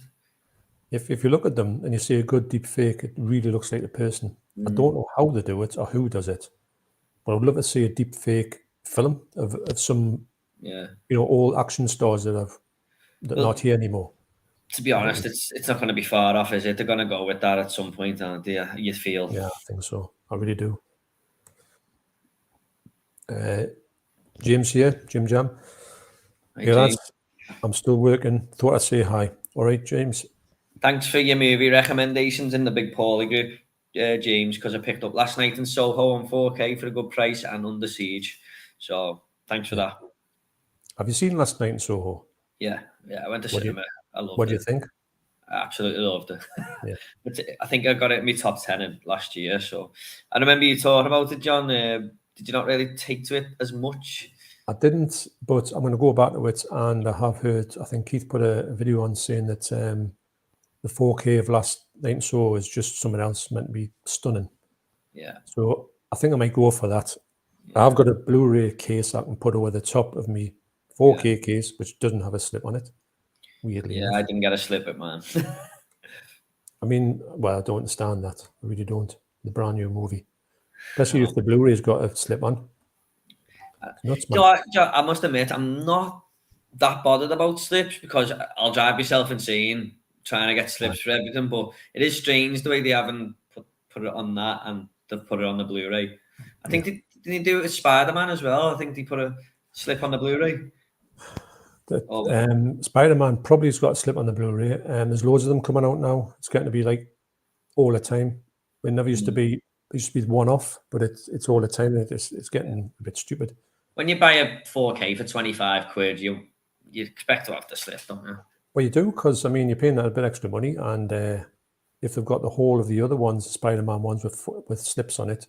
If you look at them and you see a good deep fake, it really looks like the person. I don't know how they do it or who does it, but I would love to see a deep fake film of some, all action stars that are not here anymore. To be honest, it's not going to be far off, is it? They're going to go with that at some point, aren't they? You feel? Yeah, I think so. I really do. James here, Jim Jam. Hey, lads. I'm still working. Thought I'd say hi. All right, James. Thanks for your movie recommendations in the Big Paulie group, James, because I picked up Last Night in Soho on 4K for a good price and Under Siege. So thanks for that. Have you seen Last Night in Soho? Yeah. I went to cinema. I loved it. What do you think? I absolutely loved it. Yeah. But I think I got it in my top 10 last year. So I remember you talking about it, John. Did you not really take to it as much? I didn't, but I'm going to go back to it, and I have heard, I think Keith put a video on saying that the 4K of Last Night So is just someone else meant to be stunning. Yeah. So I think I might go for that. Yeah. I've got a Blu-ray case I can put over the top of me 4K case, which doesn't have a slip on it. Weirdly enough. I didn't get a slip at mine. I mean, well, I don't understand that. I really don't. The brand new movie, especially if the Blu-ray's got a slip on. Nuts, man. I must admit, I'm not that bothered about slips because I'll drive myself insane trying to get slips for everything. But it is strange the way they haven't put it on that and they've put it on the Blu-ray. I think they do it with Spider-Man as well. I think they put a slip on the Blu-ray. Spider-Man probably has got a slip on the Blu-ray. There's loads of them coming out now. It's getting to be like all the time. It never used to be. It used to be one off, but it's all the time. It's getting a bit stupid. When you buy a 4K for 25 quid, you expect to have the slip, don't you? Well, you do, because I mean you're paying that a bit extra money, and if they've got the whole of the other ones, Spider-Man ones with slips on it,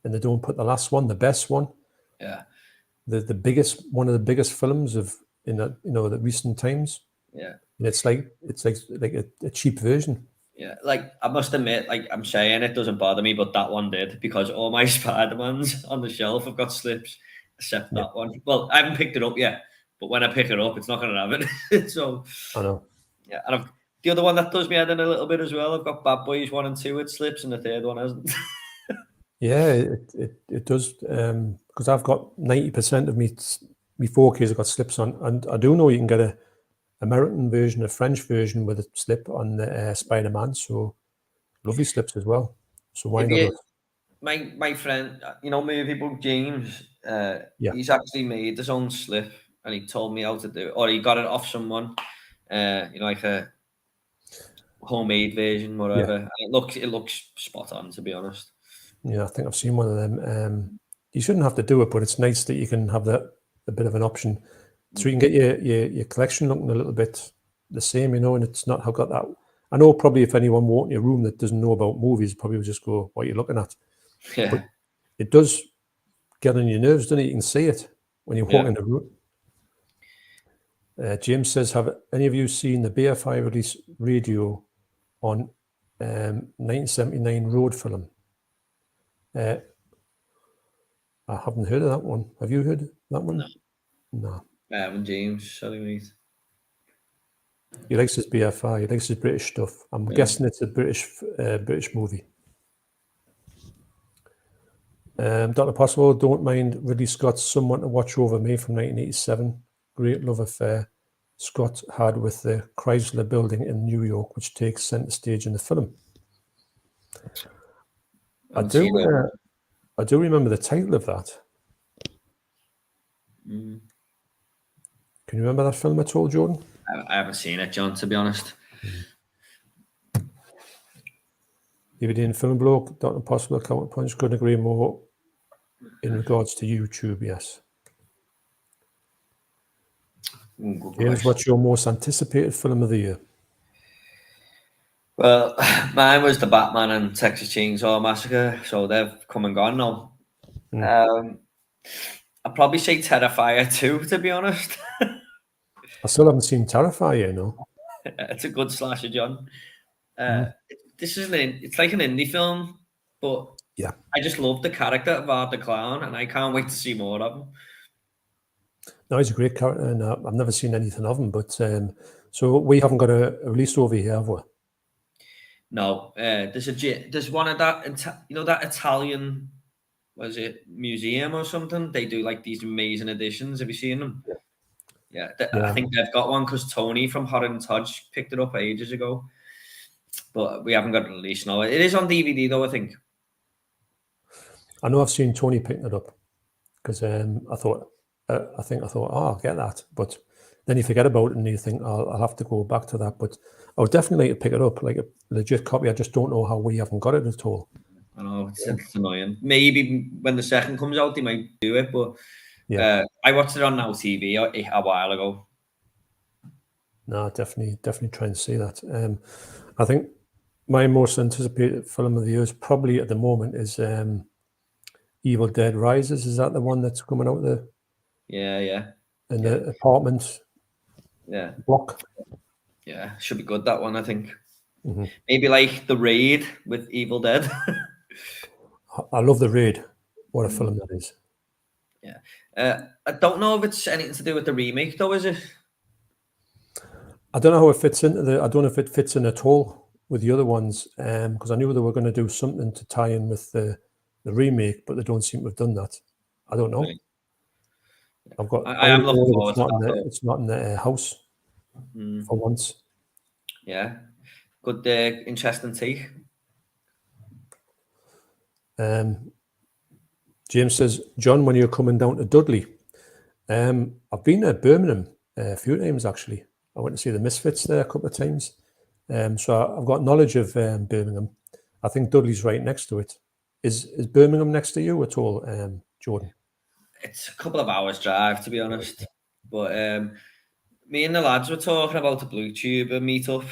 and they don't put the last one, the best one, the biggest one of the biggest films in the recent times, and it's like a cheap version. Yeah, like I must admit, like I'm saying, it doesn't bother me, but that one did, because all my Spider-Mans on the shelf have got slips, except that one. Well, I haven't picked it up yet, but when I pick it up, it's not going to have it. So I know. Yeah, and the other one that does me head in a little bit as well. I've got Bad Boys 1 and 2 with slips, and the third one hasn't. Yeah, it does, because I've got 90% of me 4Ks have got slips on, and I do know you can get a American version, a French version with a slip on the Spider-Man, so lovely slips as well. So why not? My friend, movie book James, he's actually made his own slip, and he told me how to do it, or he got it off someone, like a homemade version, whatever. And it looks spot on, to be honest. Yeah, I think I've seen one of them. You shouldn't have to do it, but it's nice that you can have a bit of an option, so you can get your collection looking a little bit the same, and it's not got that. I know probably if anyone walked in your room that doesn't know about movies, probably would just go, "What are you looking at?" Yeah. But it does get on your nerves, doesn't it? You can see it when you walk in the room. James says, "Have any of you seen the BFI release radio on 1979 road film?" I haven't heard of that one. Have you heard of that one? No. I haven't, James. Sorry, mate. He likes his BFI. He likes his British stuff. I'm guessing it's a British movie. Dr. Possible, don't mind Ridley Scott's Someone to Watch Over Me from 1987. Great love affair Scott had with the Chrysler Building in New York, which takes center stage in the film. I do remember the title of that. Can you remember that film at all, Jordan? I haven't seen it, John, to be honest. DVD and film blog, Dr. Possible, Counterpunch, couldn't agree more in regards to YouTube, yes. James, what's your most anticipated film of the year? Well, mine was the Batman and Texas Chainsaw Massacre, so they've come and gone now. I'd probably say Terrifier 2, to be honest. I still haven't seen Terrifier, It's a good slasher, John. This is it's like an indie film, but I just love the character of Art the Clown, and I can't wait to see more of him. No, he's a great character, and I've never seen anything of him. But so we haven't got a release over here, have we? No, there's one of that, that Italian, was it museum or something? They do like these amazing editions. Have you seen them? Yeah. I think they've got one because Tony from Hot and Tudge picked it up ages ago, but we haven't got a release now. It is on DVD though, I think. I know I've seen Tony picking it up because I thought, oh, I'll get that, but then you forget about it and you think I'll have to go back to that. But I would definitely like to pick it up, like a legit copy. I just don't know how we haven't got it at all. I know it's annoying. Maybe when the second comes out, they might do it, but I watched it on Now TV a while ago. No, definitely trying to see that. I think my most anticipated film of the year is probably at the moment is Evil Dead Rises. Is that the one that's coming out there? Yeah. In the apartment block. Yeah, should be good, that one, I think. Maybe like The Raid with Evil Dead. I love The Raid. What a film that is. Yeah. I don't know if it's anything to do with the remake, though, is it? I don't know how it fits into I don't know if it fits in at all with the other ones, because I knew they were going to do something to tie in with the remake, but they don't seem to have done that. I don't know. Right. I've got. I am looking forward to that. It's not in the house for once. Yeah. Good, interesting take. James says, John, when you're coming down to Dudley, I've been to Birmingham a few times actually. I went to see the Misfits there a couple of times. So I've got knowledge of Birmingham. I think Dudley's right next to it. Is Birmingham next to you at all, Jordan? It's a couple of hours drive, to be honest. But me and the lads were talking about the Blue Tube meetup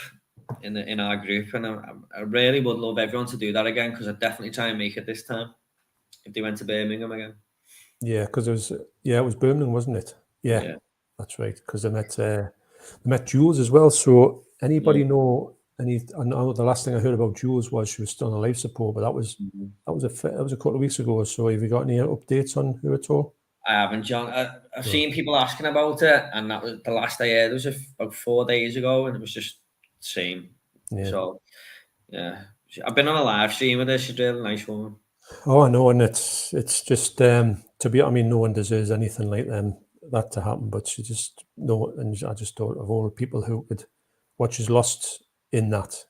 in our group, and I really would love everyone to do that again, because I'd definitely try and make it this time if they went to Birmingham again. Yeah, because it was Birmingham, wasn't it? Yeah. That's right. Because they met Jules as well. So anybody know I know the last thing I heard about Jules was she was still on life support, but that was a couple of weeks ago or so. Have you got any updates on her at all? I haven't, John. I've seen people asking about it, and that was the last I heard. It was about 4 days ago, and it was just the same. Yeah. So, yeah, I've been on a live stream with her. She's a really nice woman. Oh, I know, and it's just no one deserves anything like that to happen. But she just and I just thought of all the people who could, what she's lost in that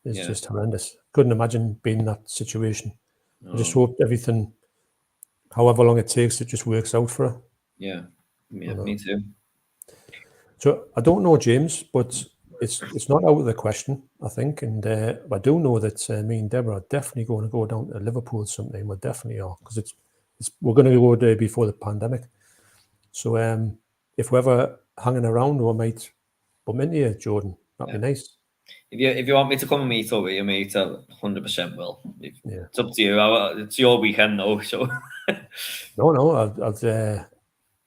is just horrendous. Couldn't imagine being in that situation. I just hope everything, however long it takes, it just works out for her. Yeah, me too. So I don't know, James, but it's not out of the question, I think. And I do know that me and Deborah are definitely going to go down to Liverpool sometime. We definitely are, because we're going to go there before the pandemic. So if we're ever hanging around, we might bump into you, Jordan. That'd be nice. If you want me to come and meet up with you, mate, I 100% will. It's up to you. It's your weekend, though. So no,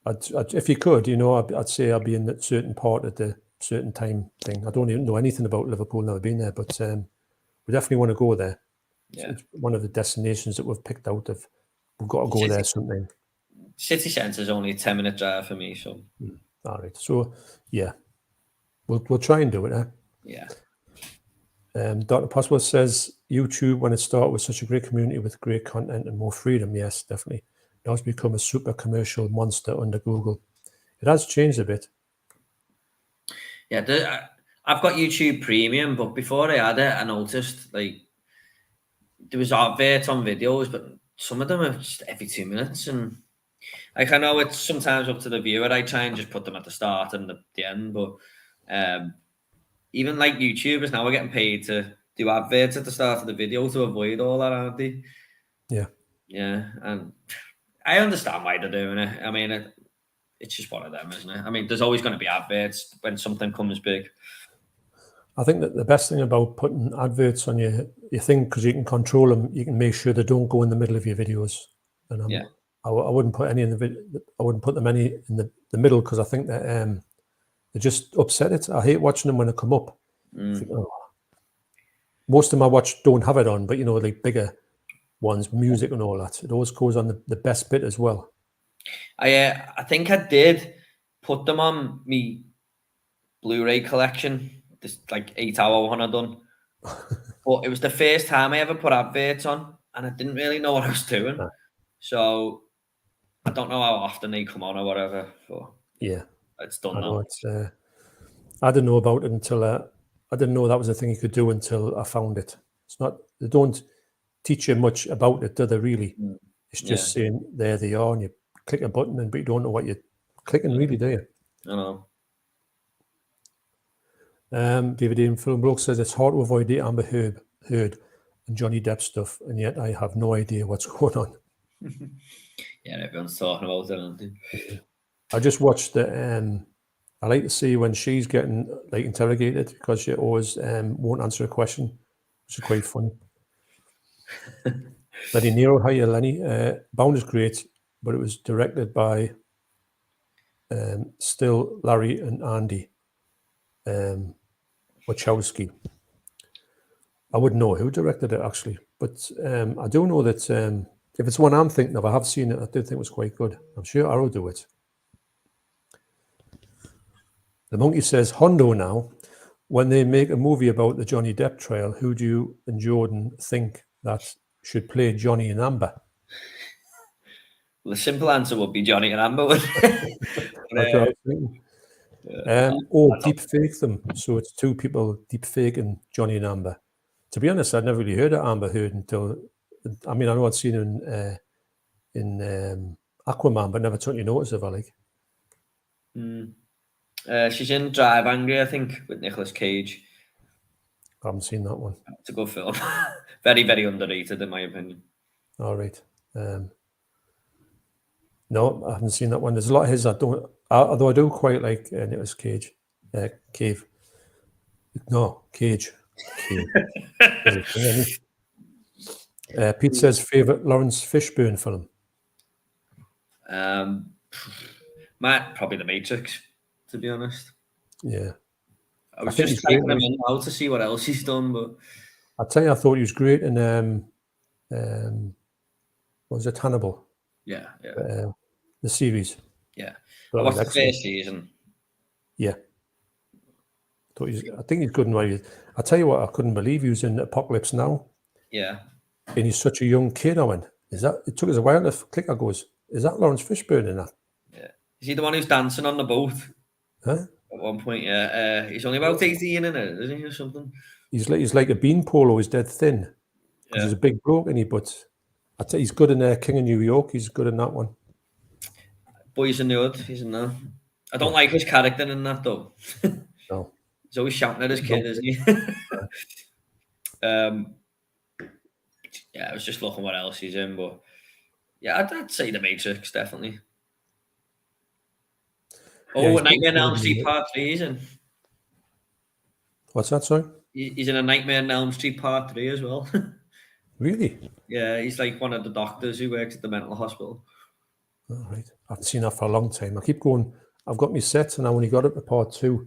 I'd if you could, I'd say I'll be in that certain part at the certain time thing. I don't even know anything about Liverpool, never been there, but we definitely want to go there. Yeah. It's one of the destinations that we've picked out of. We've got to go there sometime. City centre is only a 10-minute drive for me, so. All right. So yeah, we'll try and do it. Yeah. Dr. Possible says YouTube, when it started, was such a great community with great content and more freedom. Yes, definitely. Now it's become a super commercial monster under Google. It has changed a bit. Yeah, I've got YouTube Premium, but before I had it, I noticed like there was adverts on videos, but some of them are just every 2 minutes, and like I know it's sometimes up to the viewer. I try and just put them at the start and the end, but even like YouTubers now are getting paid to do adverts at the start of the video to avoid all that, aren't they? Yeah. Yeah, and I understand why they're doing it. I mean, it's just one of them, isn't it? I mean, there's always going to be adverts when something comes big. I think that the best thing about putting adverts on your thing, because you can control them, you can make sure they don't go in the middle of your videos. And I wouldn't put any in the I wouldn't put them any in the middle, because I think that they just upset it. I hate watching them when they come up. Think, most of them I watch don't have it on, but like bigger ones, music and all that, it always goes on the best bit as well. I think I did put them on me Blu-ray collection, this like 8-hour one I done. But it was the first time I ever put adverts on, and I didn't really know what I was doing. No. So I don't know how often they come on or whatever. But yeah, it's done now. I didn't know about it until I didn't know that was a thing you could do until I found it. It's not, they don't teach you much about it, do they really? It's just saying there they are, and you click a button, but you don't know what you're clicking, really, do you? I know. David Ian Filmbrook says it's hard to avoid the Amber Heard and Johnny Depp stuff, and yet I have no idea what's going on. Yeah, everyone's talking about it, aren't they? I just watched the. I like to see when she's getting like interrogated, because she always won't answer a question, which is quite funny. Lenny Nero, hiya Lenny. Bound is great, but it was directed by still Larry and Andy Wachowski. I wouldn't know who directed it actually, but I do know that if it's one I'm thinking of, I have seen it. I did think it was quite good. I'm sure Arrow do it. The Monkey says, Hondo now, when they make a movie about the Johnny Depp trial, who do you and Jordan think that should play Johnny and Amber? Well, the simple answer would be Johnny and Amber. That's what I was thinking. Or deep fake them. So it's two people deep faking Johnny and Amber. To be honest, I'd never really heard of Amber Heard until, I mean, I know I'd seen her in Aquaman, but never took any notice of her. Like, she's in Drive Angry, I think, with Nicolas Cage. I haven't seen that one. It's a good film. Very, very underrated, in my opinion. All right. No, I haven't seen that one. There's a lot of his I don't, although I do quite like Nicolas Cage. Cage. Pete says favourite Lawrence Fishburne film? Probably The Matrix, to be honest. Yeah. I was just typing him in now to see what else he's done, but I'll tell you, I thought he was great in what was it, Hannibal? Yeah. The series. Yeah. I watched the first season. Yeah. I think he's good in what he is. I'll tell you what, I couldn't believe he was in Apocalypse Now. Yeah. And he's such a young kid. I went, it took us a while to click. I goes, is that Lawrence Fishburne in that? Yeah. Is he the one who's dancing on the boat? Huh? At one point, yeah. He's only about 18 in it, isn't he, or something? He's like a beanpole, he's dead thin. Because he's a big bloke, isn't he? But I tell you, he's good in King of New York. He's good in that one. Boys in the Hood, he's in that. I don't like his character in that, though. No. He's always shouting at his kid, isn't he? Yeah, I was just looking what else he's in, but yeah, I'd say The Matrix, definitely. Oh, yeah, Nightmare on Elm Street Part 3 he's in. What's that, sorry? He's in a Nightmare on Elm Street Part 3 as well. Really? Yeah, he's like one of the doctors who works at the mental hospital. All right. I haven't seen that for a long time. I keep going, I've got my sets and I only got it to Part 2.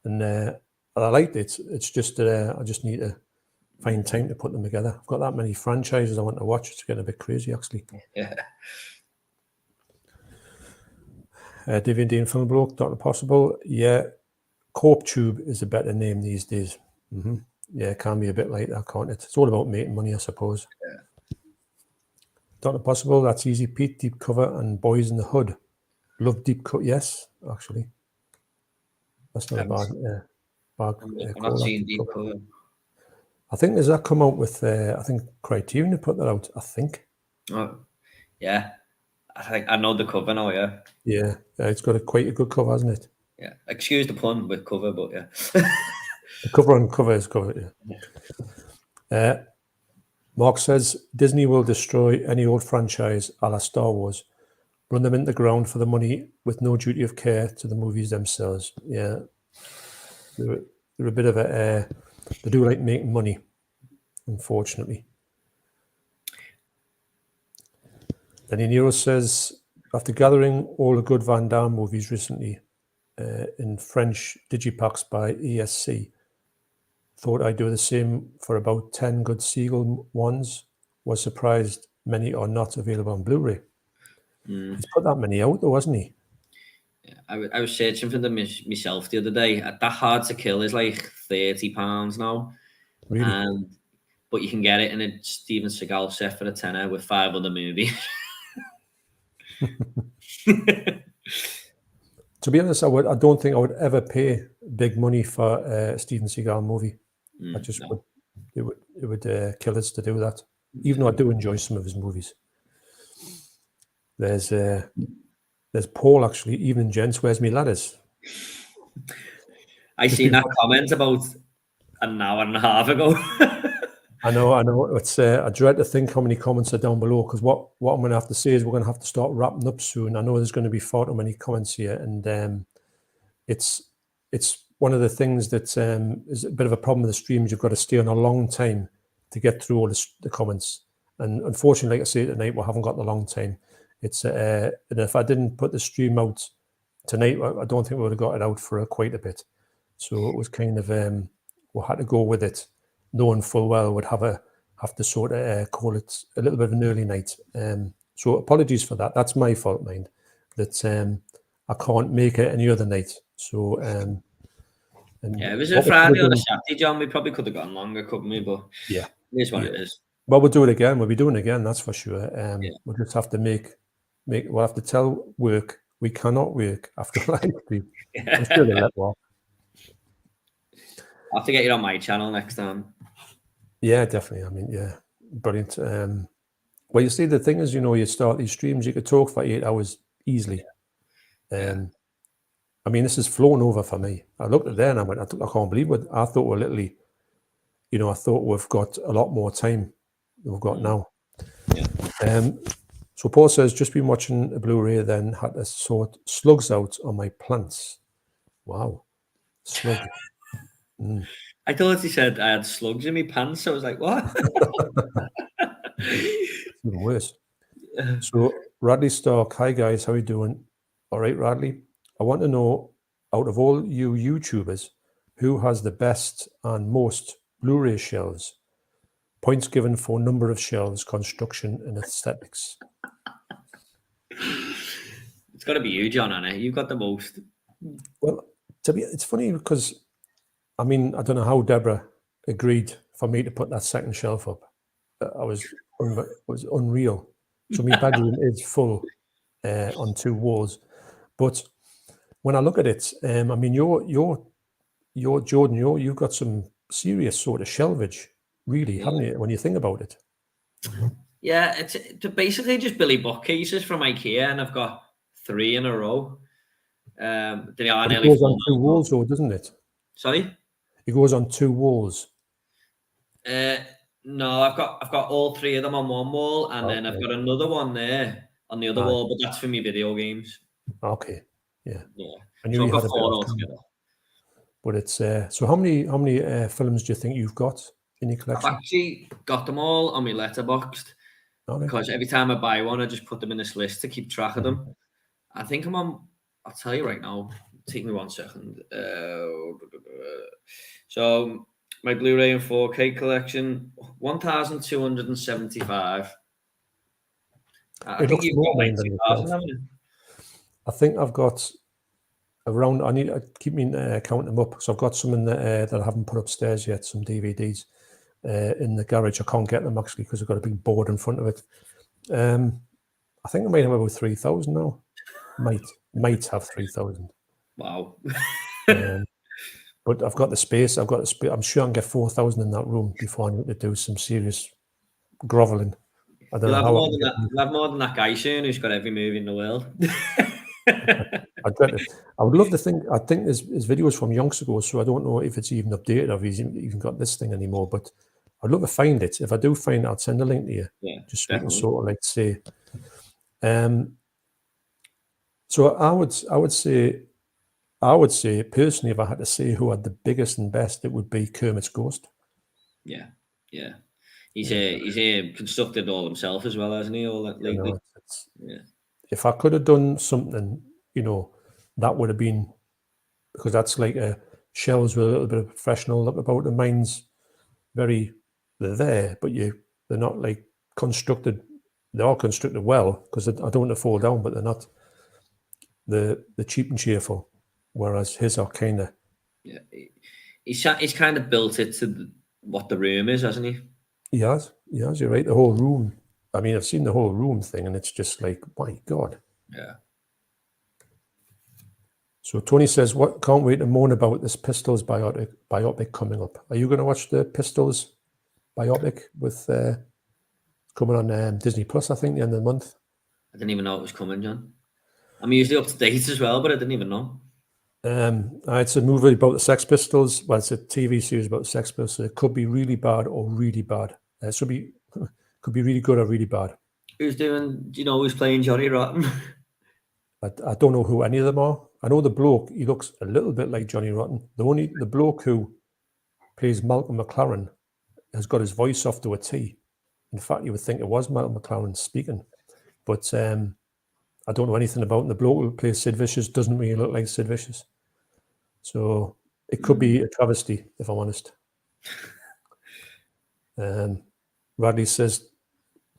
And I liked it. It's just that I just need to find time to put them together. I've got that many franchises I want to watch. It's getting a bit crazy, actually. Yeah. Davy and Dean Film Bloke, Dr. Possible. Yeah. Corp Tube is a better name these days. Mm-hmm. Yeah, it can be a bit like that, can't it? It's all about making money, I suppose. Yeah. Dr. Possible, that's easy. Pete, Deep Cover, and Boys in the Hood. Love Deep Cut, yes, actually. That's not a bad I'm not seeing Deep Cover. I think does that come out with I think Criterion to put that out, I think. Oh, yeah. I know the cover now, yeah. Yeah, it's got quite a good cover, hasn't it? Yeah. Excuse the pun with cover, but yeah. The cover on cover is covered, yeah. Mark says Disney will destroy any old franchise a la Star Wars, run them into the ground for the money with no duty of care to the movies themselves. Yeah. They're a bit of a they do like making money, unfortunately. Then Nero says, after gathering all the good Van Damme movies recently in French digipacks by ESC, thought I'd do the same for about 10 good Seagull ones. Was surprised many are not available on Blu-ray. He's put that many out though, hasn't he? Yeah, I was searching for them myself the other day. That Hard to Kill is like £30 now. Really? But you can get it in a Steven Seagal set for a tenner with 5 other movies. To be honest, I don't think I would ever pay big money for a Steven Seagal movie. I just would. It would kill us to do that. Even though I do enjoy some of his movies. There's Paul actually. Evening, gents. Where's me ladders? I seen that comment about an hour and a half ago. I know. It's I dread to think how many comments are down below, because what I'm going to have to say is we're going to have to start wrapping up soon. I know there's going to be far too many comments here, and it's one of the things that is a bit of a problem with the streams. You've got to stay on a long time to get through all the comments, and unfortunately, like I say tonight, we haven't got the long time. It's and if I didn't put the stream out tonight, I don't think we would have got it out for quite a bit. So it was kind of we had to go with it. knowing full well would have to sort of call it a little bit of an early night. So apologies for that. That's my fault, mind, that I can't make it any other night. So yeah, it was a Friday or a Saturday, John. We probably could have gone longer, couldn't we? But yeah, it is what it is. Well, we'll do it again. We'll be doing it again, that's for sure. We'll just have to we'll have to tell work we cannot work after live stream. I'm sure they'll let well. I'll have to get you on my channel next time. Yeah, definitely. I mean, yeah, brilliant. Well, you see, the thing is, you start these streams, you could talk for 8 hours easily. I mean, this has flown over for me. I looked at there and I went, I can't believe it. I thought we're literally, I thought we've got a lot more time than we've got now. Yeah. So Paul says, just been watching a Blu-ray, then had to sort slugs out on my plants. Wow. Slug. I thought he said I had slugs in my pants. I was like, what? Even worse. So Radley Stark, hi guys, how are you doing? All right, Radley. I want to know, out of all you YouTubers, who has the best and most Blu-ray shelves? Points given for number of shelves, construction, and aesthetics. It's got to be you, John, Anna. You've got the most. Well, it's funny because, I mean, I don't know how Deborah agreed for me to put that second shelf up. It was unreal. So my bedroom is full on 2 walls, but when I look at it, I mean, you're Jordan, you've got some serious sort of shelvage, really, haven't you? When you think about it. Yeah, it's basically just Billy bookcases from IKEA, and I've got 3 in a row. They are nearly. It goes on 2 walls, though, doesn't it? Sorry. It goes on 2 walls. No, I've got all 3 of them on one wall, and then I've got another one there on the other wall, but that's for me video games. Okay. Yeah. I knew so I've got 4 altogether. But it's so how many films do you think you've got in your collection? I've actually got them all on my Letterboxd because every time I buy one, I just put them in this list to keep track of them. I think I'm on. I'll tell you right now. Take me 1 second. So my Blu-ray and 4K collection, 1,275. I think you've got like 2,000, haven't you? I think I've got around. I need to keep me counting them up. So I've got some in that I haven't put upstairs yet. Some DVDs in the garage. I can't get them actually because I've got a big board in front of it. I think I might have about 3,000 now. Might have 3,000. Wow. But I've got the space. I'm sure I can get 4,000 in that room before I need to do some serious groveling. You'll have more than that guy soon who's got every movie in the world. I would love to think. I think his videos from yonks ago, so I don't know if it's even updated or if he's even got this thing anymore. But I'd love to find it. If I do find it, I'll send a link to you. Yeah, just so we can sort of like say. So I would say personally, if I had to say who had the biggest and best, it would be Kermit's Ghost. Yeah. He's constructed all himself as well, hasn't he? All that lately. If I could have done something, that would have been, because that's like shells with a little bit of professional look about them. Mine's they're there, but they're not like constructed. They are constructed well because I don't want to fall down, but they're not the cheap and cheerful. Whereas his are kind of. Yeah, he's kind of built it to what the room is, hasn't he? He has. You're right. The whole room. I mean, I've seen the whole room thing, and it's just like, my God. Yeah. So Tony says, "What? Can't wait to moan about this Pistols biopic coming up. Are you going to watch the Pistols biopic with coming on Disney Plus? I think the end of the month." I didn't even know it was coming, John. I'm usually up to date as well, but I didn't even know. It's a movie about the Sex Pistols. Well, it's a TV series about the Sex Pistols. So it could be really bad or really bad. Could be really good or really bad. Do you know who's playing Johnny Rotten? I don't know who any of them are. I know the bloke, he looks a little bit like Johnny Rotten. The bloke who plays Malcolm McLaren has got his voice off to a T. In fact, you would think it was Malcolm McLaren speaking. But I don't know anything about him. The bloke who plays Sid Vicious doesn't really look like Sid Vicious. So it could be a travesty, if I'm honest. Radley says,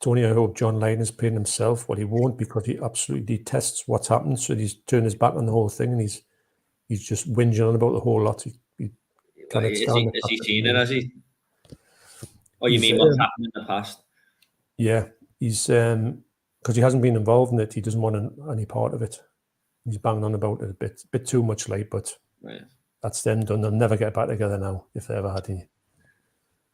Tony, I hope John Lydon is playing himself. Well, he won't, because he absolutely detests what's happened. So he's turned his back on the whole thing, and he's just whinging on about the whole lot. He Has he seen it? Has he? Oh, you mean what's happened in the past? Yeah, he's because he hasn't been involved in it. He doesn't want any part of it. He's banging on about it a bit too much, like. But that's them done. They'll never get back together now, if they ever had any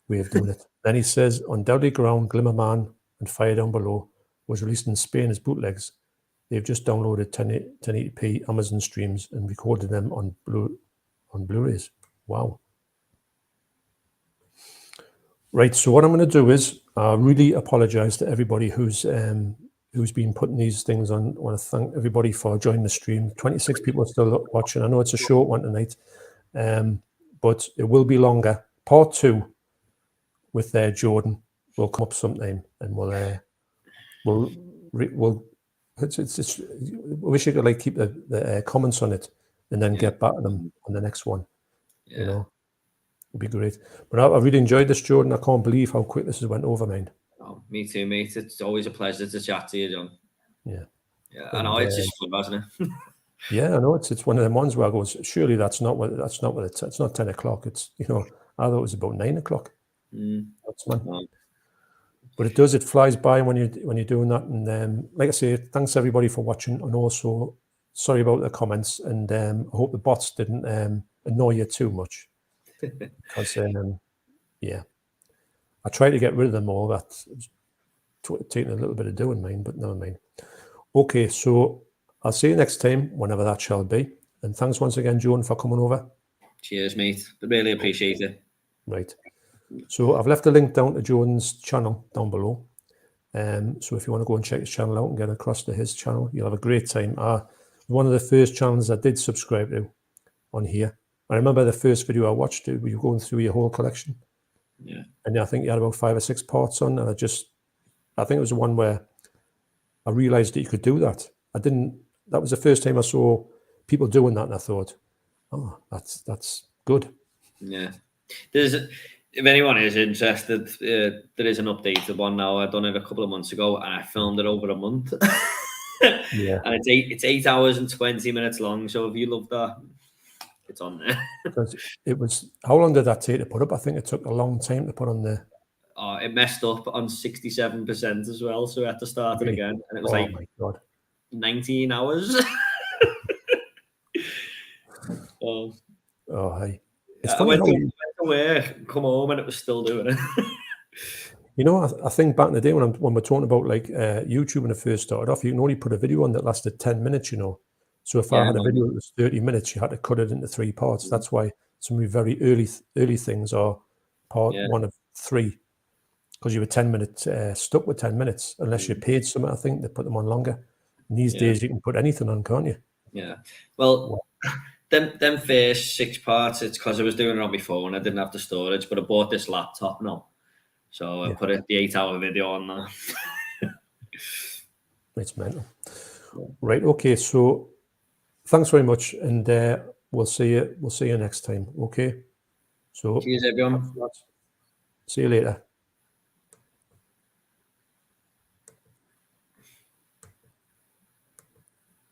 way of doing it. Then he says, undoubtedly ground, Glimmer Man and Fire Down Below was released in Spain as bootlegs. They've just downloaded 1080p Amazon streams and recorded them on Blu-rays. Wow. Right, so what I'm going to do is I really apologize to everybody who's been putting these things on. I want to thank everybody for joining the stream. 26 people are still watching. I know it's a short one tonight, but it will be longer. Part 2 with Jordan will come up sometime, and we'll it's I wish you could like keep the comments on it and then get back to them on the next one. You know, it'd be great. But I really enjoyed this, Jordan. I can't believe how quick this has went over, man. Oh, me too, mate. It's always a pleasure to chat to you, John. Yeah. I know, it's just fun, isn't it? Yeah, I know it's one of them ones where I go, surely it's not 10 o'clock. It's, I thought it was about 9 o'clock. That's man. But it flies by when you're doing that. And like I say, thanks everybody for watching, and also sorry about the comments, and I hope the bots didn't annoy you too much, because I tried to get rid of them all. That's taking a little bit of doing, mine, but never mind. Okay, so I'll see you next time, whenever that shall be. And thanks once again, Joan, for coming over. Cheers, mate. Really appreciate it. Right. So I've left a link down to Jordan's channel down below. So if you want to go and check his channel out and get across to his channel, you'll have a great time. One of the first channels I did subscribe to on here. I remember the first video I watched, were you going through your whole collection? Yeah. And I think you had about 5 or 6 parts on, and I think it was the one where I realized that you could do that. That was the first time I saw people doing that, and I thought, oh, that's good. Yeah. If anyone is interested, there is an updated one now. I've done it a couple of months ago, and I filmed it over a month. Yeah. And it's 8 hours and 20 minutes long. So if you love that, it's on there. Because how long did that take to put up? I think it took a long time to put on the. It messed up on 67% as well, so I had to start it again, and it was my God. 19 hours. Hey. It's funny. I went to work, come home, and it was still doing it. I think back in the day when we're talking about like YouTube when it first started off, you can only put a video on that lasted 10 minutes, So if I had a video that was 30 minutes, you had to cut it into 3 parts. That's why some of the very early things are part 1 of 3, because you were 10 minutes stuck with 10 minutes, unless you paid someone, I think, to put them on longer. And these days you can put anything on, can't you? Yeah. Well, them first 6 parts, it's because I was doing it on my phone. I didn't have the storage, but I bought this laptop now. So I put the 8-hour video on there. It's mental. Right, okay, so thanks very much, and we'll see you next time. Okay. So cheers, everyone. See you later.